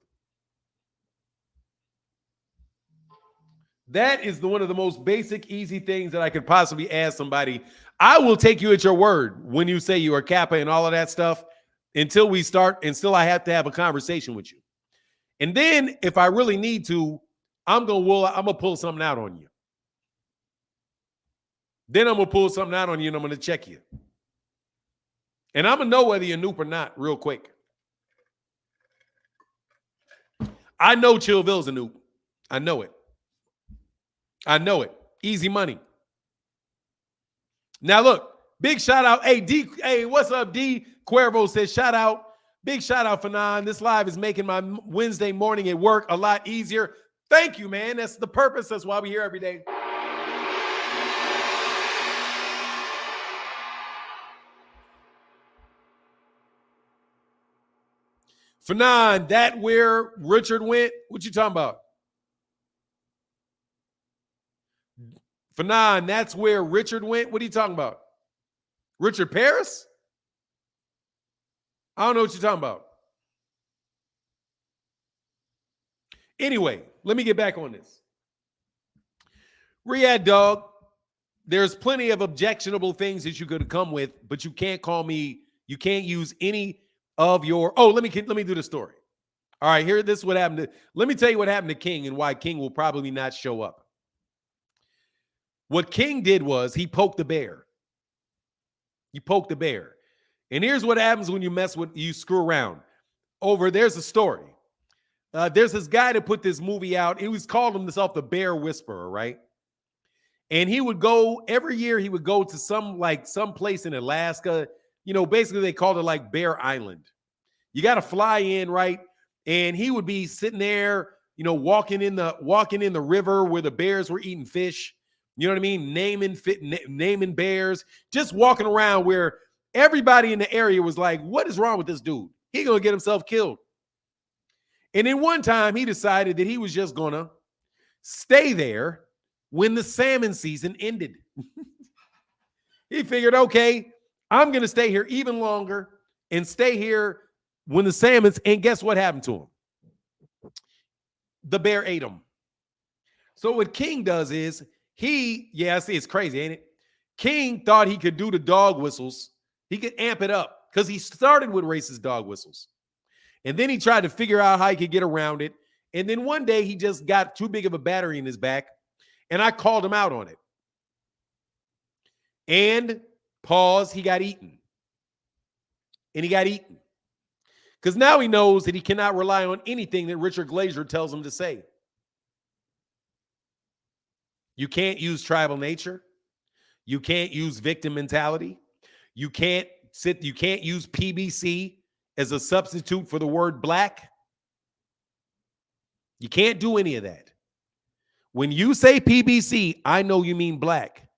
That is one of the most basic, easy things that I could possibly ask somebody. I will take you at your word when you say you are Kappa and all of that stuff until I have to have a conversation with you. And then if I really need to, I'm gonna pull something out on you. Then I'm gonna pull something out on you and I'm gonna check you. And I'm gonna know whether you're a noob or not real quick. I know Chillville's a noob. I know it. Easy money. Now look, big shout out. Hey, what's up, D? Cuervo says shout out. Big shout out, Fanon. This live is making my Wednesday morning at work a lot easier. Thank you, man. That's the purpose. That's why we're here every day. Fanon, that where Richard went? What you talking about? Fanon, that's where Richard went? What are you talking about? Richard Paris? I don't know what you're talking about. Anyway, let me get back on this. Riyadh, dog, there's plenty of objectionable things that you could come with, but you can't use any of your, let me do the story. All right, this is what happened let me tell you what happened to King and why King will probably not show up. What King did was he poked the bear. And here's what happens when you screw around. There's a story. There's this guy that put this movie out. He was called himself the Bear Whisperer, right? And he would go every year. He would go to some place in Alaska. Basically they called it like Bear Island. You got to fly in, right? And he would be sitting there, walking in the river where the bears were eating fish. You know what I mean? Naming bears, just walking around where everybody in the area was like, what is wrong with this dude? He gonna get himself killed. And then one time he decided that he was just gonna stay there when the salmon season ended. He figured, okay, I'm gonna stay here even longer and stay here when the salmons, and guess what happened to him? The bear ate him. So what King does is I see it's crazy, ain't it? King thought he could do the dog whistles. He could amp it up because he started with racist dog whistles. And then he tried to figure out how he could get around it. And then one day he just got too big of a battery in his back, and I called him out on it. And he got eaten. And he got eaten. Because now he knows that he cannot rely on anything that Richard Glazier tells him to say. You can't use tribal nature. You can't use victim mentality. You can't use PBC as a substitute for the word black. You can't do any of that. When you say PBC, I know you mean black.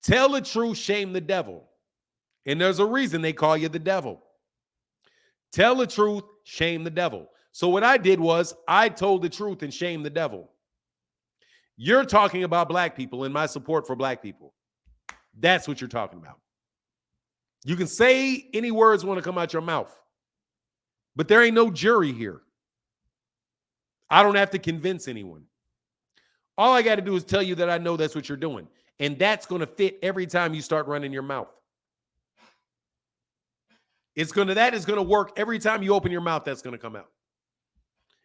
Tell the truth, shame the devil. And there's a reason they call you the devil. Tell the truth, shame the devil. So what I did was I told the truth and shamed the devil. You're talking about black people and my support for black people. That's what you're talking about. You can say any words want to come out your mouth, but there ain't no jury here. I don't have to convince anyone. All I got to do is tell you that I know that's what you're doing. And that's going to fit every time you start running your mouth. That is going to work every time you open your mouth. That's going to come out.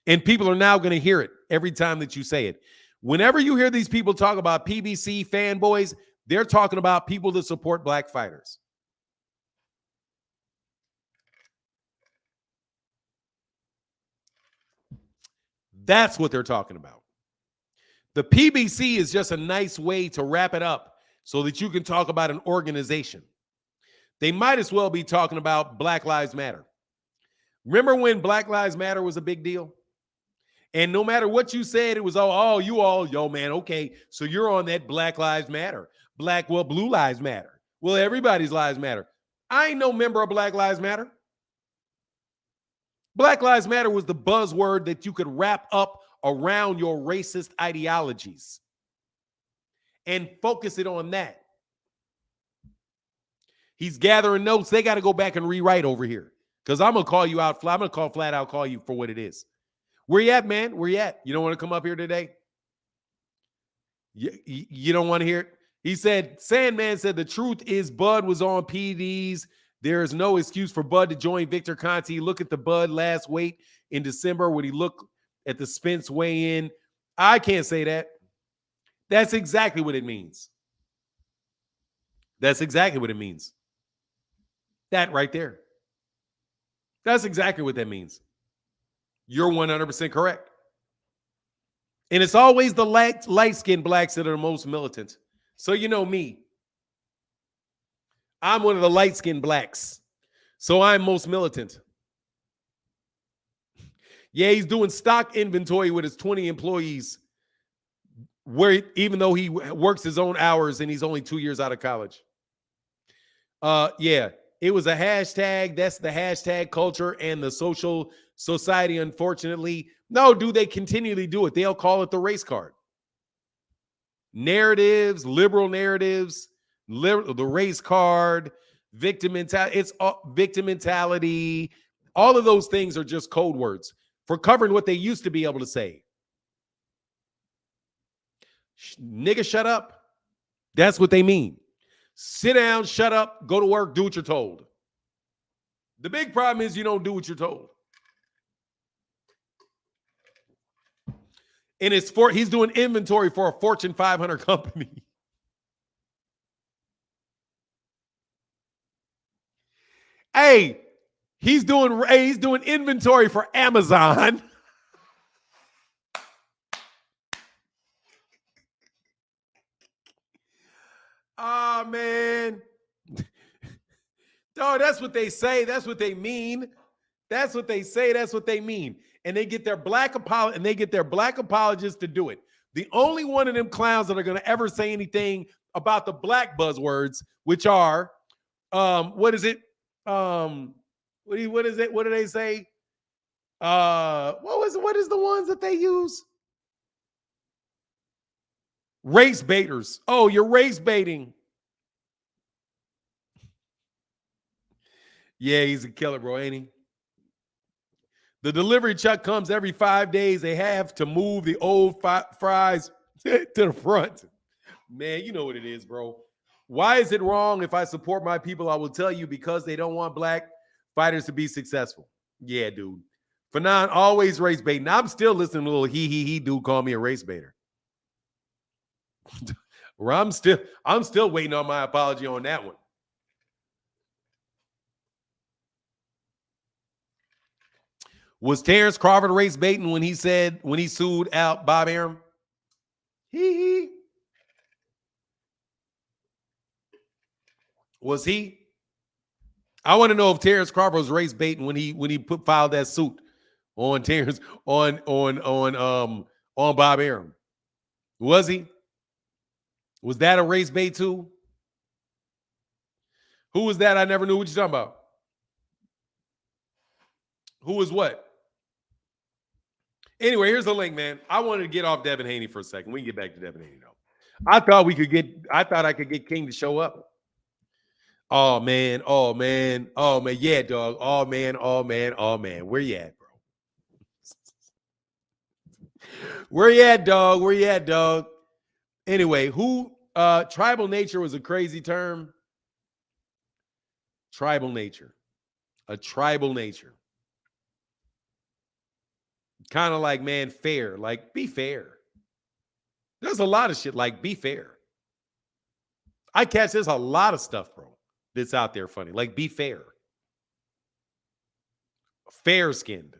And people are now going to hear it every time that you say it. Whenever you hear these people talk about PBC fanboys, they're talking about people that support black fighters. That's what they're talking about. The PBC is just a nice way to wrap it up so that you can talk about an organization. They might as well be talking about Black Lives Matter. Remember when Black Lives Matter was a big deal? And no matter what you said, it was, yo, man, okay, so you're on that Black Lives Matter. Blue Lives Matter. Well, everybody's lives matter. I ain't no member of Black Lives Matter. Black Lives Matter was the buzzword that you could wrap up around your racist ideologies and focus it on that. He's gathering notes. They got to go back and rewrite over here because I'm going to call you out. I'm going to flat out call you for what it is. Where you at, man? Where you at? You don't want to come up here today? You don't want to hear it? He said, Sandman said the truth is Bud was on PDs. There is no excuse for Bud to join Victor Conte. Look at the Bud last weight in December when he looked at the Spence weigh-in. I can't say that. That's exactly what it means. That's exactly what it means. That right there. That's exactly what that means. You're 100% correct. And it's always the light-skinned blacks that are the most militant. So you know me. I'm one of the light-skinned blacks. So I'm most militant. Yeah, he's doing stock inventory with his 20 employees, where even though he works his own hours and he's only 2 years out of college. Yeah, it was a hashtag. That's the hashtag culture and the social society, unfortunately. No, dude, they continually do it. They'll call it the race card. Narratives, liberal narratives, the race card, victim mentality. It's victim mentality. All of those things are just code words for covering what they used to be able to say. Nigga, shut up. That's what they mean. Sit down, shut up, go to work, do what you're told. The big problem is you don't do what you're told. And he's doing inventory for a Fortune 500 company. Hey, he's doing inventory for Amazon. Oh, man. Oh, that's what they say. That's what they mean. That's what they say. That's what they mean. And they get their black apologists to do it. The only one of them clowns that are going to ever say anything about the black buzzwords, which are, what is it? What is it? What do they say? What is the ones that they use? Race baiters. Oh, you're race baiting. Yeah, he's a killer, bro, ain't he? The delivery truck comes every 5 days. They have to move the old fries to the front. Man, you know what it is, bro. Why is it wrong if I support my people? I will tell you, because they don't want black fighters to be successful. Yeah, dude. Fanon always race baiting. I'm still listening to a little he dude call me a race baiter. I'm still waiting on my apology on that one. Was Terence Crawford race baiting when he sued out Bob Arum? Was he? I want to know if Terence Crawford was race baiting when he filed that suit on Terence on Bob Arum. Was he? Was that a race bait too? Who was that? I never knew what you're talking about. Who was what? Anyway, here's the link, man. I wanted to get off Devin Haney for a second. We can get back to Devin Haney, though. I thought I could get King to show up. Oh man. Yeah, dog. Oh man. Where you at, bro? Where you at, dog? Anyway, tribal nature was a crazy term. Tribal nature. A tribal nature. Kind of like, man, fair. Like, be fair. There's a lot of shit like, be fair. There's a lot of stuff, bro, that's out there funny. Like, be fair. Fair-skinned.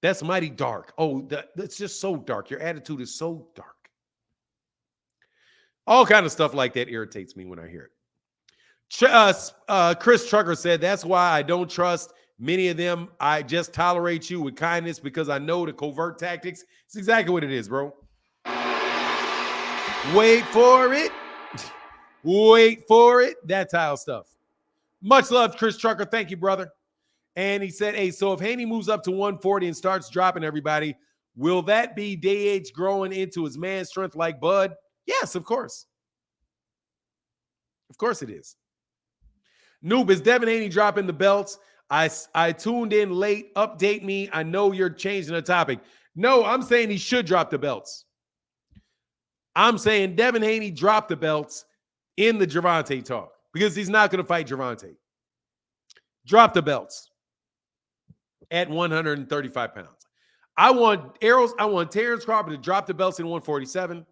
That's mighty dark. Oh, that's just so dark. Your attitude is so dark. All kind of stuff like that irritates me when I hear it. Chris Trucker said, that's why I don't trust many of them. I just tolerate you with kindness because I know the covert tactics. It's exactly what it is, bro. Wait for it. Wait for it. That tile stuff. Much love, Chris Trucker. Thank you, brother. And he said, hey, so if Haney moves up to 140 and starts dropping everybody, will that be DH growing into his man strength like Bud? Yes, of course. Of course it is. Noob, is Devin Haney dropping the belts? I tuned in late. Update me. I know you're changing the topic. No, I'm saying he should drop the belts. I'm saying Devin Haney dropped the belts in the Gervonta talk because he's not going to fight Gervonta. Drop the belts at 135 pounds. I want Terence Crawford to drop the belts in 147,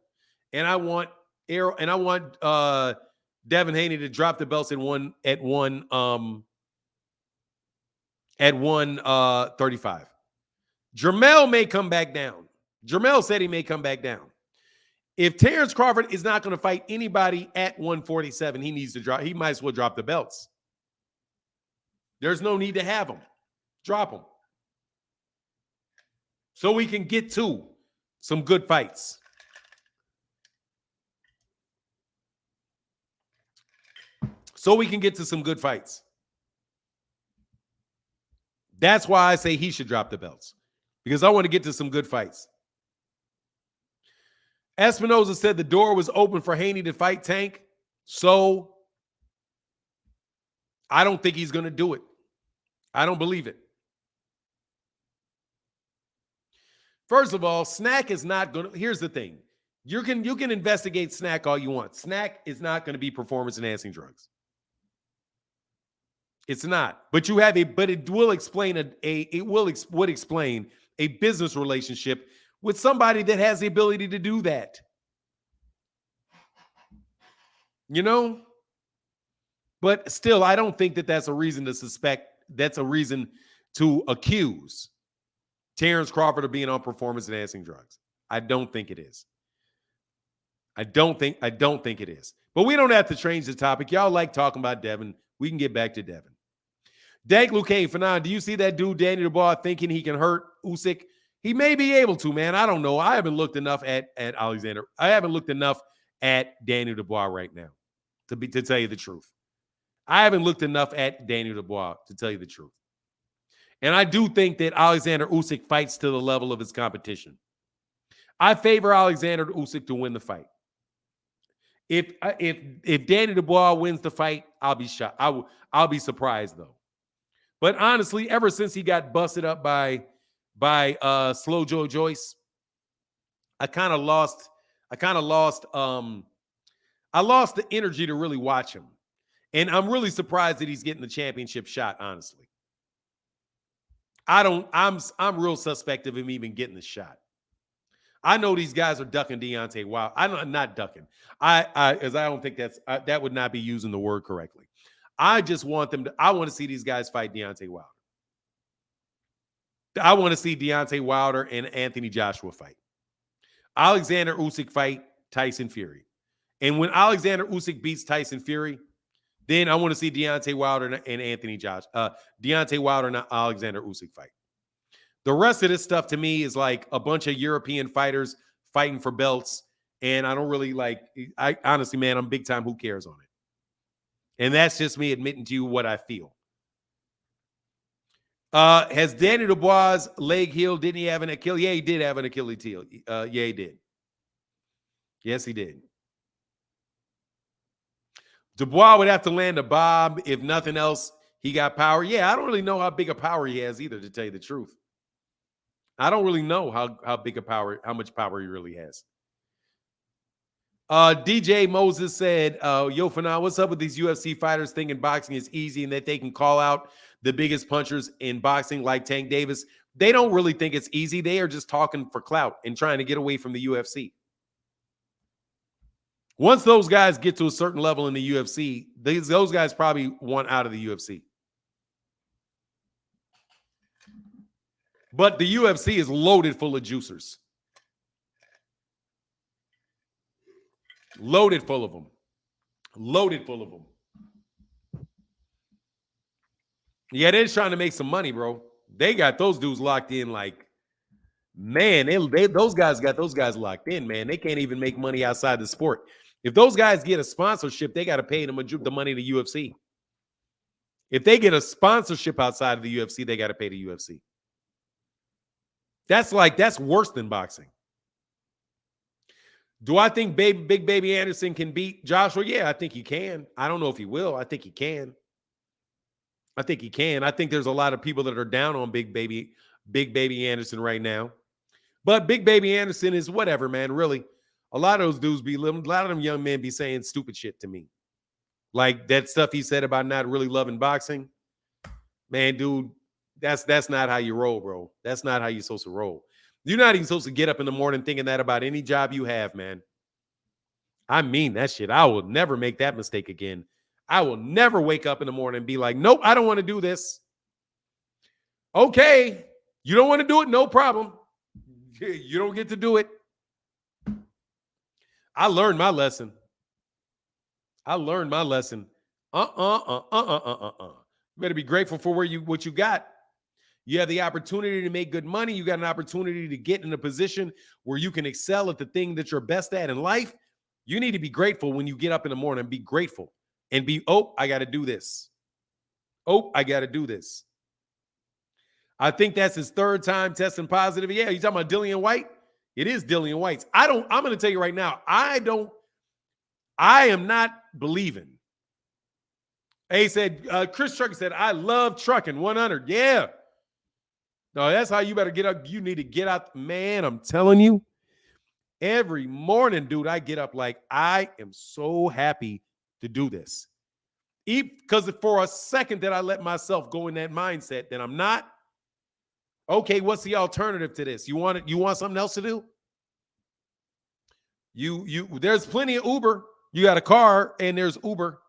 and I want Devin Haney to drop the belts at 135. Jermell may come back down. Jermell said he may come back down. If Terence Crawford is not going to fight anybody at 147, he might as well drop the belts. There's no need to have them. Drop them. So we can get to some good fights. That's why I say he should drop the belts. Because I want to get to some good fights. Espinoza said the door was open for Haney to fight Tank. So I don't think he's going to do it. I don't believe it. First of all, Snack is not going to. Here's the thing. You can investigate Snack all you want. Snack is not going to be performance-enhancing drugs. It's not. But it will explain would explain a business relationship with somebody that has the ability to do that. You know? But still, I don't think that that's a reason to suspect. That's a reason to accuse Terence Crawford of being on performance-enhancing drugs. I don't think it is. I don't think it is. But we don't have to change the topic. Y'all like talking about Devin. We can get back to Devin. Dank Luque, Fanon, do you see that dude, Danny DeBar, thinking he can hurt Usyk? He may be able to, man. I don't know. I haven't looked enough at Alexander. I haven't looked enough at Daniel Dubois right now, to tell you the truth. I haven't looked enough at Daniel Dubois to tell you the truth. And I do think that Alexander Usyk fights to the level of his competition. I favor Alexander Usyk to win the fight. If Daniel Dubois wins the fight, I'll be shocked. I'll be surprised though. But honestly, ever since he got busted up by Slow Joe Joyce, I lost the energy to really watch him. And I'm really surprised that he's getting the championship shot, honestly. I'm real suspect of him even getting the shot. I know these guys are ducking Deontay Wilder. I'm not ducking. I don't think that would not be using the word correctly. I just want I want to see these guys fight Deontay Wilder. I want to see Deontay Wilder and Anthony Joshua fight. Alexander Usyk fight Tyson Fury. And when Alexander Usyk beats Tyson Fury, then I want to see Deontay Wilder and Deontay Wilder and Alexander Usyk fight. The rest of this stuff to me is like a bunch of European fighters fighting for belts. And I don't really honestly, man, I'm big time. Who cares on it? And that's just me admitting to you what I feel. Has Daniel Dubois' leg healed? Didn't he have an Achilles? Yeah, he did have an Achilles heel. Yeah, he did. Yes, he did. Dubois would have to land a bomb. If nothing else, he got power. Yeah, I don't really know how big a power he has either, to tell you the truth. I don't really know how big a power, how much power he really has. DJ Moses said, yo, for now, what's up with these UFC fighters thinking boxing is easy and that they can call out the biggest punchers in boxing like Tank Davis? They don't really think it's easy. They are just talking for clout and trying to get away from the UFC. Once those guys get to a certain level in the UFC, those guys probably want out of the UFC. But the UFC is loaded full of juicers. Loaded full of them. Loaded full of them. Yeah, they're trying to make some money, bro. They got those dudes locked in like, man, those guys got those guys locked in, man. They can't even make money outside the sport. If those guys get a sponsorship, they got to pay them the money to UFC. If they get a sponsorship outside of the UFC, they got to pay the UFC. That's worse than boxing. Do I think Big Baby Anderson can beat Joshua? Yeah, I think he can. I don't know if he will. I think he can. I think he can. I think there's a lot of people that are down on Big Baby Anderson right now. But Big Baby Anderson is whatever, man, really. A lot of those dudes a lot of them young men be saying stupid shit to me. Like that stuff he said about not really loving boxing. Man, dude, that's not how you roll, bro. That's not how you're supposed to roll. You're not even supposed to get up in the morning thinking that about any job you have, man. I mean that shit. I will never make that mistake again. I will never wake up in the morning and be like, nope, I don't want to do this. Okay, you don't want to do it? No problem. You don't get to do it. I learned my lesson. You better be grateful for what you got. You have the opportunity to make good money. You got an opportunity to get in a position where you can excel at the thing that you're best at in life. You need to be grateful when you get up in the morning. Be grateful and I got to do this. I got to do this. I think that's his third time testing positive. Yeah, you talking about Dillian White? It is Dillian White's. I'm going to tell you right now, I am not believing. He said, Chris Trucker said, I love trucking 100. Yeah. No, that's how you better get up. You need to get out. Man, I'm telling you, every morning, dude, I get up like I am so happy to do this. Because for a second that I let myself go in that mindset, then I'm not. Okay, what's the alternative to this? You want something else to do? There's plenty of Uber. You got a car and there's Uber.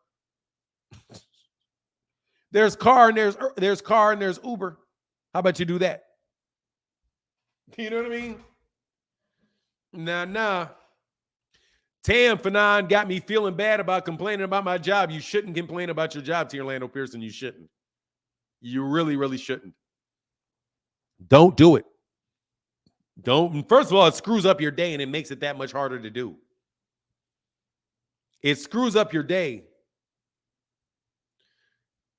There's car and there's Uber. How about you do that? You know what I mean? Nah. Tam Fanon got me feeling bad about complaining about my job. You shouldn't complain about your job to Orlando Pearson. You shouldn't. You really, really shouldn't. Don't do it. Don't. First of all, it screws up your day and it makes it that much harder to do. It screws up your day.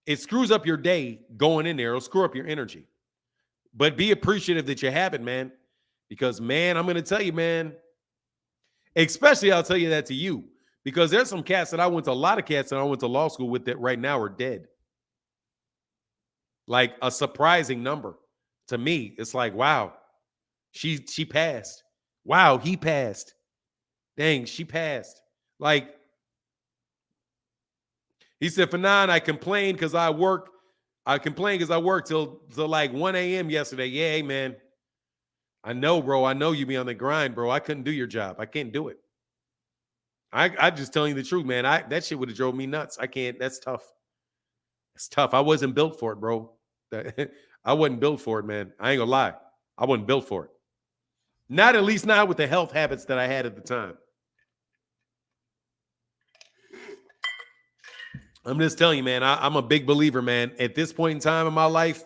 It screws up your day going in there. It'll screw up your energy. But be appreciative that you have it, man. Because, man, I'm going to tell you, man, especially I'll tell you that to you. Because there's some cats that a lot of cats that I went to law school with that right now are dead. Like a surprising number. To me, it's like, wow, she passed. Wow, he passed. Dang, she passed. Like, he said, for 9, I complained because I work. I complained because I worked till like 1 a.m. yesterday. Yeah, hey, man. I know, bro. I know you be on the grind, bro. I couldn't do your job. I can't do it. I just telling you the truth, man. That shit would have drove me nuts. I can't. That's tough. It's tough. I wasn't built for it, bro. I wasn't built for it, man. I ain't gonna lie. I wasn't built for it. Not at least not with the health habits that I had at the time. I'm just telling you, man, I'm a big believer, man. At this point in time in my life,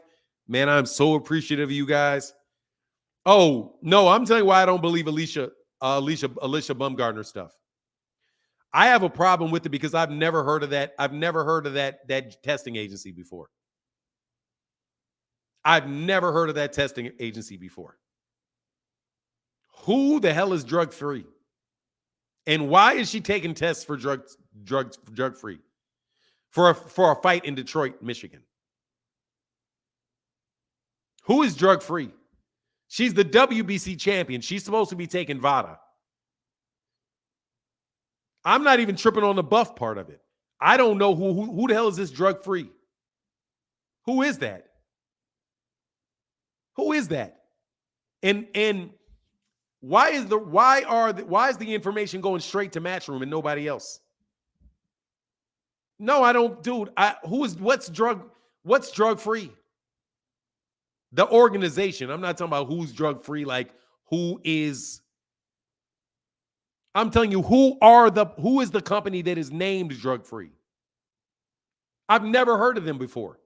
man, I'm so appreciative of you guys. Oh, no, I'm telling you why I don't believe Alicia Bumgarner stuff. I have a problem with it because I've never heard of that. I've never heard of that testing agency before. I've never heard of that testing agency before. Who the hell is drug-free? And why is she taking tests for drug-free? For a fight in Detroit, Michigan. Who is drug-free? She's the WBC champion. She's supposed to be taking VADA. I'm not even tripping on the buff part of it. I don't know who the hell is this drug-free? Who is that? Who is that? And why is the information going straight to Matchroom and nobody else? No, I don't, dude. What's drug-free? The organization. I'm not talking about who's drug-free, like who is. I'm telling you, who is the company that is named drug-free? I've never heard of them before.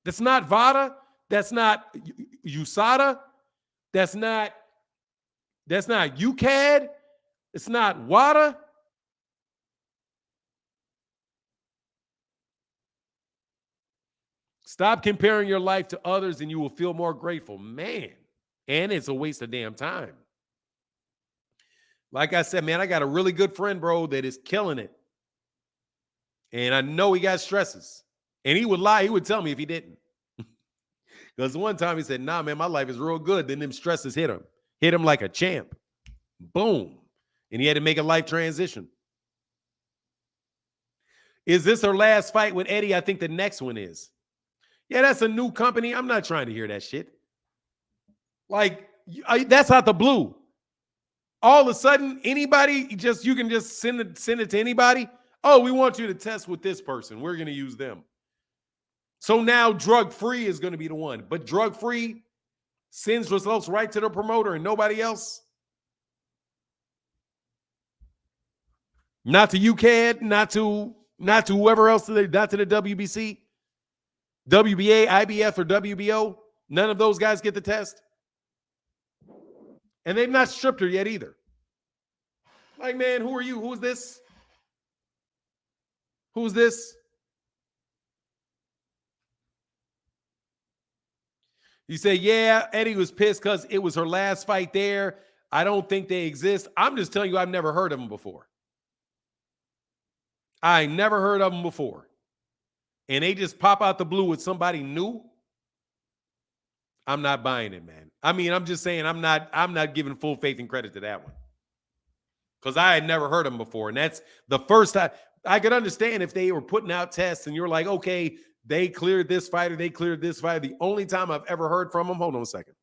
That's not VADA. That's not USADA. That's not UCAD. It's not WADA. Stop comparing your life to others and you will feel more grateful. Man, and it's a waste of damn time. Like I said, man, I got a really good friend, bro, that is killing it. And I know he got stresses. And he would lie. He would tell me if he didn't. Because one time he said, nah, man, my life is real good. Then them stresses hit him. Hit him like a champ. Boom. And he had to make a life transition. Is this her last fight with Eddie? I think the next one is. Yeah, that's a new company. I'm not trying to hear that shit. Like, that's out the blue. All of a sudden, anybody, you can just send it to anybody. Oh, we want you to test with this person. We're going to use them. So now drug-free is going to be the one. But drug-free sends results right to the promoter and nobody else. Not to UCAD, not to whoever else, not to the WBC, WBA, IBF, or WBO. None of those guys get the test. And they've not stripped her yet either. Like, man, who are you? Who's this? Who's this? You say, yeah, Eddie was pissed because it was her last fight there. I don't think they exist. I'm just telling you, I've never heard of them before. I never heard of them before. And they just pop out the blue with somebody new. I'm not buying it, man. I mean, I'm just saying I'm not giving full faith and credit to that one. Because I had never heard of them before. And that's the first time. I could understand if they were putting out tests and you're like, okay, they cleared this fighter, they cleared this fighter. The only time I've ever heard from them, hold on a second.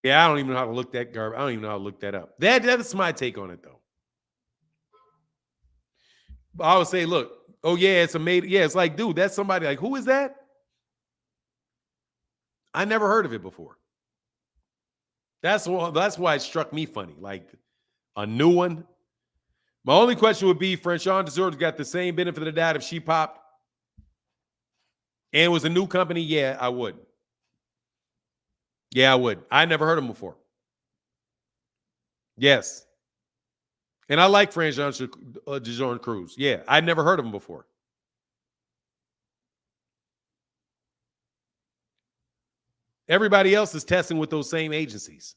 Yeah, I don't even know how to look that garbage. I don't even know how to look that up. That's my take on it, though. I would say, look, Oh yeah, it's a made. Yeah, it's like, dude, that's somebody. Like, who is that? I never heard of it before. That's why it struck me funny. Like a new one. My only question would be, Franchon Desor's got the same benefit of the doubt if she popped and it was a new company. Yeah, I would. Yeah, I would. I never heard of him before. Yes. And I like Franchon DeJourn Cruz. Yeah, I'd never heard of him before. Everybody else is testing with those same agencies.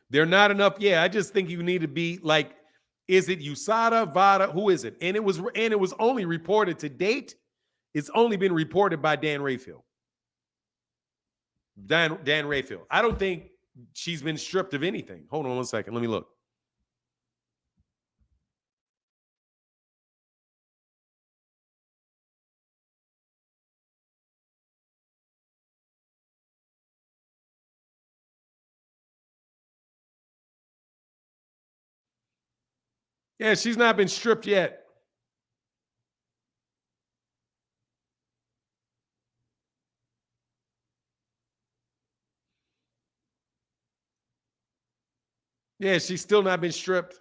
They're not enough. Yeah, I just think you need to be like, is it USADA, VADA? Who is it? And it was only reported to date. It's only been reported by Dan Rayfield. Dan Rayfield. I don't think she's been stripped of anything. Hold on one second. Let me look. Yeah, she's not been stripped yet. Yeah, she's still not been stripped.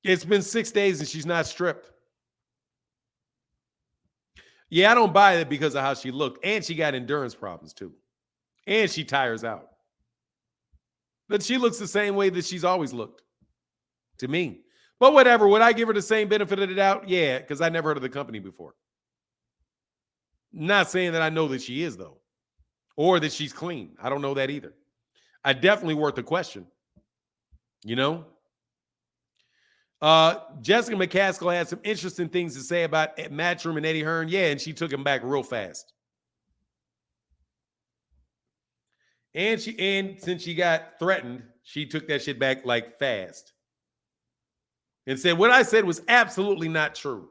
It's been 6 days and she's not stripped. Yeah, I don't buy it because of how she looked. And she got endurance problems too. And she tires out. But she looks the same way that she's always looked to me. But whatever. Would I give her the same benefit of the doubt? Yeah, because I never heard of the company before. Not saying that I know that she is, though, or that she's clean. I don't know that either. I definitely worth a question. You know? Jessica McCaskill had some interesting things to say about Matchroom and Eddie Hearn. Yeah, and she took him back real fast. And since she got threatened, she took that shit back like fast. And said what I said was absolutely not true.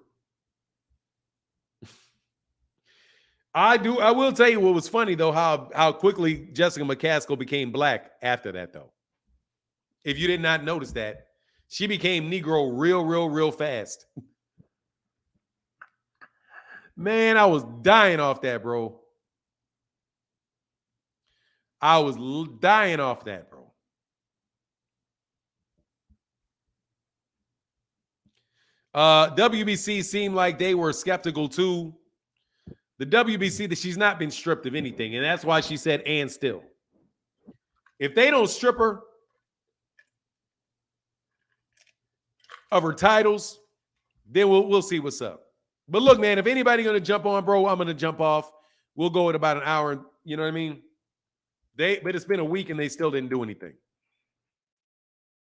I will tell you what was funny though, how quickly Jessica McCaskill became black after that, though. If you did not notice that, she became Negro real fast. Man, I was dying off that, bro. I was dying off that, bro. WBC seemed like they were skeptical too. The WBC that she's not been stripped of anything, and that's why she said and still. If they don't strip her of her titles, then we'll see what's up. But look, man, if anybody gonna jump on, bro, I'm gonna jump off. We'll go at about an hour. You know what I mean? But it's been a week and they still didn't do anything.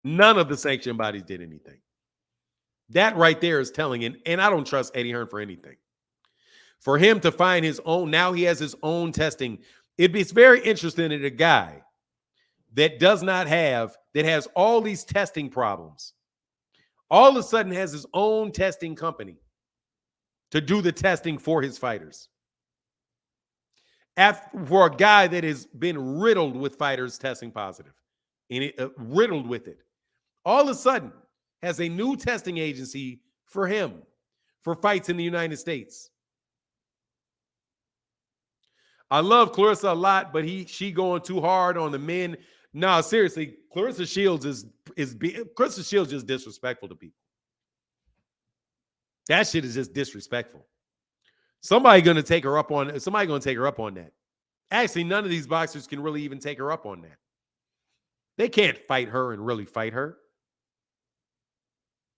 None of the sanction bodies did anything. That right there is telling, and I don't trust Eddie Hearn for anything. For him to find his own, now he has his own testing. It's very interesting that a guy that has all these testing problems, all of a sudden has his own testing company to do the testing for his fighters. For a guy that has been riddled with fighters testing positive, and riddled with it, all of a sudden has a new testing agency for him for fights in the United States. I love Clarissa a lot, but she going too hard on the men. No, seriously, Clarissa Shields is just disrespectful to people. That shit is just disrespectful. Somebody going to take her up on that. Actually, none of these boxers can really even take her up on that. They can't fight her and really fight her.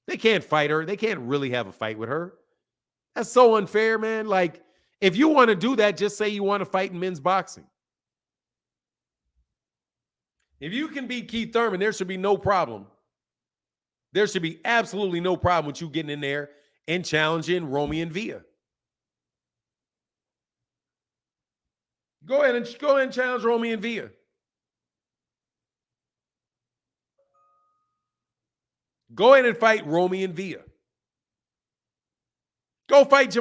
They can't fight her. They can't really have a fight with her. That's so unfair, man. Like, if you want to do that, just say you want to fight in men's boxing. If you can beat Keith Thurman, there should be no problem. There should be absolutely no problem with you getting in there and challenging Romy and Villa. Go ahead and challenge Romy and Villa. Go ahead and fight Romy and Via. Go fight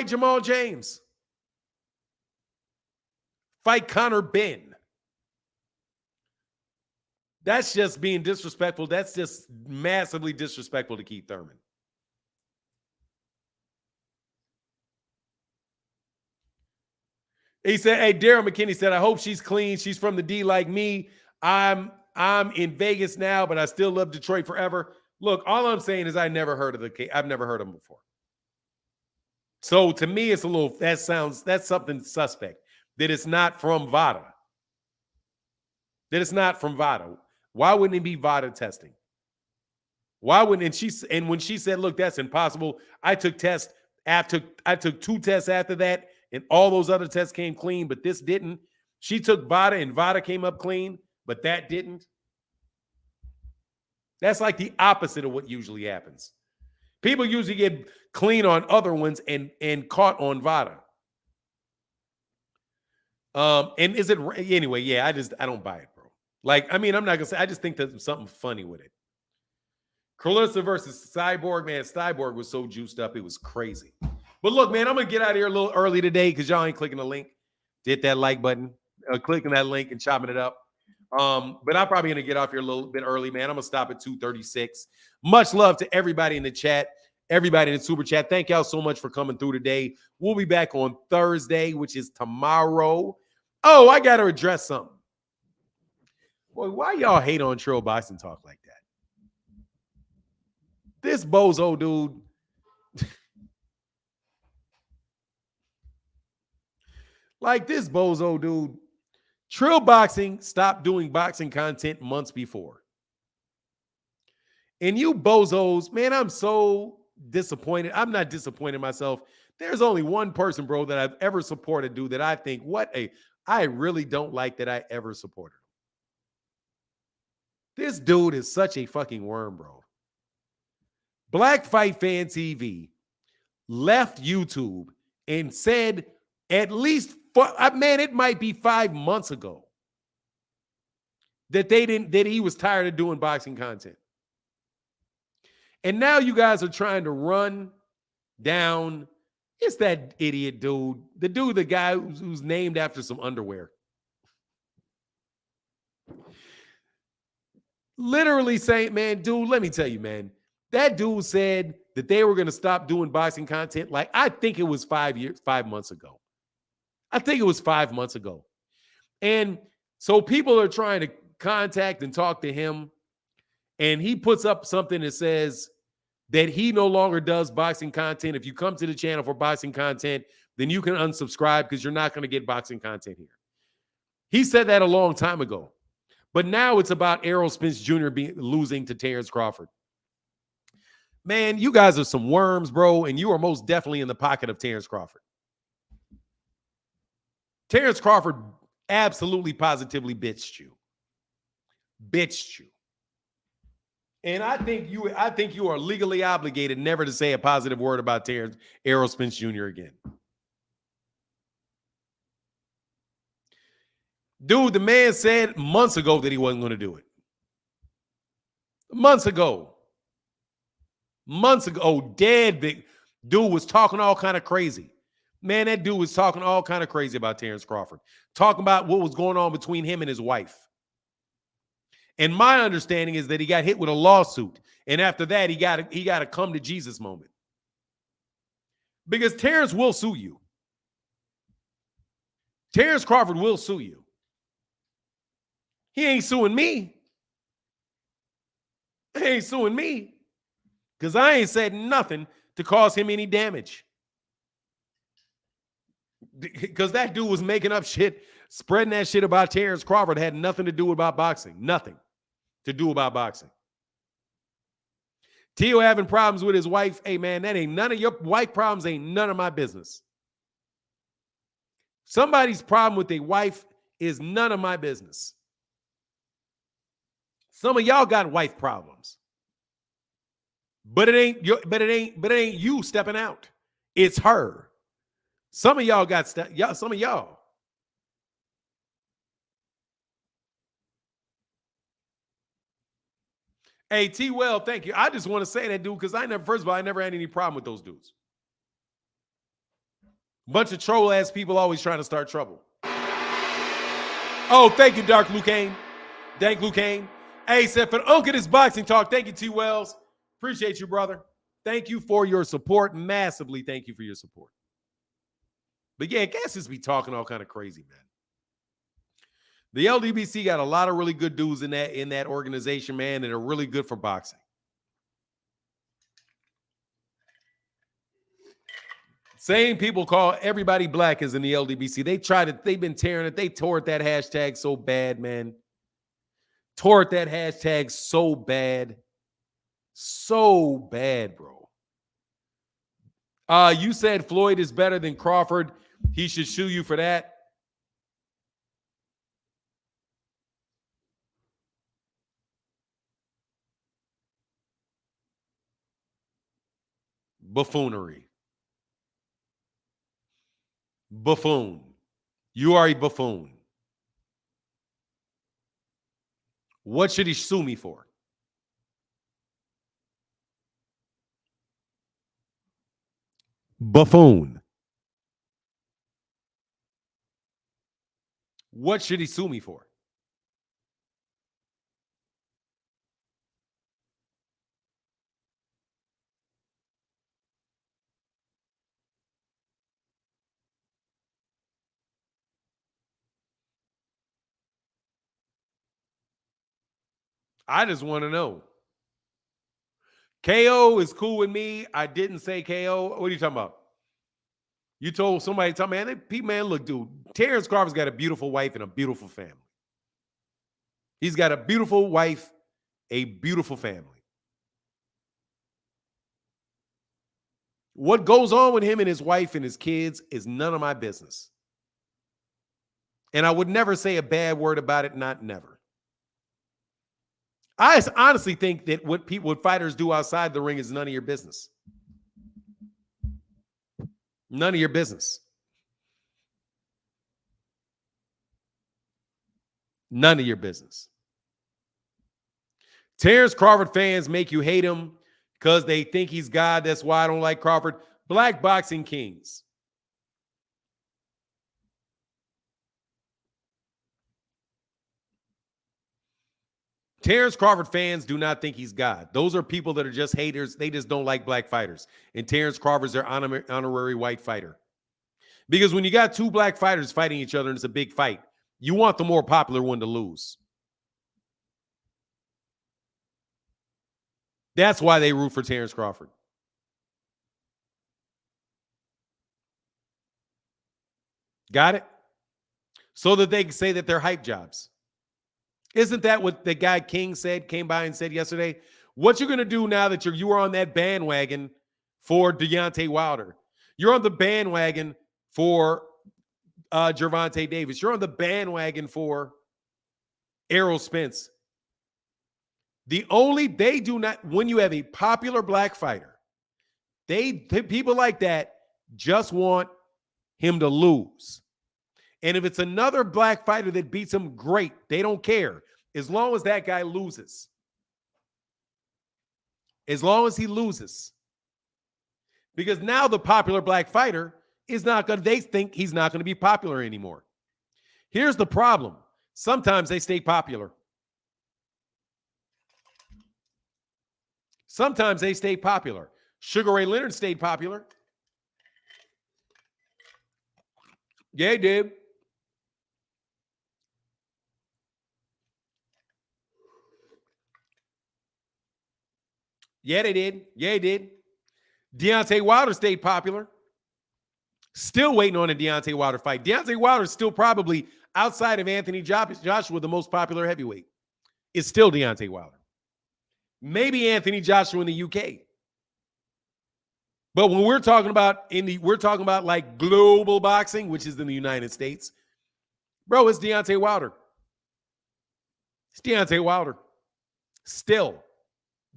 Jamal James. Fight Conor Benn. That's just being disrespectful. That's just massively disrespectful to Keith Thurman. He said, hey, Daryl McKinney said, I hope she's clean. She's from the D like me. I'm in Vegas now, but I still love Detroit forever. Look, all I'm saying is I've never heard of him before. So to me, it's a little, that's something suspect. That it's not from VADA. Why wouldn't it be VADA testing? Why wouldn't, and when she said, look, that's impossible. I took 2 tests after that, and all those other tests came clean, but this didn't. She took VADA and VADA came up clean, but that didn't. That's like the opposite of what usually happens. People usually get clean on other ones and caught on VADA. And is it anyway? Yeah, I don't buy it, bro. Like, I mean, I'm not gonna say. I just think there's something funny with it. Carlissa versus Cyborg, man. Cyborg was so juiced up, it was crazy. But look, man, I'm gonna get out of here a little early today because y'all ain't clicking the link. Hit that like button, clicking that link and chopping it up. But I'm probably gonna get off here a little bit early, man. I'm gonna stop at 2:36. Much love to everybody in the chat, everybody in the super chat. Thank y'all so much for coming through today. We'll be back on Thursday, which is tomorrow. Oh, I gotta address something. Boy, why y'all hate on Trill Boxing Talk like that? This bozo dude. Like this bozo dude. Trill Boxing stopped doing boxing content months before. And you bozos, man, I'm so disappointed. I'm not disappointed myself. There's only one person, bro, that I've ever supported, dude, that I think, I really don't like that I ever supported him. This dude is such a fucking worm, bro. Black Fight Fan TV left YouTube and said at least, man, it might be 5 months ago that he was tired of doing boxing content. And now you guys are trying to run down, it's that idiot dude, the guy who's named after some underwear. Literally saying, man, dude, let me tell you, man, that dude said that they were going to stop doing boxing content. Like, I think it was 5 months ago. I think it was 5 months ago. And so people are trying to contact and talk to him. And he puts up something that says that he no longer does boxing content. If you come to the channel for boxing content, then you can unsubscribe because you're not going to get boxing content here. He said that a long time ago. But now it's about Errol Spence Jr. losing to Terence Crawford. Man, you guys are some worms, bro, and you are most definitely in the pocket of Terence Crawford. Terence Crawford absolutely positively bitched you. And I think you are legally obligated never to say a positive word about Errol Spence Jr. again. Dude, the man said months ago that he wasn't going to do it. Months ago, dead big dude was talking all kind of crazy. Man, that dude was talking all kind of crazy about Terence Crawford, talking about what was going on between him and his wife. And my understanding is that he got hit with a lawsuit, and after that, he got a come to Jesus moment. Because Terence will sue you. Terence Crawford will sue you. He ain't suing me. He ain't suing me. Because I ain't said nothing to cause him any damage. Because that dude was making up shit, spreading that shit about Terence Crawford had nothing to do about boxing. Nothing to do about boxing. Tio having problems with his wife. Hey, man, that ain't none of your wife problems, ain't none of my business. Somebody's problem with their wife is none of my business. Some of y'all got wife problems. But it ain't you stepping out. It's her. Some of y'all got some of y'all. Hey, T. Well, thank you. I just want to say that, dude, because first of all, I never had any problem with those dudes. Bunch of troll ass people always trying to start trouble. Oh, thank you, Dark Lucane. Thank Lucane. Hey, said for the Uncle this boxing talk. Thank you, T. Wells. Appreciate you, brother. Thank you for your support. Massively thank you for your support. But yeah, guys just be talking all kind of crazy, man. The LDBC got a lot of really good dudes in that organization, man, that are really good for boxing. Same people call everybody black as in the LDBC. They've been tearing it. They tore at that hashtag so bad, man. Tore at that hashtag so bad. So bad, bro. You said Floyd is better than Crawford. He should sue you for that. Buffoonery. Buffoon. You are a buffoon. What should he sue me for? Buffoon. What should he sue me for? I just want to know. KO is cool with me. I didn't say KO. What are you talking about? You told somebody, man, look, dude, Terence Crawford's got a beautiful wife and a beautiful family. He's got a beautiful wife, a beautiful family. What goes on with him and his wife and his kids is none of my business. And I would never say a bad word about it, not never. I honestly think that what fighters do outside the ring is none of your business. None of your business. None of your business. Terence Crawford fans make you hate him because they think he's God. That's why I don't like Crawford. Black boxing kings. Terence Crawford fans do not think he's God. Those are people that are just haters. They just don't like black fighters. And Terence Crawford's their honorary white fighter. Because when you got two black fighters fighting each other and it's a big fight, you want the more popular one to lose. That's why they root for Terence Crawford. Got it? So that they can say that they're hype jobs. Isn't that what the guy King came by and said yesterday? What you're going to do now that you are on that bandwagon for Deontay Wilder. You're on the bandwagon for Gervonta Davis. You're on the bandwagon for Errol Spence. They do not, when you have a popular black fighter, people like that just want him to lose. And if it's another black fighter that beats him, great. They don't care. As long as that guy loses. As long as he loses. Because now the popular black fighter they think he's not going to be popular anymore. Here's the problem. Sometimes they stay popular. Sometimes they stay popular. Sugar Ray Leonard stayed popular. Yeah, he did. Yeah, they did. Yeah, he did. Deontay Wilder stayed popular. Still waiting on a Deontay Wilder fight. Deontay Wilder is still probably, outside of Anthony Joshua, the most popular heavyweight. It's still Deontay Wilder. Maybe Anthony Joshua in the UK. But when we're talking about like global boxing, which is in the United States, bro, it's Deontay Wilder. It's Deontay Wilder. Still.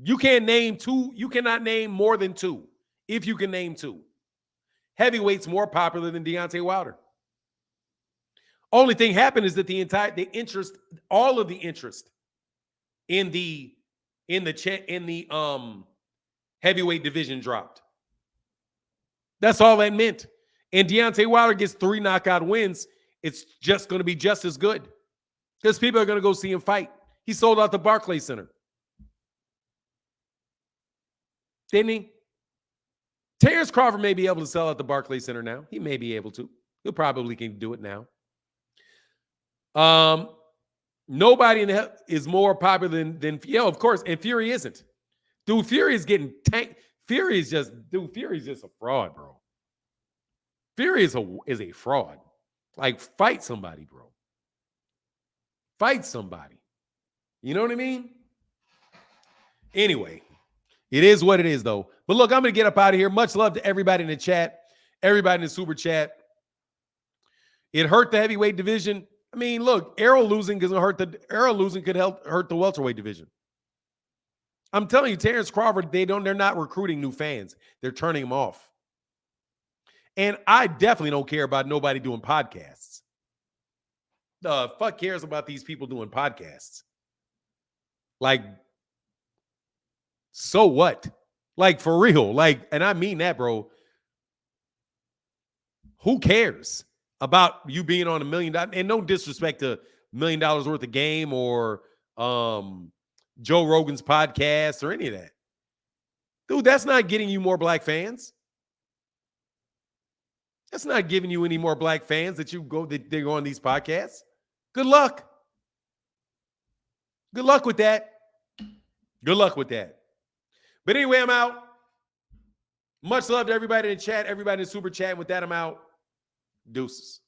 You can't name two. You cannot name more than two. If you can name two. Heavyweight's more popular than Deontay Wilder. Only thing happened is that all of the interest in the in the heavyweight division dropped. That's all that meant. And Deontay Wilder gets 3 knockout wins. It's just going to be just as good because people are going to go see him fight. He sold out the Barclays Center. Didn't he? Terence Crawford may be able to sell out the Barclays Center now. He may be able to. He'll probably can do it now. Nobody in the is more popular than of course, and Fury isn't. Dude, Fury is getting tanked. Fury's just a fraud, bro. Fury is a fraud. Like, fight somebody, bro. Fight somebody. You know what I mean? Anyway, it is what it is, though. But look, I'm going to get up out of here. Much love to everybody in the chat, everybody in the super chat. It hurt the heavyweight division. I mean, look, Errol losing could hurt the welterweight division. I'm telling you, Terence Crawford, they're not recruiting new fans. They're turning them off. And I definitely don't care about nobody doing podcasts. The fuck cares about these people doing podcasts? Like, so what? Like, for real. Like, and I mean that, bro. Who cares about you being on $1 million? And no disrespect to $1 million worth of game or Joe Rogan's podcast or any of that. Dude, that's not getting you more black fans. That's not giving you any more black fans that they go on these podcasts. Good luck. Good luck with that. Good luck with that. But anyway, I'm out. Much love to everybody in the chat, everybody in the super chat. With that, I'm out. Deuces.